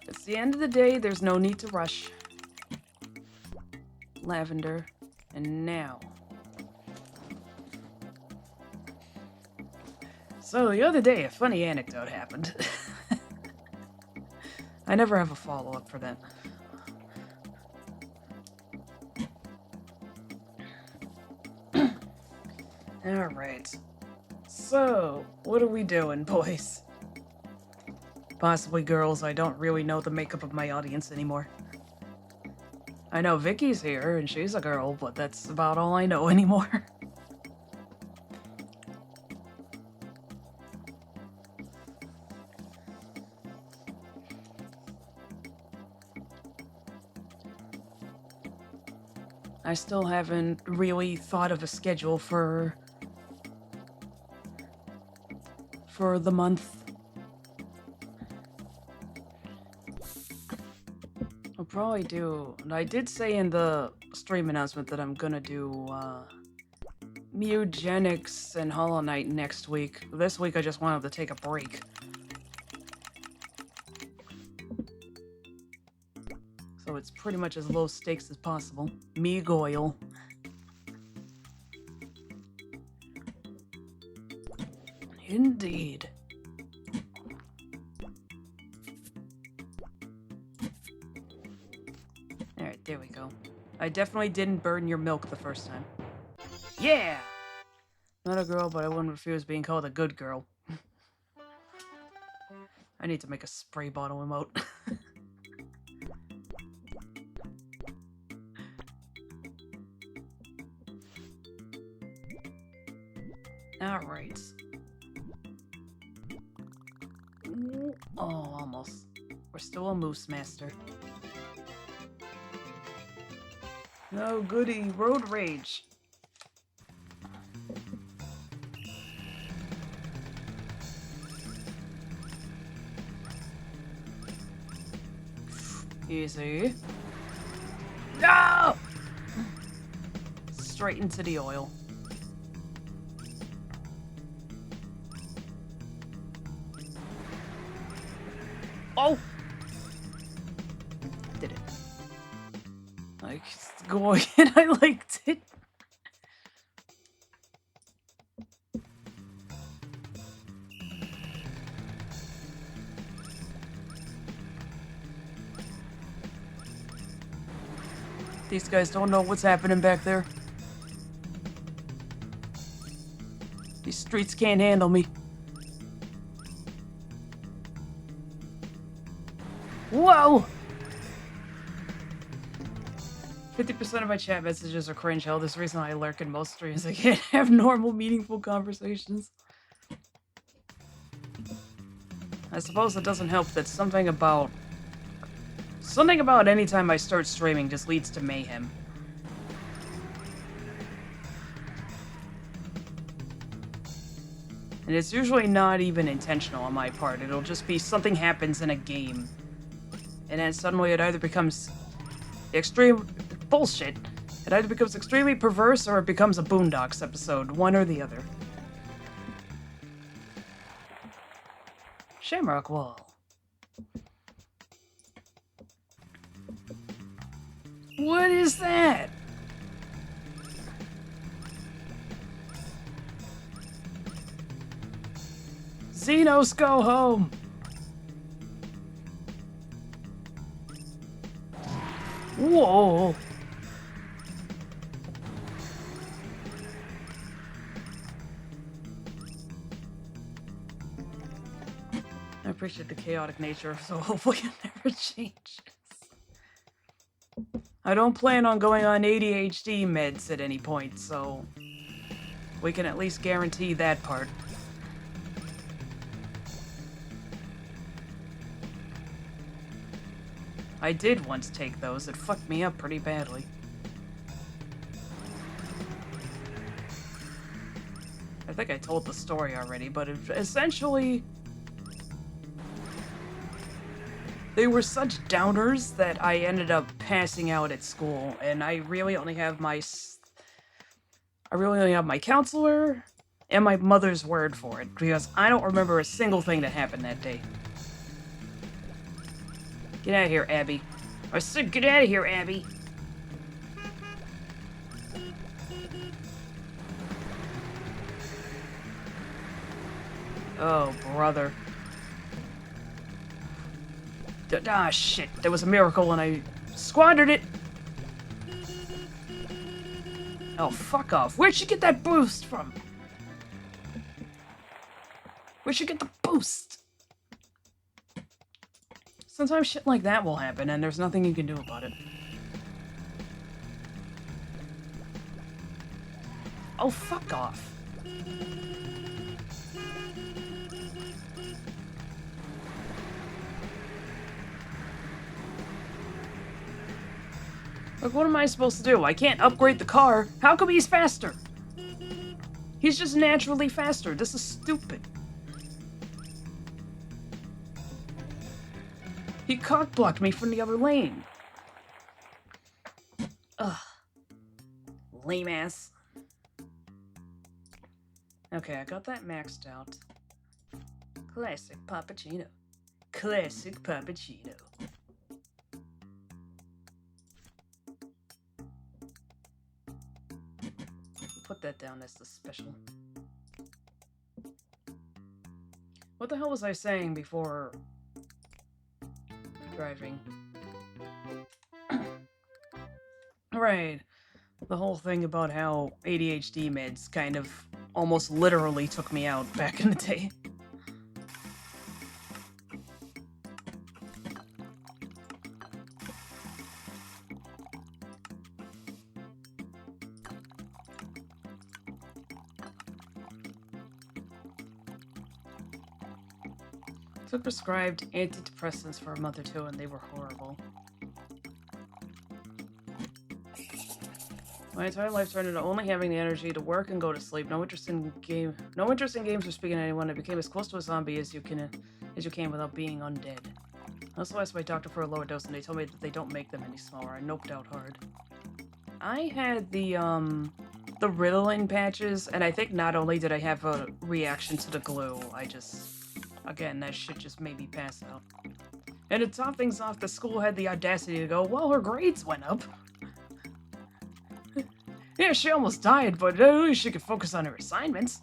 It's the end of the day, there's no need to rush. Lavender, and now. So the other day, a funny anecdote happened. I never have a follow-up for that. Alright. So, what are we doing, boys? Possibly girls, I don't really know the makeup of my audience anymore. I know Vicky's here, and she's a girl, but that's about all I know anymore. I still haven't really thought of a schedule for the month. I'll probably do... I did say in the stream announcement that I'm gonna do Mutagenics and Hollow Knight next week. This week I just wanted to take a break. So it's pretty much as low stakes as possible. Me Goyle. Indeed. Alright, there we go. I definitely didn't burn your milk the first time. Yeah! Not a girl, but I wouldn't refuse being called a good girl. I need to make a spray bottle emote. Alright. Oh, almost. We're still a moose master. No goody, road rage. Easy. No! Straight into the oil. Oh! Did it. Like, go again, I liked it. These guys don't know what's happening back there. These streets can't handle me. Whoa! 50% of my chat messages are cringe. Hell, this reason I lurk in most streams. I can't have normal, meaningful conversations. I suppose it doesn't help that something about any time I start streaming just leads to mayhem. And it's usually not even intentional on my part. It'll just be something happens in a game. And then suddenly it either becomes extreme bullshit. It either becomes extremely perverse or it becomes a Boondocks episode. One or the other. Shamrock Wall. What is that? Xenos, go home! Whoa! I appreciate the chaotic nature, so hopefully it never changes. I don't plan on going on ADHD meds at any point, so we can at least guarantee that part. I did once take those. It fucked me up pretty badly. I think I told the story already, but essentially, they were such downers that I ended up passing out at school, and I really only have my counselor and my mother's word for it, because I don't remember a single thing that happened that day. Get out of here, Abby. I said get out of here, Abby. Oh, brother. Ah, shit. There was a miracle and I squandered it. Oh, fuck off. Where'd she get that boost from? Where'd she get the boost? Sometimes shit like that will happen and there's nothing you can do about it. Oh, fuck off. Like, what am I supposed to do? I can't upgrade the car. How come he's faster? He's just naturally faster. This is stupid. He cock-blocked me from the other lane. Ugh. Lame ass. Okay, I got that maxed out. Classic Pappuccino. Classic Pappuccino. Put that down as the special. What the hell was I saying before driving? Right. The whole thing about how ADHD meds kind of almost literally took me out back in the day. Took prescribed antidepressants for a month or two and they were horrible. My entire life turned into only having the energy to work and go to sleep. No interest in games or speaking to anyone. I became as close to a zombie as you can without being undead. I also asked my doctor for a lower dose and they told me that they don't make them any smaller. I noped out hard. I had the Ritalin patches, and I think not only did I have a reaction to the glue, again, that shit just made me pass out. And to top things off, the school had the audacity to go, well, her grades went up. Yeah, she almost died, but at least she could focus on her assignments.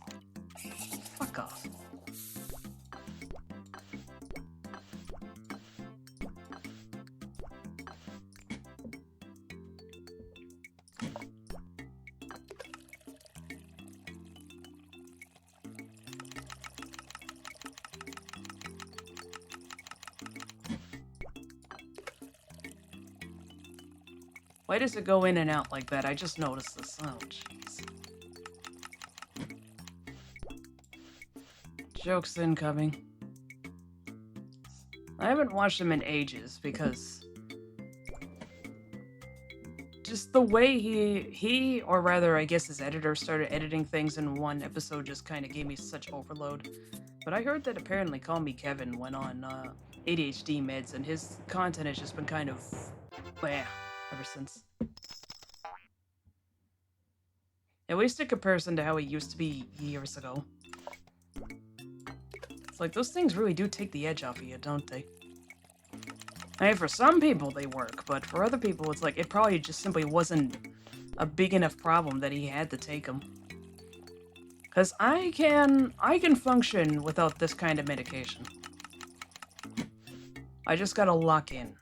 Fuck off. Why does it go in and out like that? I just noticed this. Oh, jeez. Jokes incoming. I haven't watched him in ages because just the way he, or rather, I guess his editor started editing things in one episode just kind of gave me such overload. But I heard that apparently Call Me Kevin went on ADHD meds and his content has just been kind of bleh ever since. At least in comparison to how he used to be years ago. It's like, those things really do take the edge off of you, don't they? I mean, for some people they work, but for other people it's like, it probably just simply wasn't a big enough problem that he had to take them. Because I can function without this kind of medication. I just gotta lock in.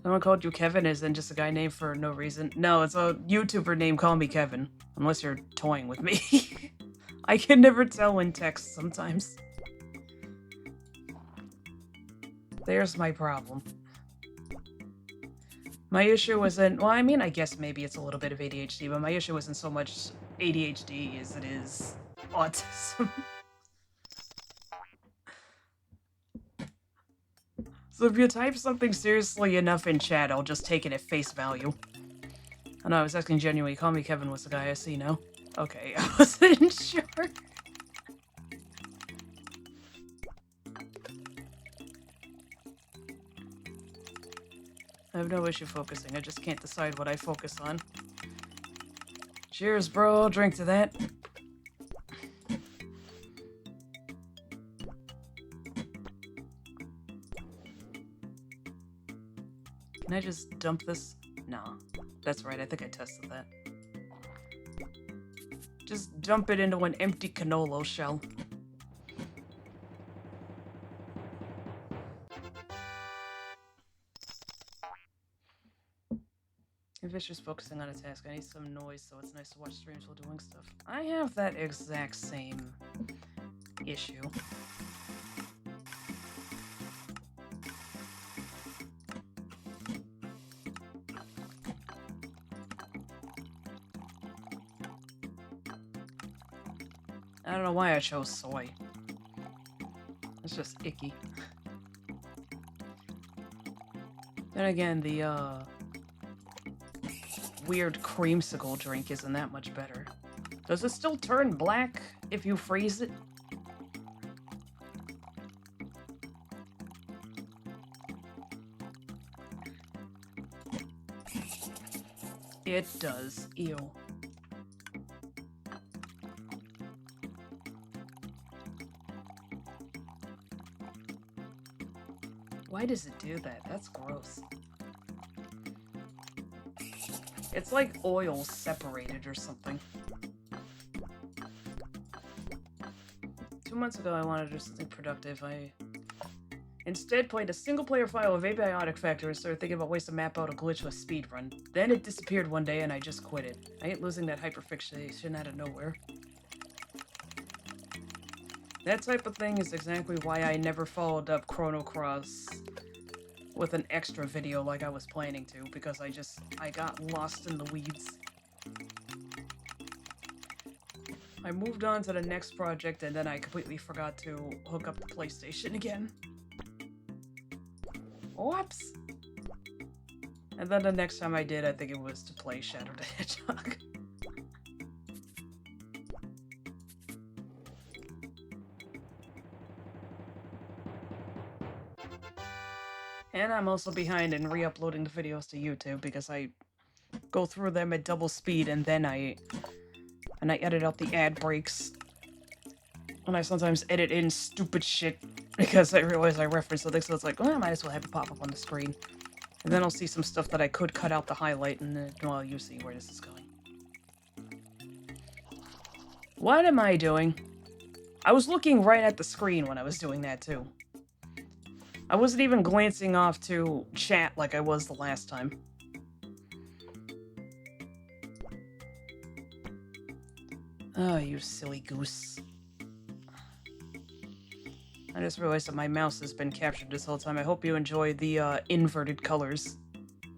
Someone called you Kevin isn't just a guy named for no reason. No, it's a YouTuber named Call Me Kevin. Unless you're toying with me. I can never tell in text sometimes. There's my problem. My issue isn't... Well, I mean, I guess maybe it's a little bit of ADHD, but my issue isn't so much ADHD as it is autism. So if you type something seriously enough in chat, I'll just take it at face value. I know, I was asking genuinely. Call Me Kevin was the guy I see now. Okay, I wasn't sure. I have no issue focusing, I just can't decide what I focus on. Cheers, bro, drink to that. Can I just dump this? No. That's right, I think I tested that. Just dump it into an empty canola shell. If it's just focusing on a task, I need some noise, so it's nice to watch streams while doing stuff. I have that exact same issue. I don't know why I chose soy. It's just icky. Then again, the weird creamsicle drink isn't that much better. Does it still turn black if you freeze it? It does. Ew. Why does it do that? That's gross. It's like oil separated or something. 2 months ago, I wanted to do something productive. I instead played a single-player file of Abiotic Factor and started thinking about ways to map out a glitchless speedrun. Then it disappeared one day and I just quit it. I ain't losing that hyperfixation out of nowhere. That type of thing is exactly why I never followed up Chrono Cross with an extra video like I was planning to, because I got lost in the weeds. I moved on to the next project and then I completely forgot to hook up the PlayStation again. Whoops! And then the next time I did, I think it was to play Shadow the Hedgehog. And I'm also behind in re-uploading the videos to YouTube because I go through them at double speed and then I edit out the ad breaks. And I sometimes edit in stupid shit because I realize I reference something, so it's like, well, I might as well have it pop up on the screen. And then I'll see some stuff that I could cut out to highlight, and then, well, you see where this is going. What am I doing? I was looking right at the screen when I was doing that, too. I wasn't even glancing off to chat like I was the last time. Oh, you silly goose. I just realized that my mouse has been captured this whole time. I hope you enjoy the inverted colors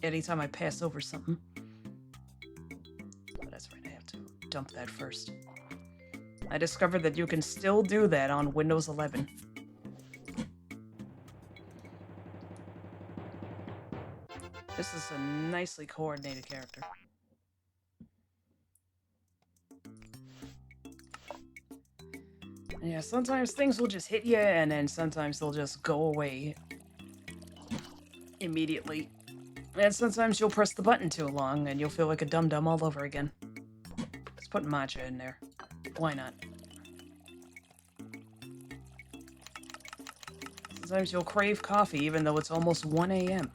anytime I pass over something. But that's right, I have to dump that first. I discovered that you can still do that on Windows 11. This is a nicely coordinated character. Yeah, sometimes things will just hit you, and then sometimes they'll just go away immediately. And sometimes you'll press the button too long, and you'll feel like a dum-dum all over again. Let's put matcha in there. Why not? Sometimes you'll crave coffee, even though it's almost 1 a.m.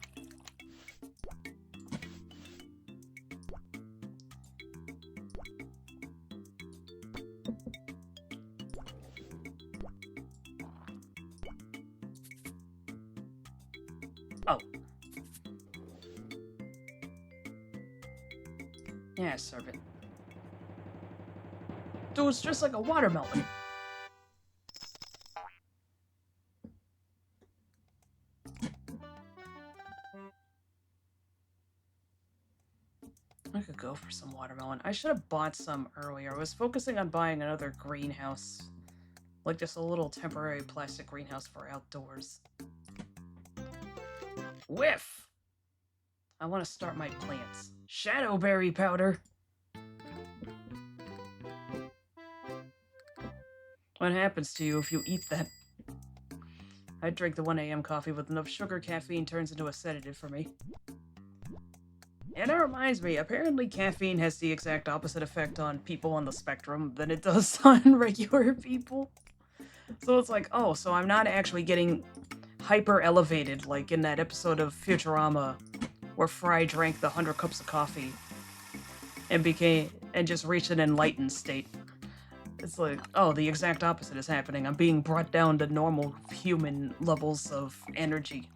Oh. Yeah, serve it. Dude, it's just like a watermelon. I could go for some watermelon. I should have bought some earlier. I was focusing on buying another greenhouse. Like just a little temporary plastic greenhouse for outdoors. Whiff! I want to start my plants. Shadowberry powder! What happens to you if you eat that? I drink the 1 a.m. coffee with enough sugar. Caffeine turns into a sedative for me. And that reminds me, apparently caffeine has the exact opposite effect on people on the spectrum than it does on regular people. So it's like, oh, so I'm not actually getting hyper elevated like in that episode of Futurama where Fry drank the 100 cups of coffee and just reached an enlightened state. It's like, oh, the exact opposite is happening. I'm being brought down to normal human levels of energy.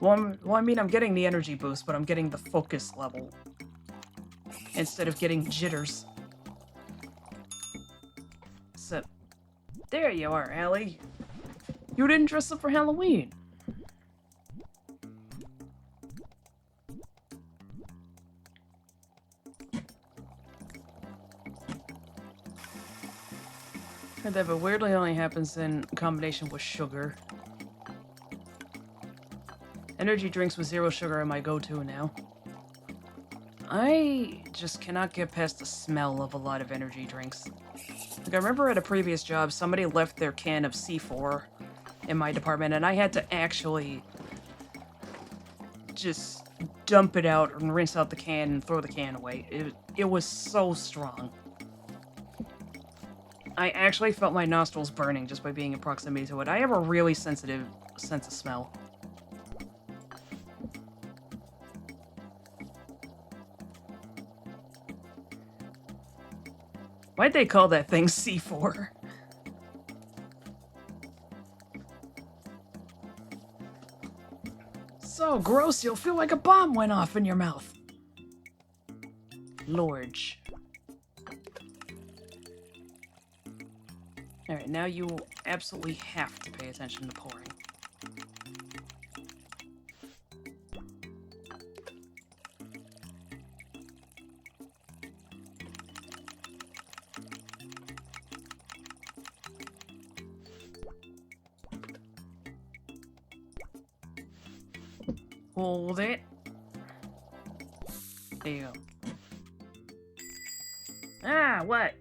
Well, I mean, I'm getting the energy boost, but I'm getting the focus level instead of getting jitters. So, there you are, Allie. You didn't dress up for Halloween. Heard that, but weirdly only happens in combination with sugar. Energy drinks with 0 sugar are my go-to now. I just cannot get past the smell of a lot of energy drinks. Like, I remember at a previous job, somebody left their can of C4 in my department, and I had to actually just dump it out and rinse out the can and throw the can away. It was so strong. I actually felt my nostrils burning just by being in proximity to it. I have a really sensitive sense of smell. Why'd they call that thing C4? So gross, you'll feel like a bomb went off in your mouth. Lorge. Alright, now you absolutely have to pay attention to pouring. Hold it. There you go. Ah, what?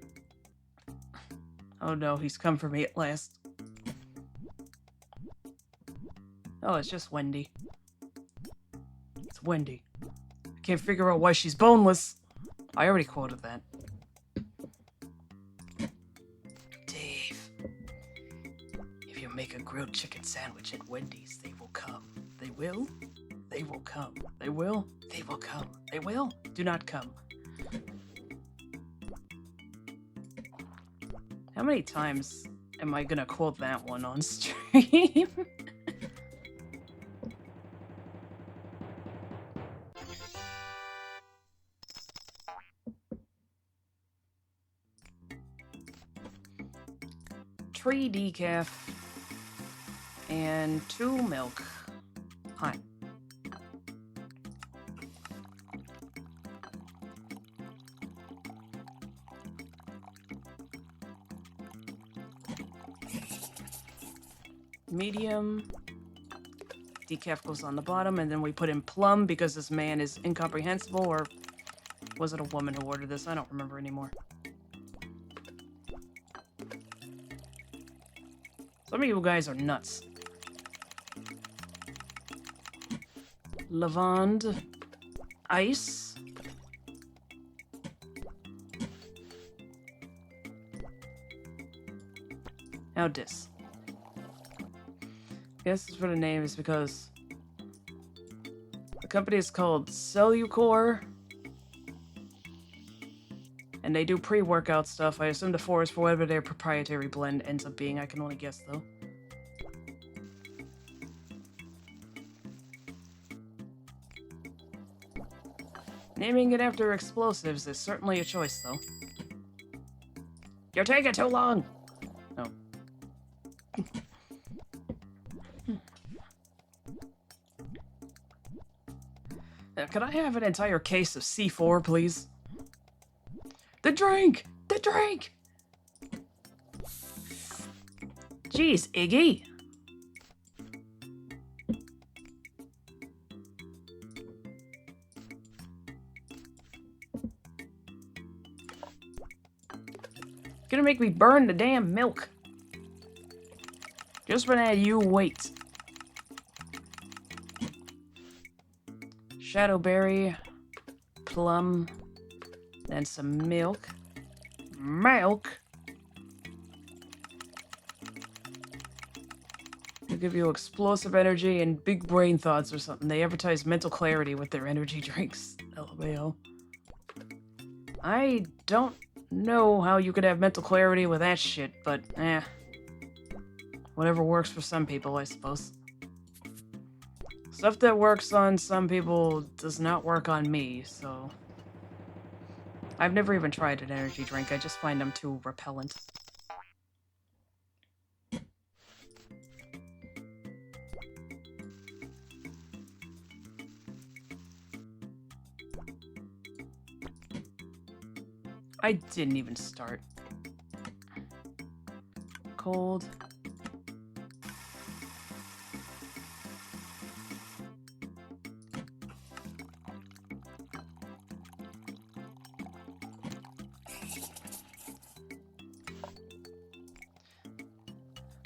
Oh no, he's come for me at last. Oh, it's just Wendy. It's Wendy. I can't figure out why she's boneless. I already quoted that. Dave. If you make a grilled chicken sandwich at Wendy's, they will come. They will? They will come. They will? They will come. They will? Do not come. How many times am I gonna quote that one on stream? Tree decaf and 2 milk. Hi. Medium. Decaf goes on the bottom, and then we put in plum because this man is incomprehensible, or was it a woman who ordered this? I don't remember anymore. Some of you guys are nuts. Lavande. Ice. Now this. Guess for the name is because the company is called Cellucor, and they do pre-workout stuff. I assume the 4 is for whatever their proprietary blend ends up being. I can only guess though. Naming it after explosives is certainly a choice though. You're taking too long! Oh. Could I have an entire case of C4, please? The drink! The drink! Jeez, Iggy. Gonna make me burn the damn milk. Just for that, you wait. Shadowberry, plum, then some milk. Milk? They give you explosive energy and big brain thoughts or something. They advertise mental clarity with their energy drinks. LMAO. I don't know how you could have mental clarity with that shit, but whatever works for some people, I suppose. Stuff that works on some people does not work on me, so... I've never even tried an energy drink, I just find them too repellent. I didn't even start. Cold.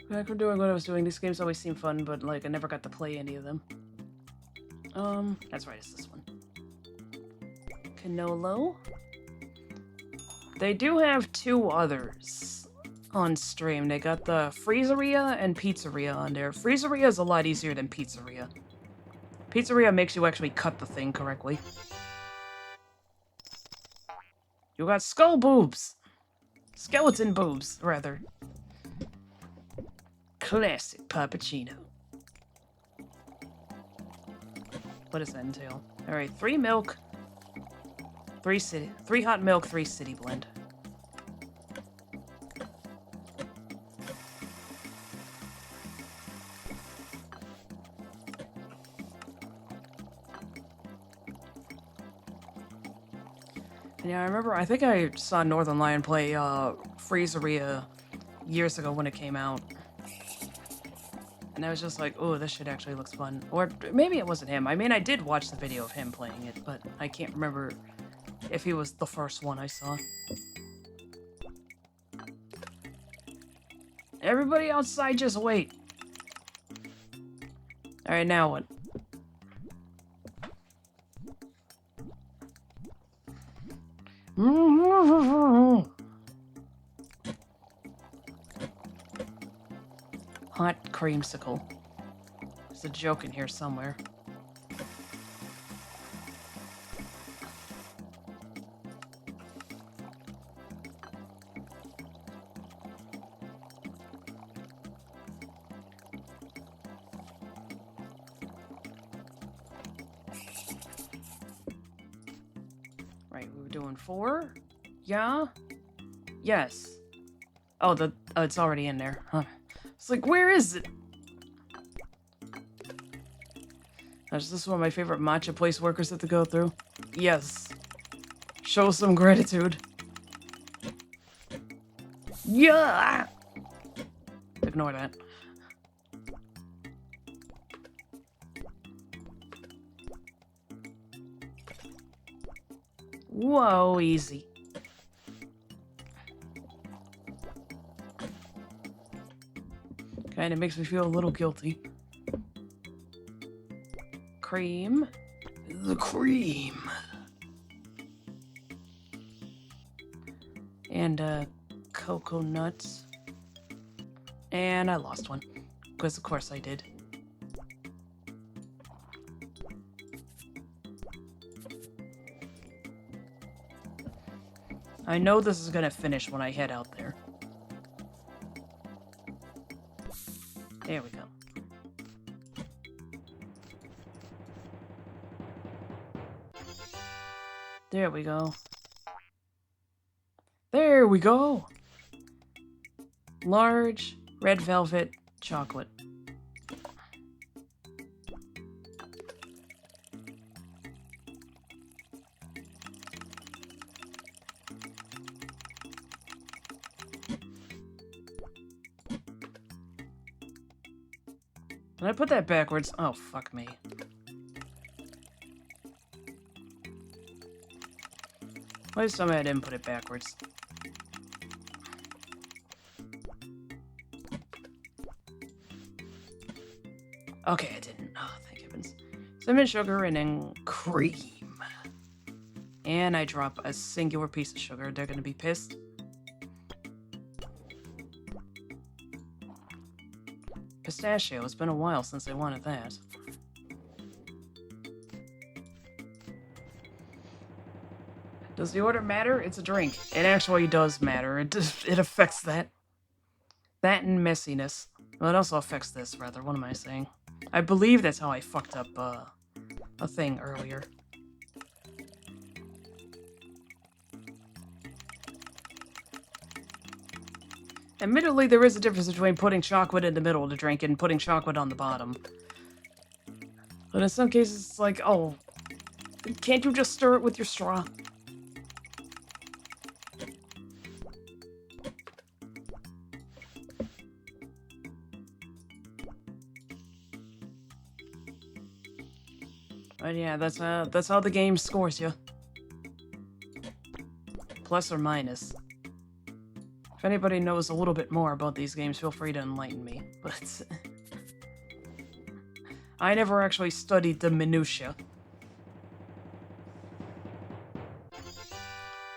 Back from doing what I was doing, these games always seem fun, but like I never got to play any of them. That's right, it's this one. Canolo? They do have two others on stream. They got the Freezeria and Pizzeria on there. Freezeria is a lot easier than Pizzeria. Pizzeria makes you actually cut the thing correctly. You got skull boobs! Skeleton boobs, rather. Classic Puppuccino. What does that entail? Alright, 3 milk, 3 hot milk, 3 city blend. Yeah, I remember, I think I saw Northern Lion play Freezeria years ago when it came out. And I was just like, oh, this shit actually looks fun. Or maybe it wasn't him. I mean, I did watch the video of him playing it, but I can't remember if he was the first one I saw. Everybody outside, just wait. Alright, now what? Hot creamsicle. There's a joke in here somewhere. Right, we were doing 4? Yeah? Yes. Oh, it's already in there. Huh. It's like, where is it? Is this one of my favorite matcha place workers have to go through? Yes. Show some gratitude. Yeah! Ignore that. Whoa, easy. Kinda makes me feel a little guilty. Cream. The cream. And, cocoa nuts. And I lost one. Because of course I did. I know this is gonna finish when I head out there. There we go. There we go. There we go! Large, red velvet, chocolate. Did I put that backwards? Oh, fuck me. Please tell me I didn't put it backwards. Okay, I didn't. Oh, thank heavens. Cinnamon sugar and then cream. And I drop a singular piece of sugar. They're gonna be pissed. Pistachio. It's been a while since I wanted that. Does the order matter? It's a drink. It actually does matter. It affects that. That and messiness. Well, it also affects this, rather. What am I saying? I believe that's how I fucked up, a thing earlier. Admittedly, there is a difference between putting chocolate in the middle of the drink and putting chocolate on the bottom. But in some cases, it's like, oh, can't you just stir it with your straw? But yeah, that's how the game scores you. Plus or minus. If anybody knows a little bit more about these games, feel free to enlighten me. But I never actually studied the minutia.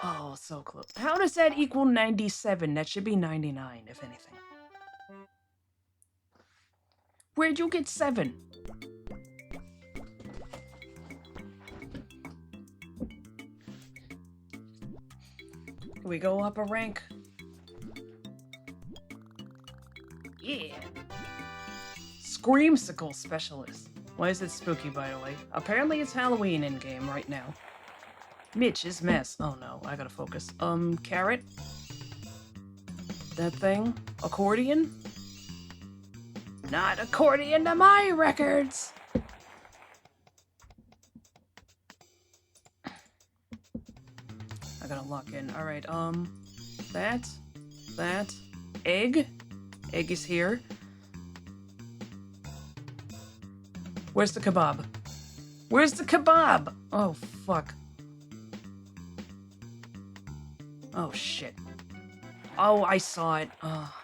Oh, so close. How does that equal 97? That should be 99, if anything. Where'd you get 7? We go up a rank. Yeah. Screamsicle specialist. Why is it spooky, by the way? Apparently it's Halloween in-game right now. Mitch is mess. Oh no, I gotta focus. Carrot? That thing? Accordion? Not accordion to my records! I gotta lock in. Alright, that, egg. Egg is here. Where's the kebab? Where's the kebab? Oh, fuck. Oh, shit. Oh, I saw it. Oh.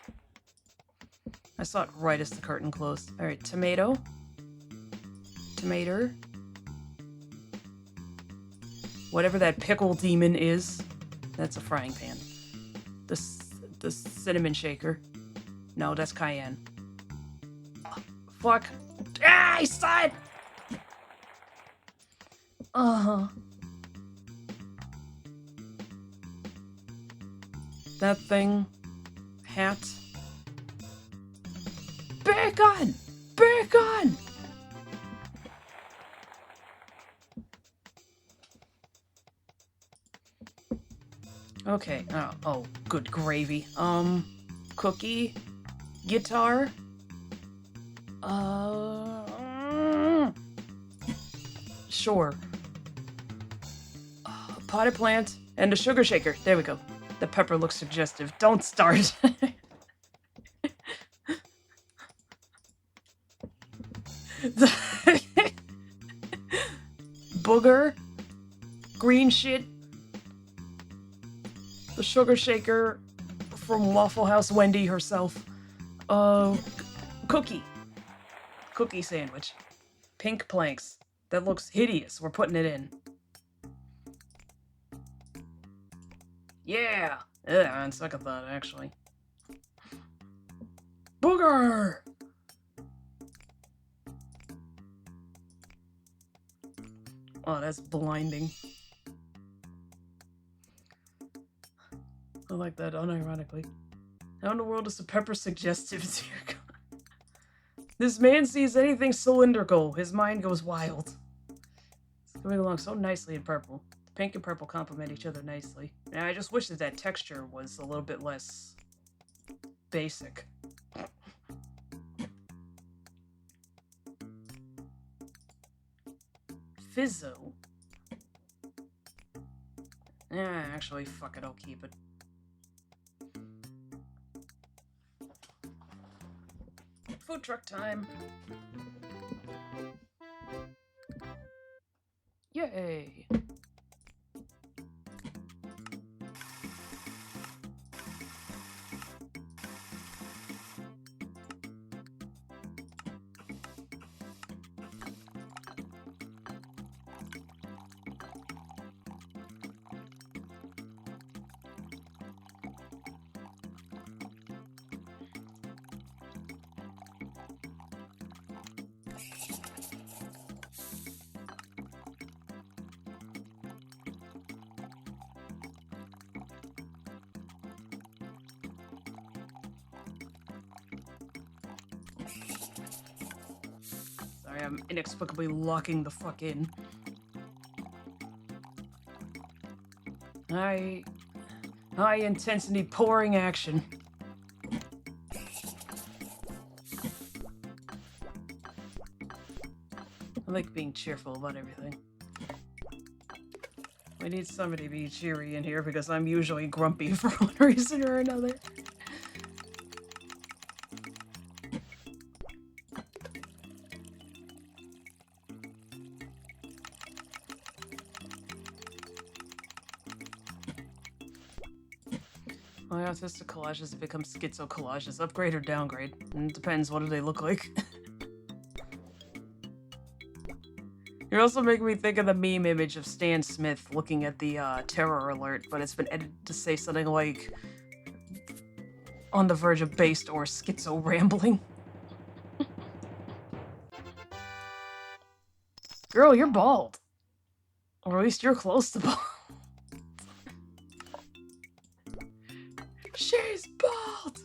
I saw it right as the curtain closed. Alright, tomato. Tomato. Whatever that pickle demon is. That's a frying pan. The cinnamon shaker. No, that's cayenne. Oh, fuck. Ah, I saw it! Uh-huh. That thing. Hat. Bacon! Bacon! Okay. Oh, good gravy. Cookie. Guitar. Sure. Potted plant and a sugar shaker. There we go. The pepper looks suggestive. Don't start. Booger. Green shit. The sugar shaker from Waffle House Wendy herself. Cookie. Cookie sandwich. Pink planks. That looks hideous. We're putting it in. Yeah! Ugh, on second thought, actually. Booger! Oh, that's blinding. I like that, unironically. How in the world is the pepper suggestive, dear God? This man sees anything cylindrical. His mind goes wild. It's going along so nicely in purple. The pink and purple complement each other nicely. And I just wish that that texture was a little bit less basic. Fizzo. Actually, fuck it, I'll keep it. Food truck time. Yay. Sorry, I'm inexplicably locking the fuck in. High intensity pouring action. I like being cheerful about everything. I need somebody to be cheery in here because I'm usually grumpy for one reason or another. My autistic collages have become schizo collages. Upgrade or downgrade? And it depends. What do they look like? You're also making me think of the meme image of Stan Smith looking at the terror alert, but it's been edited to say something like on the verge of based or schizo rambling. Girl, you're bald. Or at least you're close to bald. She's bald!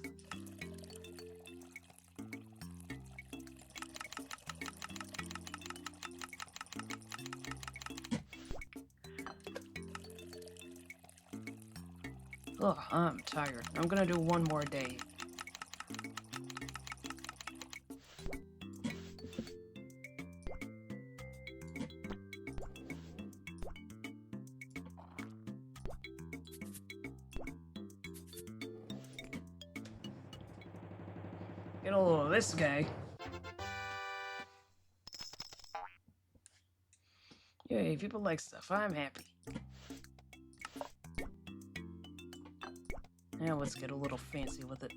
Ugh, I'm tired. I'm gonna do one more day. Get a little of this guy. Yay, people like stuff. I'm happy. Now let's get a little fancy with it.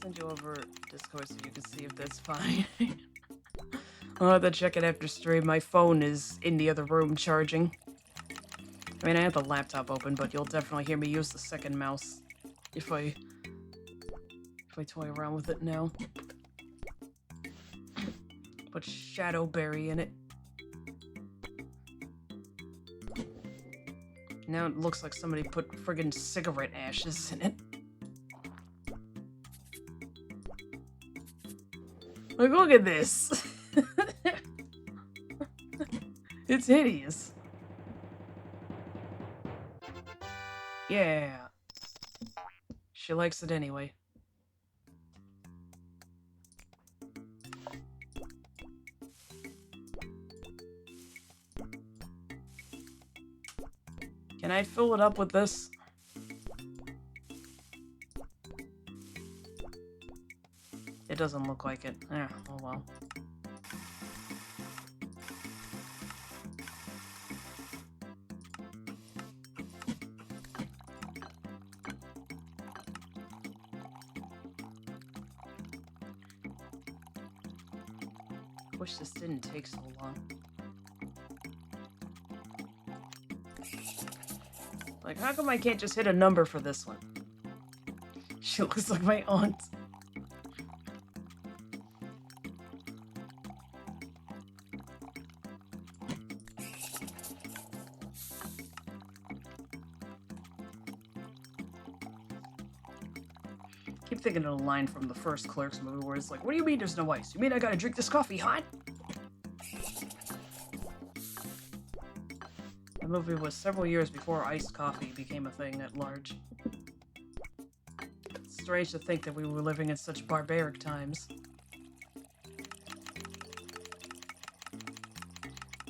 Send you over Discord so you can see if that's fine. I'll have to check it after stream. My phone is in the other room charging. I mean, I have the laptop open, but you'll definitely hear me use the second mouse if I toy around with it now. Put Shadowberry in it. Now it looks like somebody put friggin' cigarette ashes in it. Like, look at this! It's hideous. Yeah. She likes it anyway. Can I fill it up with this? It doesn't look like it. Eh, oh well. Wish this didn't take so long. Like, how come I can't just hit a number for this one? She looks like my aunt. Keep thinking of a line from the first Clerks movie where it's like, what do you mean there's no ice? You mean I gotta drink this coffee hot? The movie was several years before iced coffee became a thing at large. It's strange to think that we were living in such barbaric times.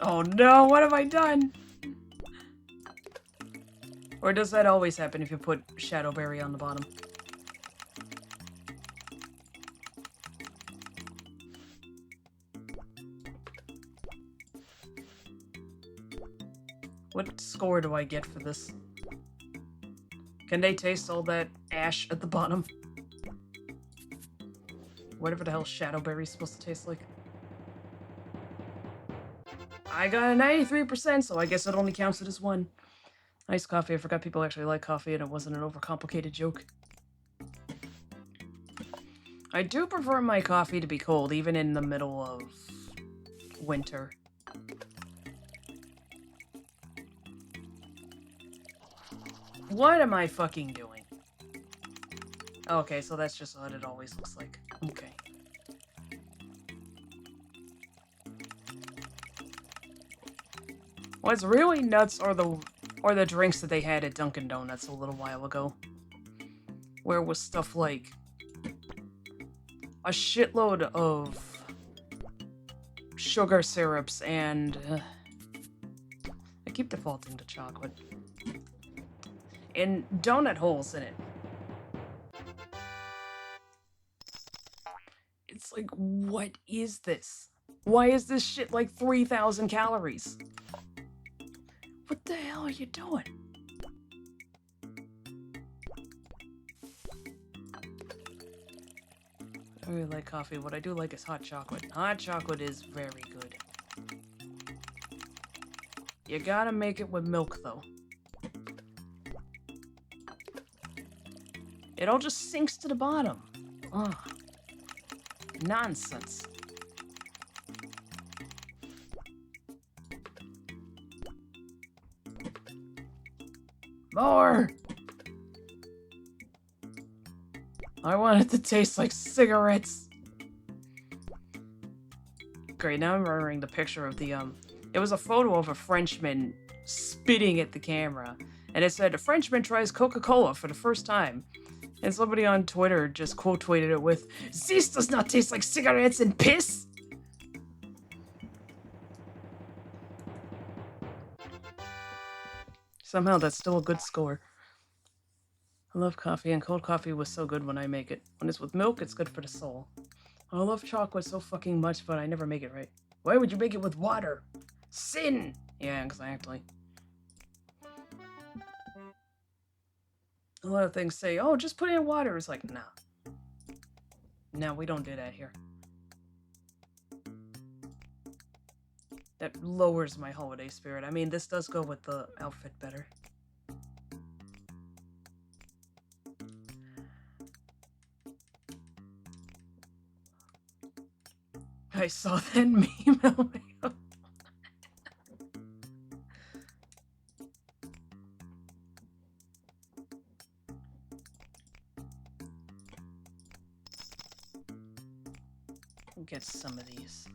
Oh no, what have I done? Or does that always happen if you put Shadowberry on the bottom? What score do I get for this? Can they taste all that ash at the bottom? Whatever the hell Shadowberry's supposed to taste like. I got a 93%, so I guess it only counts it as one. Iced coffee. I forgot people actually like coffee and it wasn't an overcomplicated joke. I do prefer my coffee to be cold, even in the middle of winter. What am I fucking doing? Okay, so that's just what it always looks like. Okay. What's really nuts are the drinks that they had at Dunkin' Donuts a little while ago. Where it was stuff like a shitload of sugar syrups and I keep defaulting to chocolate. And donut holes in it. It's like, what is this? Why is this shit like 3,000 calories? What the hell are you doing? I really like coffee. What I do like is hot chocolate. Hot chocolate is very good. You gotta make it with milk, though. It all just sinks to the bottom. Ugh. Nonsense. More! I want it to taste like cigarettes. Great, now I'm remembering the picture of the, it was a photo of a Frenchman spitting at the camera. And it said, a Frenchman tries Coca-Cola for the first time. And somebody on Twitter just quote tweeted it with, "This does not taste like cigarettes and piss!" Somehow that's still a good score. I love coffee, and cold coffee was so good when I make it. When it's with milk, it's good for the soul. I love chocolate so fucking much, but I never make it right. Why would you make it with water? Sin! Yeah, exactly. A lot of things say, oh, just put it in water. It's like, nah. No, we don't do that here. That lowers my holiday spirit. I mean, this does go with the outfit better. I saw that meme. Oh my god. Get some of these.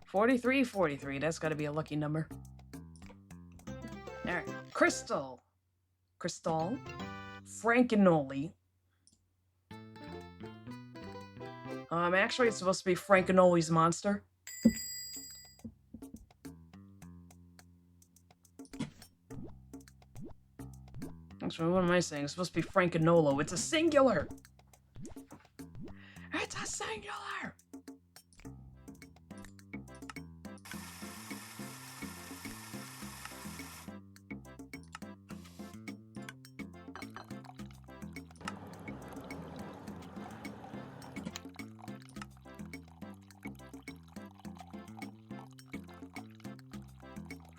43, 43. That's got to be a lucky number. All right. Crystal. Crystal. Frankenoli. Actually, it's supposed to be Frankenoli's monster. Actually, what am I saying? It's supposed to be Frankenolo. It's a singular. It's a singular.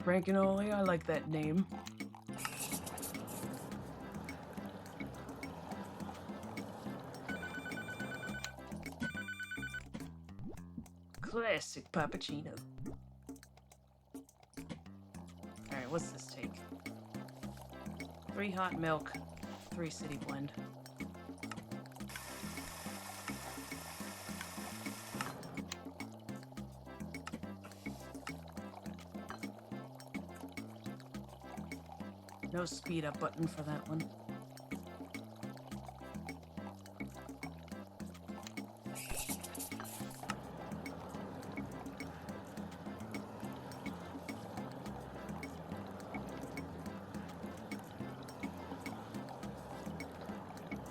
Frankenoli, I like that name. Classic Pappuccino. Alright, what's this take? 3 hot milk, 3 city blend. No speed up button for that one.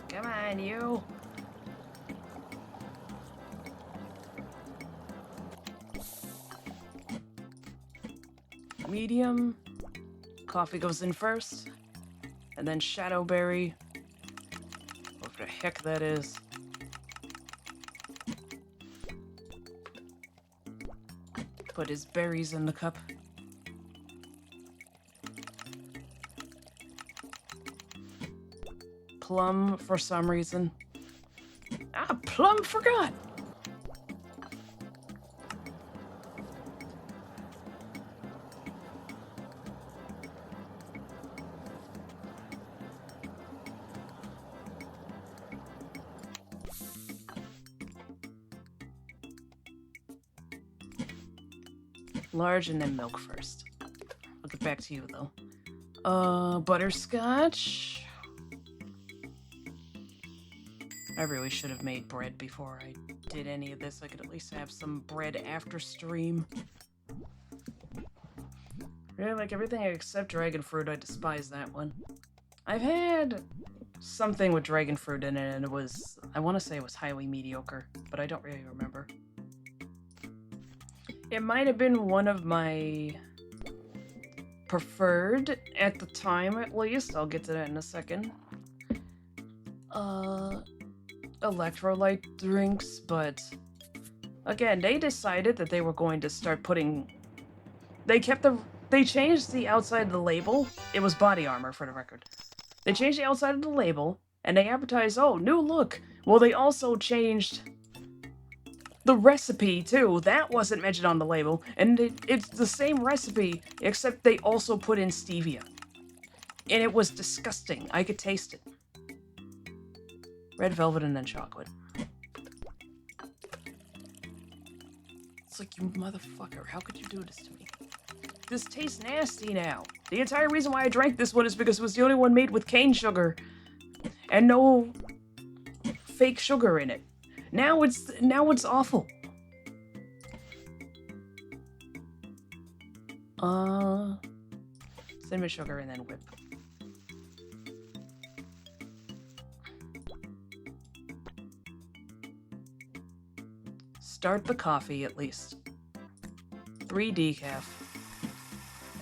Come on, you. Medium. Coffee goes in first. And then Shadowberry. What the heck that is. Put his berries in the cup. Plum for some reason. Ah, Plum forgot! Large and then milk first. I'll get back to you, though. Butterscotch. I really should have made bread before I did any of this. I could at least have some bread after stream. Really like everything except dragon fruit. I despise that one. I've had something with dragon fruit in it, and it was, I want to say it was highly mediocre, but I don't really remember. It might have been one of my preferred at the time, at least. I'll get to that in a second. Electrolyte drinks, but again, they decided that they were going to start putting... They changed the outside of the label. It was body armor, for the record. They changed the outside of the label, and they advertised, oh, new look. Well, they also changed the recipe, too. That wasn't mentioned on the label, and it's the same recipe, except they also put in stevia. And it was disgusting. I could taste it. Red velvet and then chocolate. It's like, you motherfucker, how could you do this to me? This tastes nasty now. The entire reason why I drank this one is because it was the only one made with cane sugar. And no fake sugar in it. Now it's awful. Cinnamon sugar and then whip. Start the coffee at least. 3 decaf.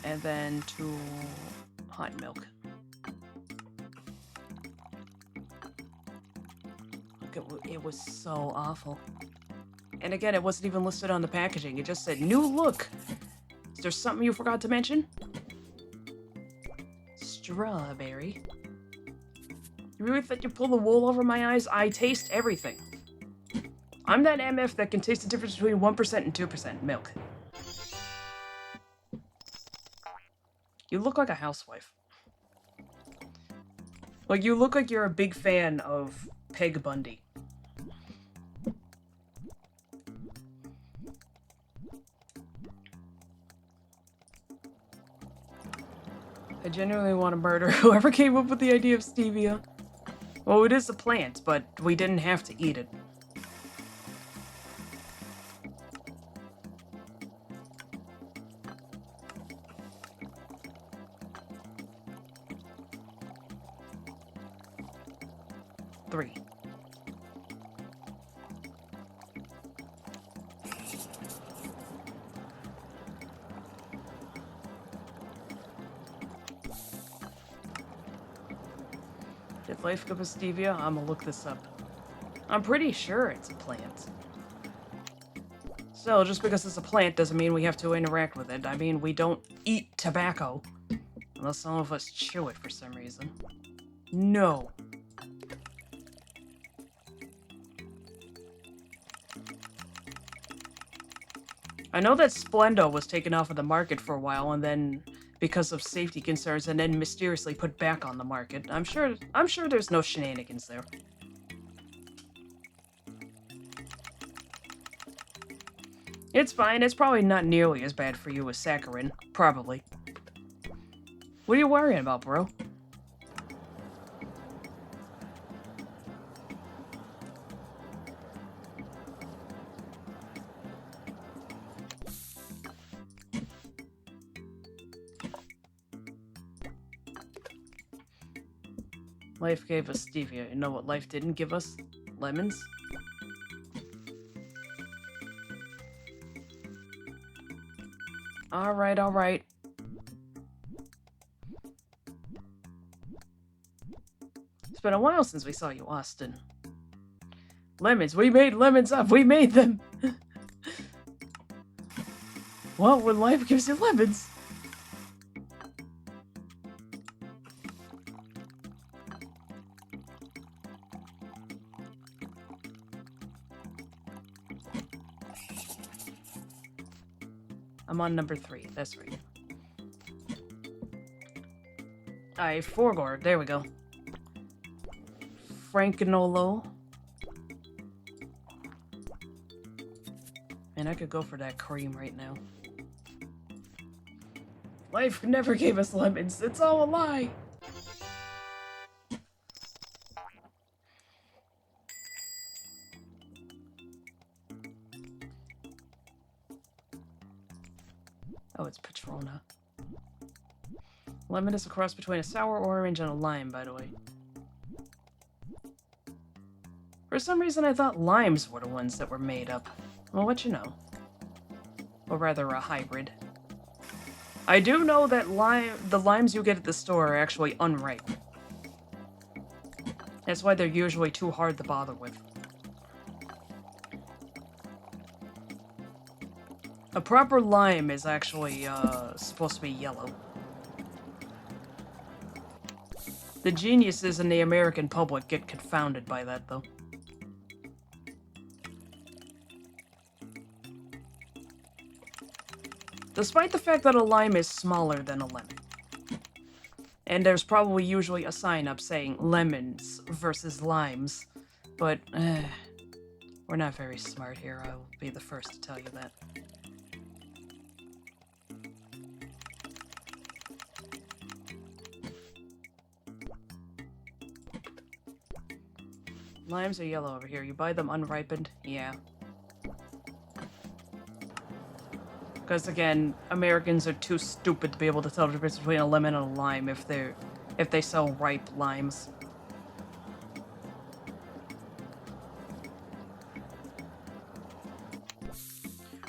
And then 2 hot milk. Look, it was so awful. And again, it wasn't even listed on the packaging. It just said, new look. Is there something you forgot to mention? Strawberry. You really think you pull the wool over my eyes? I taste everything. I'm that MF that can taste the difference between 1% and 2% milk. You look like a housewife. Like, you look like you're a big fan of Peg Bundy. I genuinely want to murder whoever came up with the idea of stevia. Well, it is a plant, but we didn't have to eat it. Three. Did life give us stevia? I'm gonna look this up. I'm pretty sure it's a plant. Still, just because it's a plant doesn't mean we have to interact with it. I mean, we don't eat tobacco. Unless some of us chew it for some reason. No. I know that Splendo was taken off of the market for a while and then, because of safety concerns, and then mysteriously put back on the market. I'm sure there's no shenanigans there. It's fine. It's probably not nearly as bad for you as saccharin. Probably. What are you worrying about, bro? Life gave us stevia. You know what life didn't give us? Lemons. Alright, alright. It's been a while since we saw you, Austin. Lemons. We made lemons up. We made them. Well, when life gives you lemons. I'm on number 3. That's right. Alright, Forgor. There we go. Frankinolo. Man, I could go for that cream right now. Life never gave us lemons. It's all a lie. Oh, it's Patrona. Lemon is a cross between a sour orange and a lime, by the way. For some reason, I thought limes were the ones that were made up. Well, what you know. Or rather, a hybrid. I do know that the limes you get at the store are actually unripe. That's why they're usually too hard to bother with. A proper lime is actually supposed to be yellow. The geniuses in the American public get confounded by that, though. Despite the fact that a lime is smaller than a lemon. And there's probably usually a sign up saying lemons versus limes. But, we're not very smart here, I'll be the first to tell you that. Limes are yellow over here. You buy them unripened? Yeah. Because again, Americans are too stupid to be able to tell the difference between a lemon and a lime if they sell ripe limes.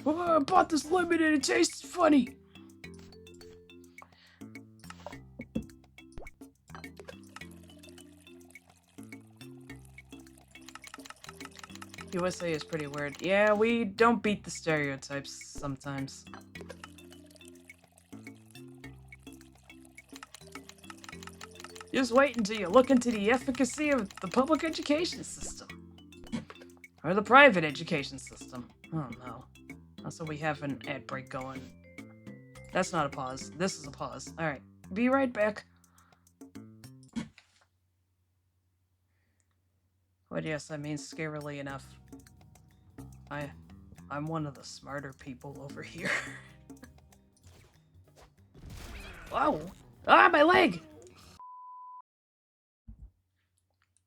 Oh, I bought this lemon and it tastes funny. USA is pretty weird. Yeah, we don't beat the stereotypes sometimes. Just wait until you look into the efficacy of the public education system. Or the private education system. Oh no. Also, we have an ad break going. That's not a pause. This is a pause. Alright. Be right back. But yes, I mean, scarily enough. I'm one of the smarter people over here. Wow! Ah, my leg!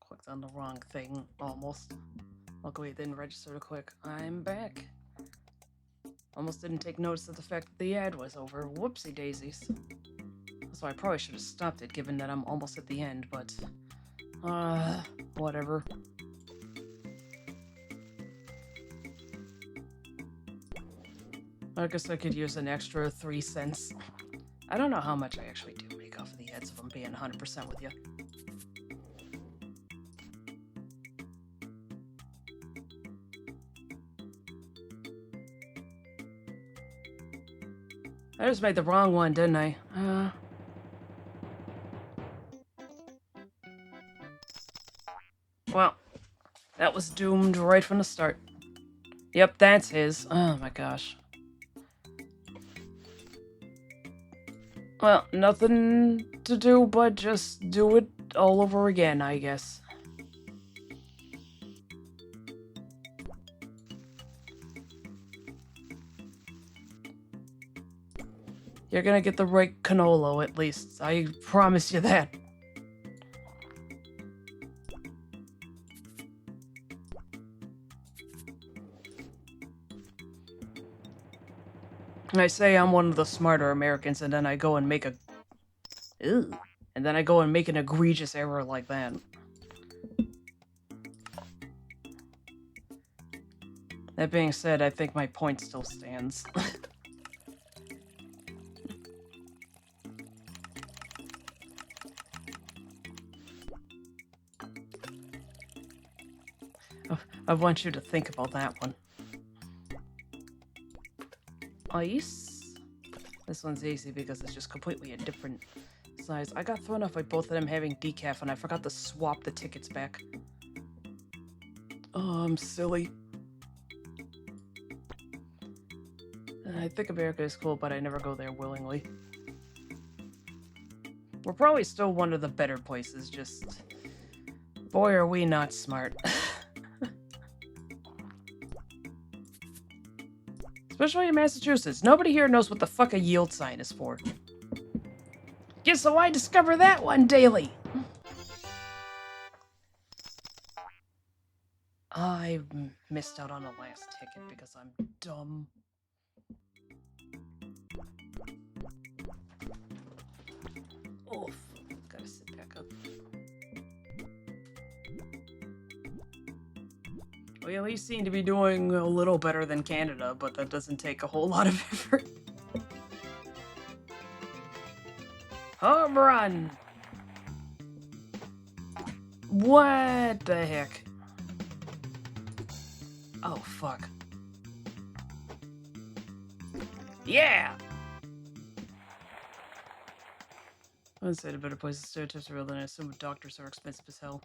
Clicked on the wrong thing, almost. Luckily it didn't register to click. I'm back. Almost didn't take notice of the fact that the ad was over. Whoopsie daisies. So I probably should have stopped it, given that I'm almost at the end, but... whatever. I guess I could use an extra 3 cents. I don't know how much I actually do make off of the ads if I'm being 100% with you. I just made the wrong one, didn't I? Well, that was doomed right from the start. Yep, that's his. Oh my gosh. Well, nothing to do but just do it all over again, I guess. You're gonna get the right Canolo, at least. I promise you that. I say I'm one of the smarter Americans, and then I go and make a... Ew. And then I go and make an egregious error like that. That being said, I think my point still stands. I want you to think about that one. Ice. This one's easy because it's just completely a different size. I got thrown off by both of them having decaf and I forgot to swap the tickets back. Oh, I'm silly. I think America is cool, but I never go there willingly. We're probably still one of the better places, just... Boy, are we not smart. Especially in Massachusetts. Nobody here knows what the fuck a yield sign is for. Guess so I discover that one daily. I missed out on the last ticket because I'm dumb. Oof. Gotta sit back up. We at least seem to be doing a little better than Canada, but that doesn't take a whole lot of effort. Home run! What the heck? Oh, fuck. Yeah! I would say a better place to stereotypes are real than I assume doctors are expensive as hell.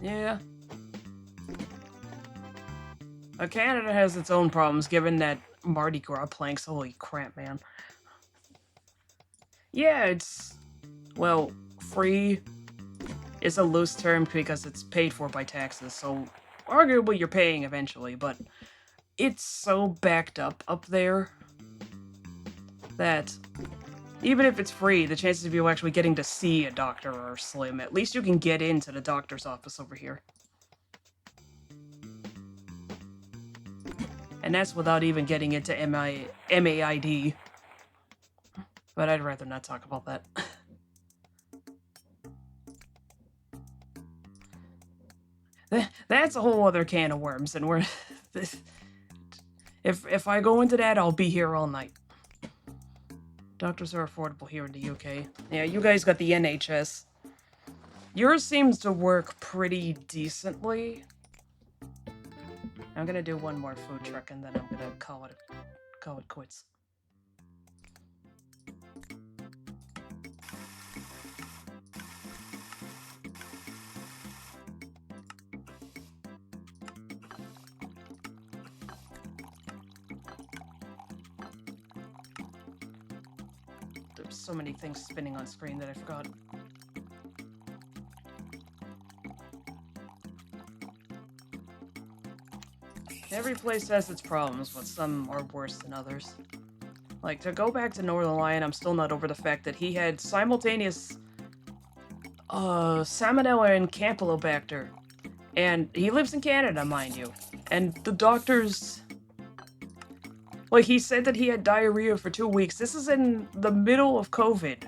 Yeah. Canada has its own problems, given that Mardi Gras planks. Holy crap, man. Yeah, it's... well, free is a loose term because it's paid for by taxes, so arguably you're paying eventually, but it's so backed up there that even if it's free, the chances of you actually getting to see a doctor are slim. At least you can get into the doctor's office over here. And that's without even getting into MAID. But I'd rather not talk about that. That's a whole other can of worms, and we're... if I go into that, I'll be here all night. Doctors are affordable here in the UK. Yeah, you guys got the NHS. Yours seems to work pretty decently. I'm gonna do one more food truck, and then I'm gonna call it quits. There's so many things spinning on screen that I forgot. Every place has its problems, but some are worse than others. Like, to go back to Northern Lion, I'm still not over the fact that he had simultaneous Salmonella and Campylobacter. And he lives in Canada, mind you. And the doctors... like, he said that he had diarrhea for 2 weeks. This is in the middle of COVID.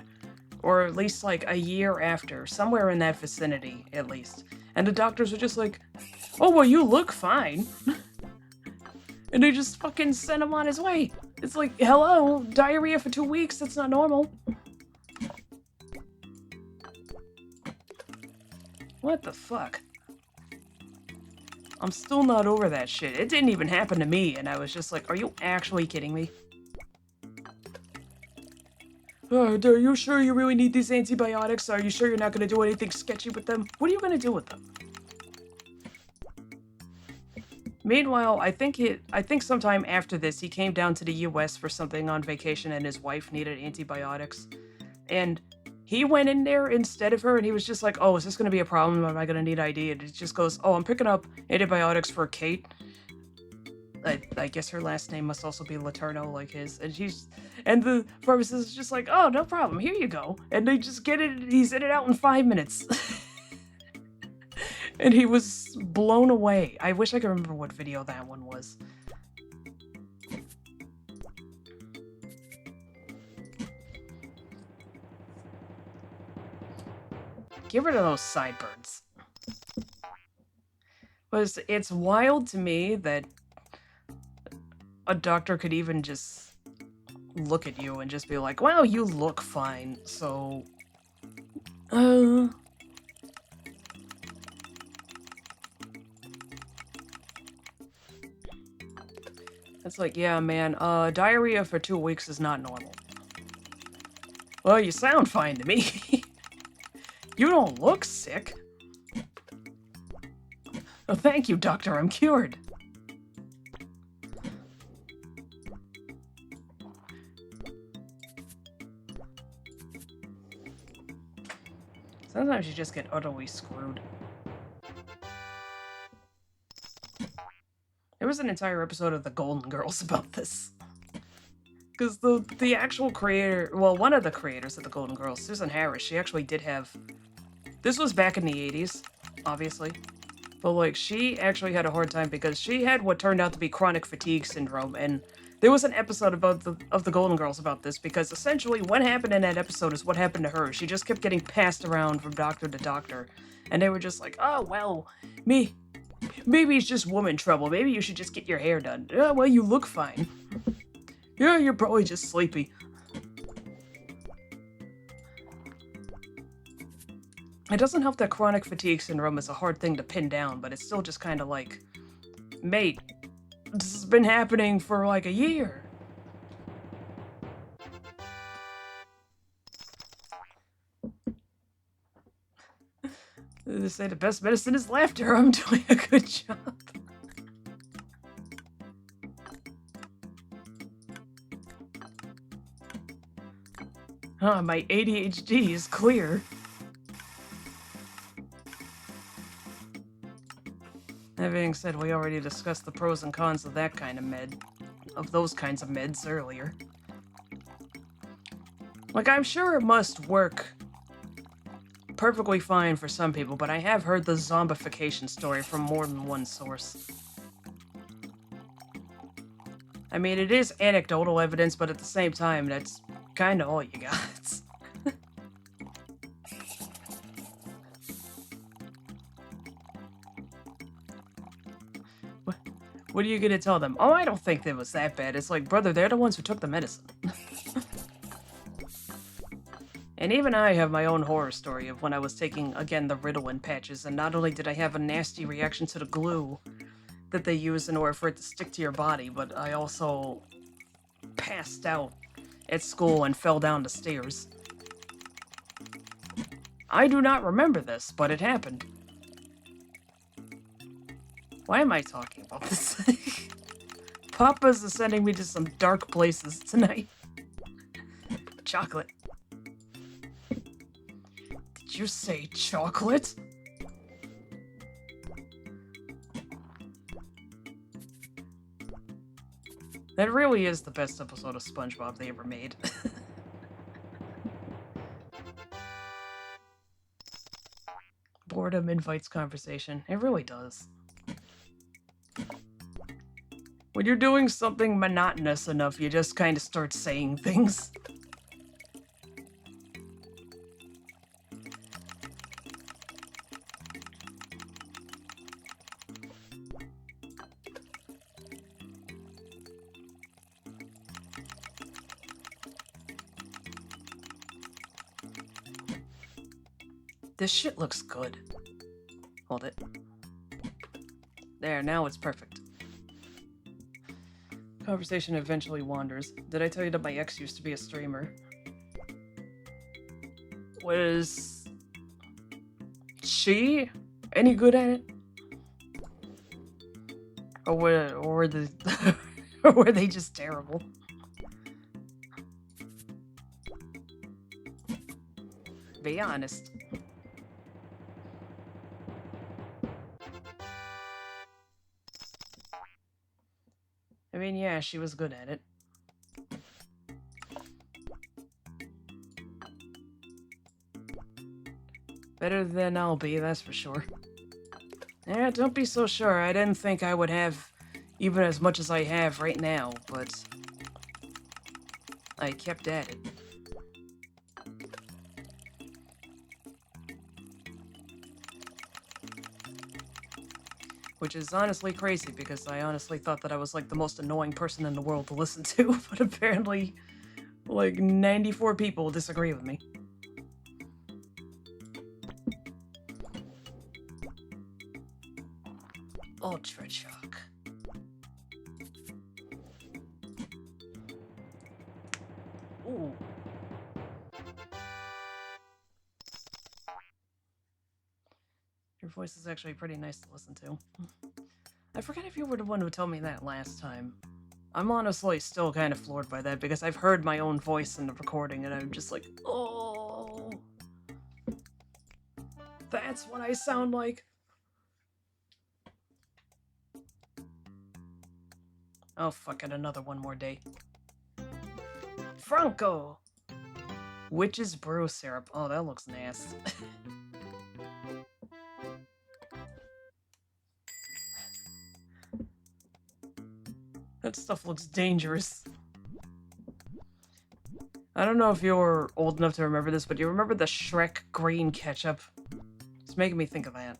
Or at least, like, a year after. Somewhere in that vicinity, at least. And the doctors were just like, oh, well, you look fine. And they just fucking sent him on his way. It's like, hello, diarrhea for 2 weeks, that's not normal. What the fuck? I'm still not over that shit. It didn't even happen to me, and I was just like, are you actually kidding me? Are you sure you really need these antibiotics? Are you sure you're not gonna do anything sketchy with them? What are you gonna do with them? Meanwhile, I think sometime after this, he came down to the US for something on vacation and his wife needed antibiotics. And he went in there instead of her and he was just like, oh, is this going to be a problem? Am I going to need ID? And he just goes, oh, I'm picking up antibiotics for Kate. I guess her last name must also be Laterno like his. And the pharmacist is just like, oh, no problem. Here you go. And they just get it. He's in it out in 5 minutes. And he was blown away. I wish I could remember what video that one was. Get rid of those sideburns. But it's wild to me that a doctor could even just look at you and just be like, wow, you look fine, so... It's like, yeah, man, diarrhea for 2 weeks is not normal. Well, you sound fine to me. You don't look sick. Oh, thank you, doctor, I'm cured. Sometimes you just get utterly screwed. There was an entire episode of The Golden Girls about this. Because the actual creator, well, one of the creators of the Golden Girls, Susan Harris, she actually did have... This was back in the 80s, obviously. But, like, she actually had a hard time because she had what turned out to be chronic fatigue syndrome, and there was an episode about of the Golden Girls about this, because essentially what happened in that episode is what happened to her. She just kept getting passed around from doctor to doctor, and they were just like, oh, well, maybe it's just woman trouble. Maybe you should just get your hair done. Oh, well, you look fine. Yeah, you're probably just sleepy. It doesn't help that chronic fatigue syndrome is a hard thing to pin down, but it's still just kind of like, mate, this has been happening for like a year. They say the best medicine is laughter. I'm doing a good job. My ADHD is clear. That being said, we already discussed the pros and cons of that kind of those kinds of meds earlier. Like, I'm sure it must work perfectly fine for some people, but I have heard the zombification story from more than one source. I mean, it is anecdotal evidence, but at the same time, that's kind of all you got. What are you gonna tell them? Oh, I don't think it was that bad. It's like, brother, they're the ones who took the medicine. And even I have my own horror story of when I was taking, again, the Ritalin patches, and not only did I have a nasty reaction to the glue that they use in order for it to stick to your body, but I also passed out at school and fell down the stairs. I do not remember this, but it happened. Why am I talking about this? Papa's is sending me to some dark places tonight. Chocolate. Did you say chocolate? That really is the best episode of SpongeBob they ever made. Boredom invites conversation. It really does. When you're doing something monotonous enough, you just kind of start saying things. This shit looks good. Hold it. There, now it's perfect. Conversation eventually wanders. Did I tell you that my ex used to be a streamer? Was she any good at it? Or were or were they just terrible? Be honest. I mean, yeah, she was good at it. Better than I'll be, that's for sure. Yeah, don't be so sure. I didn't think I would have even as much as I have right now, but I kept at it. Which is honestly crazy, because I honestly thought that I was like the most annoying person in the world to listen to, but apparently like 94 people disagree with me. Ultra Chalk. Ooh. Your voice is actually pretty nice to listen to. I forget if you were the one who told me that last time. I'm honestly still kind of floored by that, because I've heard my own voice in the recording and I'm just like, oh, that's what I sound like. Oh, fuck it, another one more day. Franco! Witch's brew syrup. Oh, that looks nasty. That stuff looks dangerous. I don't know if you're old enough to remember this, but you remember the Shrek green ketchup? It's making me think of that.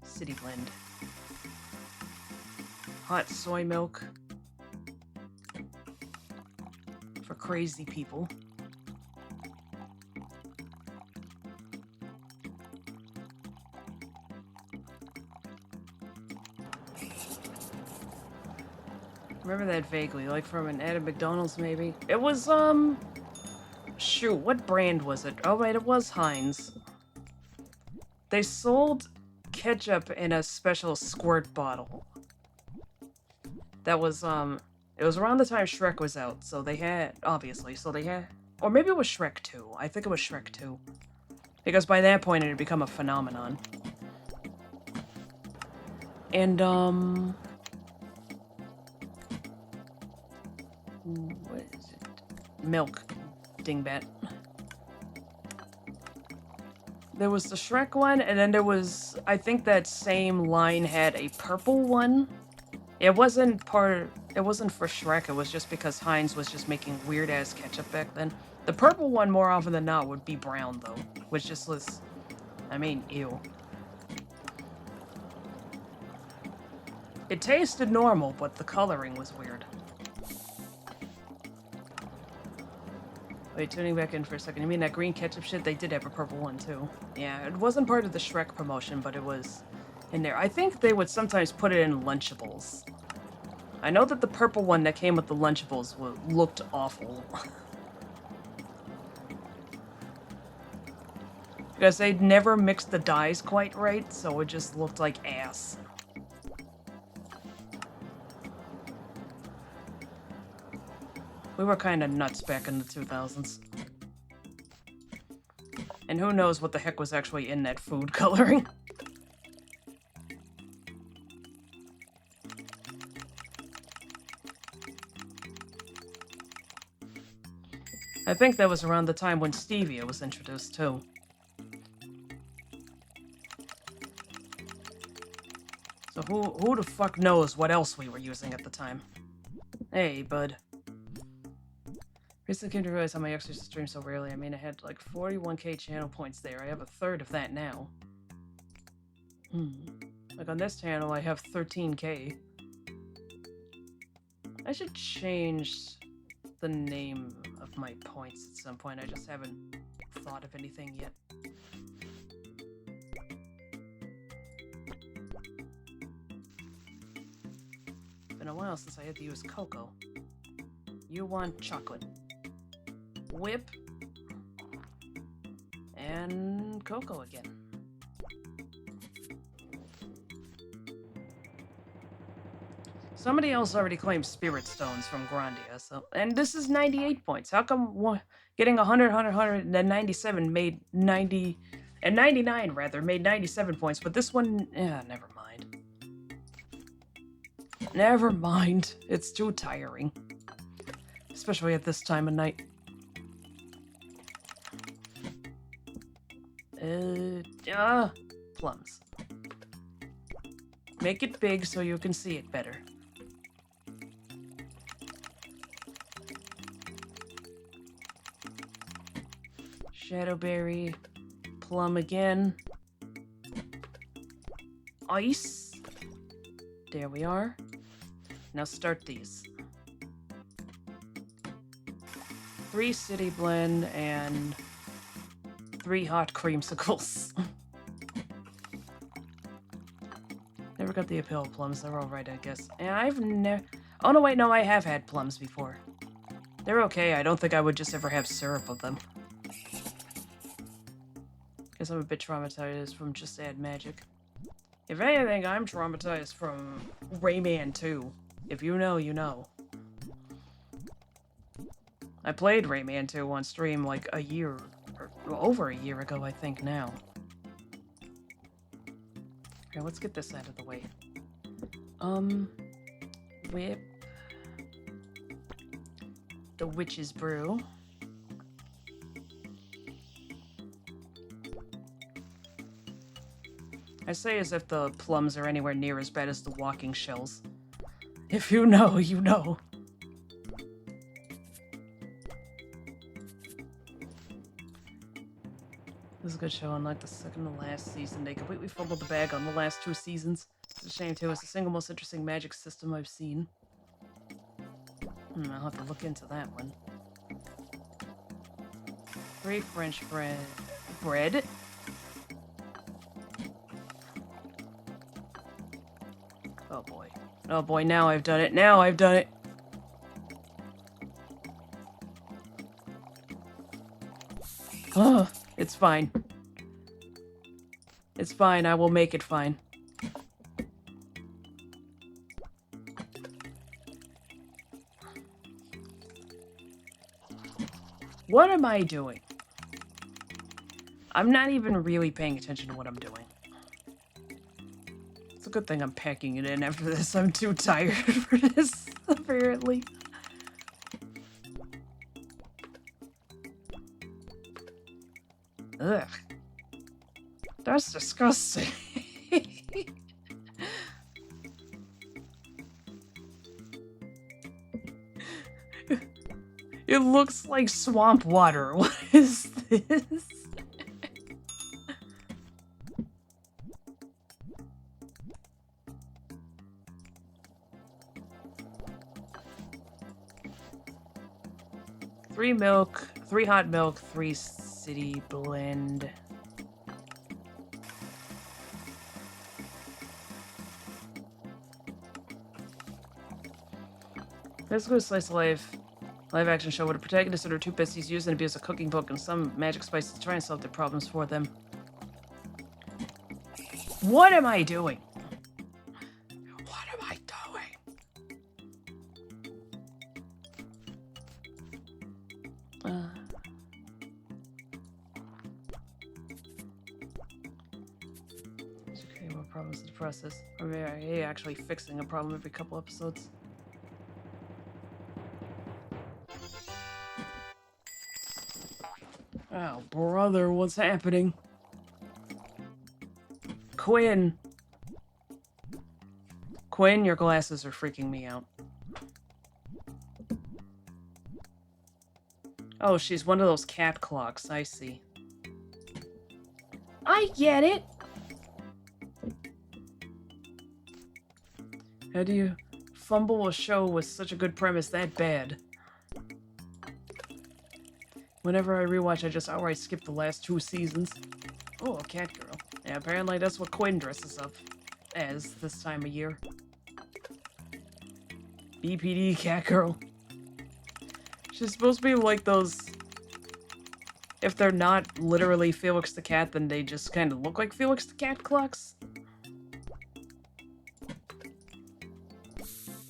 City blend. Hot soy milk. For crazy people. Remember that vaguely, like from an ad at McDonald's maybe? It was, shoot, what brand was it? Oh wait, it was Heinz. They sold ketchup in a special squirt bottle. That was, it was around the time Shrek was out, so they had, obviously, so they had, or maybe it was Shrek 2. I think it was Shrek 2. Because by that point it had become a phenomenon. And, what is it? Milk, dingbat. There was the Shrek one, and then there was, I think that same line had a purple one. It wasn't for Shrek, it was just because Heinz was just making weird-ass ketchup back then. The purple one, more often than not, would be brown, though. Which just was, I mean, ew. It tasted normal, but the coloring was weird. Wait, tuning back in for a second. You mean that green ketchup shit? They did have a purple one, too. Yeah, it wasn't part of the Shrek promotion, but it was in there. I think they would sometimes put it in Lunchables. I know that the purple one that came with the Lunchables looked awful. Because they'd never mixed the dyes quite right, so it just looked like ass. We were kind of nuts back in the 2000s. And who knows what the heck was actually in that food coloring. I think that was around the time when stevia was introduced, too. So who the fuck knows what else we were using at the time? Hey, bud. Recently came to realize how my extras stream so rarely. I mean, I had like 41k channel points there. I have a third of that now. Like on this channel, I have 13k. I should change the name of my points at some point. I just haven't thought of anything yet. Been a while since I had to use cocoa. You want chocolate. Whip. And cocoa again. Somebody else already claimed Spirit Stones from Grandia, so... And this is 98 points. How come getting 100, 100, and 97 made 90... And 99, rather, made 97 points, but this one... Yeah, never mind. Never mind. It's too tiring. Especially at this time of night. Plums. Make it big so you can see it better. Shadowberry. Plum again. Ice. There we are. Now start these. 3 city blend and 3 hot creamsicles. Never got the appeal of plums. They're alright, I guess. And I've never... Oh, no, wait, no, I have had plums before. They're okay. I don't think I would just ever have syrup of them. Guess I'm a bit traumatized from Just Add Magic. If anything, I'm traumatized from Rayman 2. If you know, you know. I played Rayman 2 on stream like a year, or over a year ago, I think now. Okay, let's get this out of the way. Whip. the witch's brew. I say as if the plums are anywhere near as bad as the walking shells. If you know, you know. This is a good show, unlike the second to last season. They completely fumbled the bag on the last 2 seasons. It's a shame too, it's the single most interesting magic system I've seen. I'll have to look into that one. 3 French bread. Oh boy. Oh boy, now I've done it. Now I've done it. Oh, it's fine. It's fine. I will make it fine. What am I doing? I'm not even really paying attention to what I'm doing. It's a good thing I'm packing it in after this. I'm too tired for this, apparently. Ugh. That's disgusting. It looks like swamp water. What is this? Three milk, 3 hot milk, 3 city blend. Basically, a slice of life. Live action show where the protagonist and her 2 besties use and abuse a cooking book and some magic spices to try and solve their problems for them. What am I doing? What am I doing? Okay, what problems in the process? Or are you actually fixing a problem every couple episodes? Oh, brother, what's happening? Quinn! Quinn, your glasses are freaking me out. Oh, she's one of those cat clocks, I see. I get it! How do you fumble a show with such a good premise that bad? Whenever I rewatch, I just outright skip the last 2 seasons. Oh, a cat girl. Yeah, apparently that's what Quinn dresses up as this time of year. BPD cat girl. She's supposed to be like those... If they're not literally Felix the Cat, then they just kind of look like Felix the Cat clocks.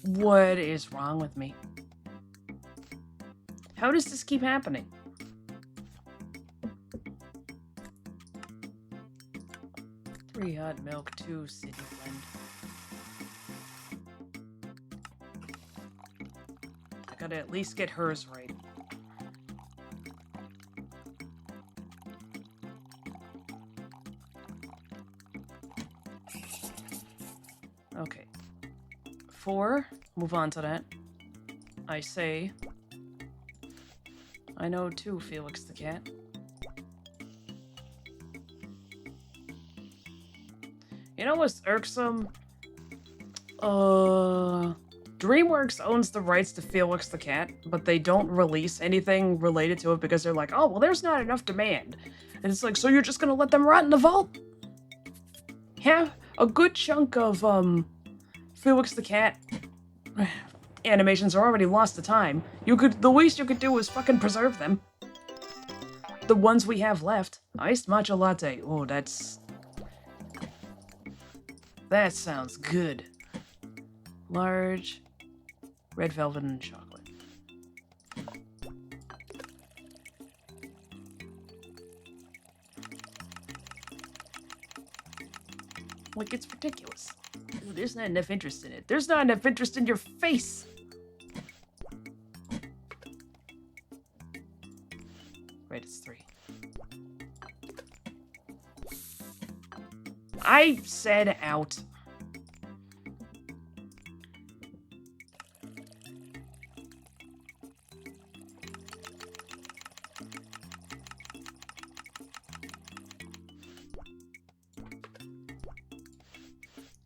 What is wrong with me? How does this keep happening? Three hot milk, 2 city blend. I gotta at least get hers right. Okay. 4, move on to that. I say, I know too, Felix the Cat. You know what's irksome? DreamWorks owns the rights to Felix the Cat, but they don't release anything related to it because they're like, oh, well, there's not enough demand. And it's like, so you're just gonna let them rot in the vault? Yeah, a good chunk of, Felix the Cat animations are already lost to time. The least you could do is fucking preserve them. The ones we have left. Iced matcha latte. Oh, that sounds good. Large, red velvet and chocolate. Like, it's ridiculous. Ooh, there's not enough interest in it. There's not enough interest in your face! Right, it's 3. I said out.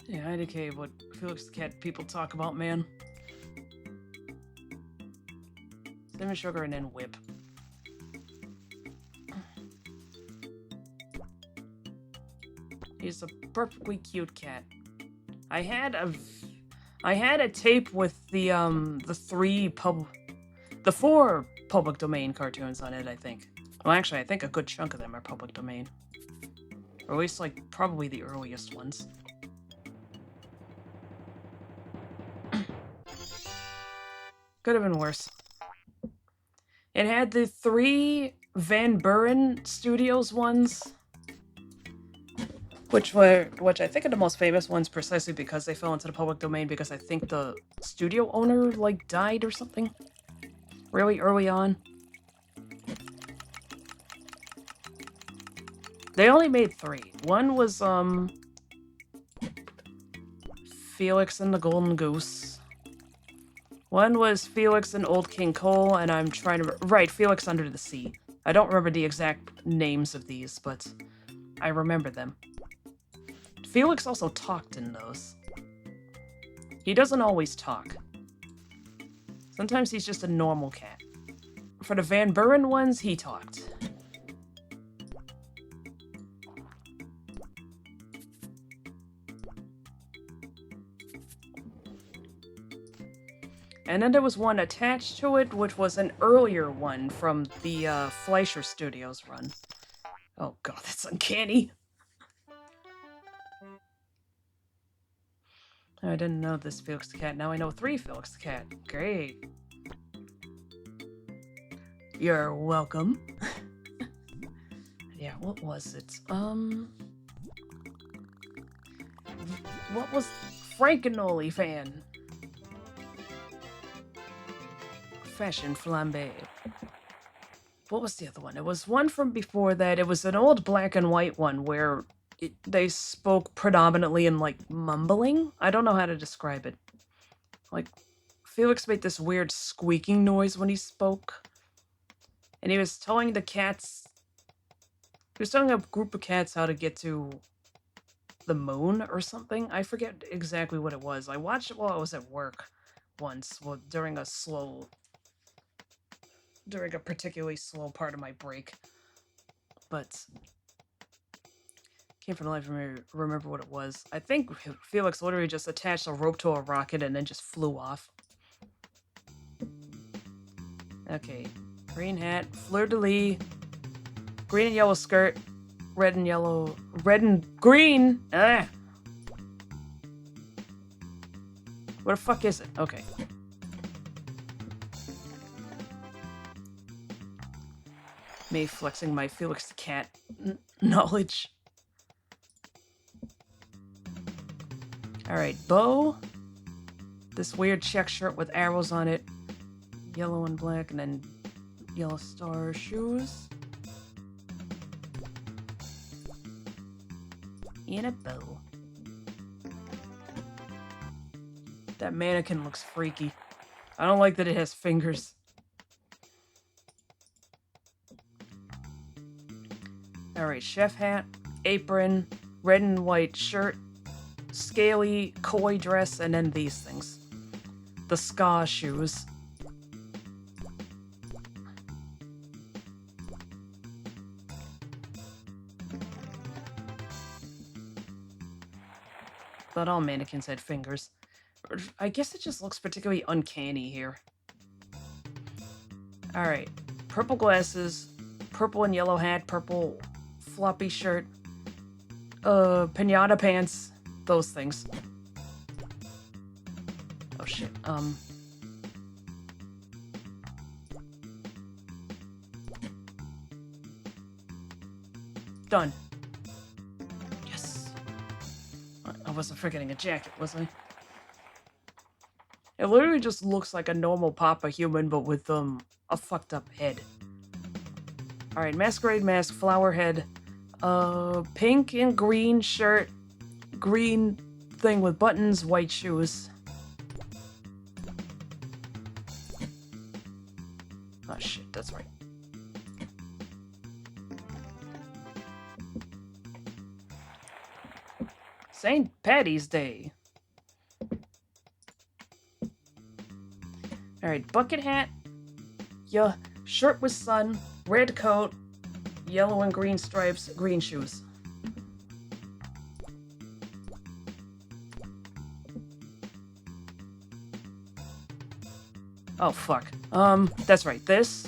Yeah, I indicate what Felix the Cat people talk about, man. Cinnamon sugar and then whip. He's a perfectly cute cat. I had a tape with the 4 public domain cartoons on it, I think. Well, actually, I think a good chunk of them are public domain. Or at least, like, probably the earliest ones. Could have been worse. It had the 3 Van Buren Studios ones, which I think are the most famous ones precisely because they fell into the public domain because I think the studio owner, like, died or something really early on. They only made 3. One was, Felix and the Golden Goose. One was Felix and Old King Cole, and I'm trying to... Right, Felix Under the Sea. I don't remember the exact names of these, but I remember them. Felix also talked in those. He doesn't always talk. Sometimes he's just a normal cat. For the Van Buren ones, he talked. And then there was one attached to it, which was an earlier one from the Fleischer Studios run. Oh god, that's uncanny. I didn't know this Felix the Cat. Now I know 3 Felix the Cat. Great. You're welcome. Yeah, what was it? What was Frankenoli fan? Fashion flambe. What was the other one? It was one from before that. It was an old black and white one where they spoke predominantly in, like, mumbling. I don't know how to describe it. Like, Felix made this weird squeaking noise when he spoke. And he was telling the cats... He was telling a group of cats how to get to the moon or something. I forget exactly what it was. I watched it while I was at work once, during a particularly slow part of my break. But can't for the life of me remember what it was. I think Felix literally just attached a rope to a rocket and then just flew off. Okay. Green hat, fleur-de-lis, green and yellow skirt, red and green! Ah! What the fuck is it? Okay. Me flexing my Felix the Cat knowledge. Alright, bow. This weird check shirt with arrows on it. Yellow and black, and then yellow star shoes. And a bow. That mannequin looks freaky. I don't like that it has fingers. Alright, chef hat, apron, red and white shirt, scaly koi dress, and then these things. The ska shoes. But all mannequins had fingers. I guess it just looks particularly uncanny here. Alright, purple glasses, purple and yellow hat, purple floppy shirt, pinata pants, those things. Oh shit, done. Yes. I wasn't forgetting a jacket, was I? It literally just looks like a normal Papa human, but with, a fucked up head. Alright, masquerade mask, flower head. Pink and green shirt. Green thing with buttons, white shoes. Oh shit, that's right. St. Patty's Day. Alright, bucket hat. Yeah, shirt with sun, red coat, yellow and green stripes, green shoes. Oh, fuck. That's right. This.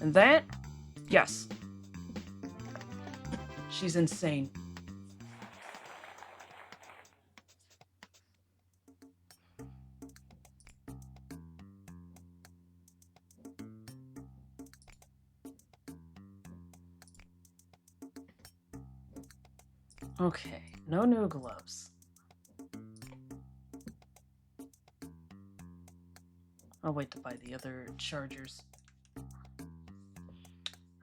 And that. Yes. She's insane. Okay, no new gloves. I'll wait to buy the other chargers.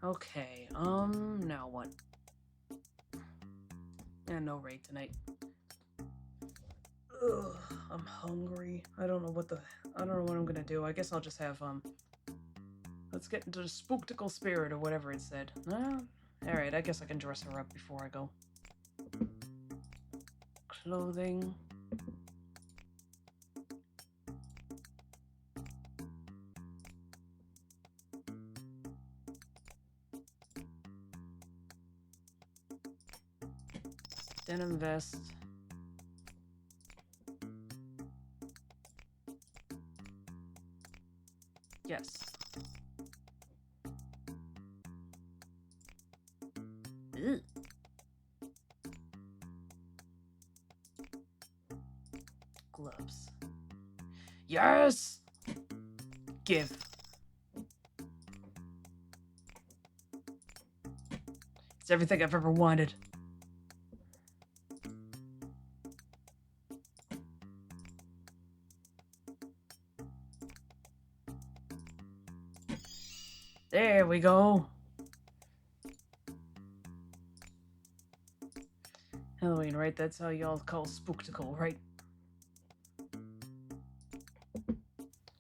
Okay, now what? And no raid tonight. Ugh, I'm hungry. I don't know what I'm gonna do. I guess I'll just have, let's get into the spooktical spirit or whatever it said. Alright, I guess I can dress her up before I go. Clothing. Denim vest. Yes. Ugh. Gloves. Yes! Give. It's everything I've ever wanted. There we go. Halloween, right? That's how y'all call spooktical, right?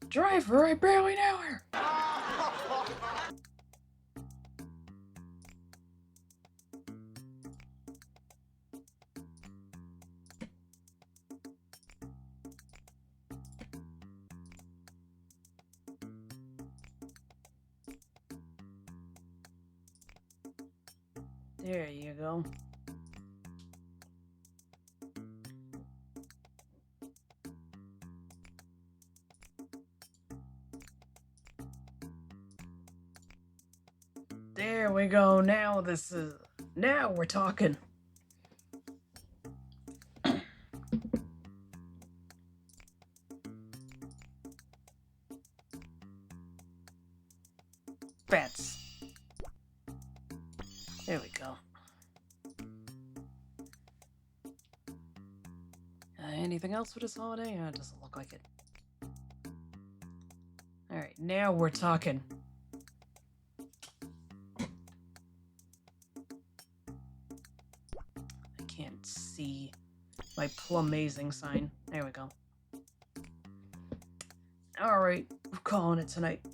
Driver, I barely know her. There you go. There we go. Now we're talking. Bats. There we go. Anything else for this holiday? It doesn't look like it. Alright, now we're talking. I can't see my plumazing sign. There we go. Alright, we're calling it tonight.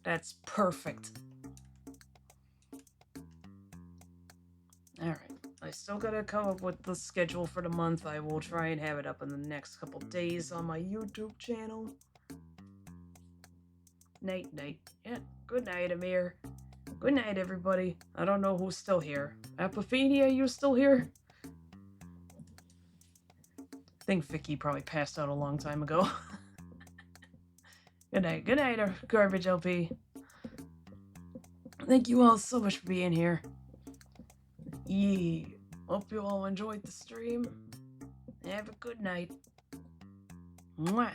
That's perfect. Alright, I still gotta come up with the schedule for the month. I will try and have it up in the next couple days on my YouTube channel. Night, night. Yeah, good night, Amir. Good night, everybody. I don't know who's still here. Apophenia, you still here? I think Vicky probably passed out a long time ago. Good night, Garbage LP. Thank you all so much for being here. Hope you all enjoyed the stream. Have a good night. Mwah.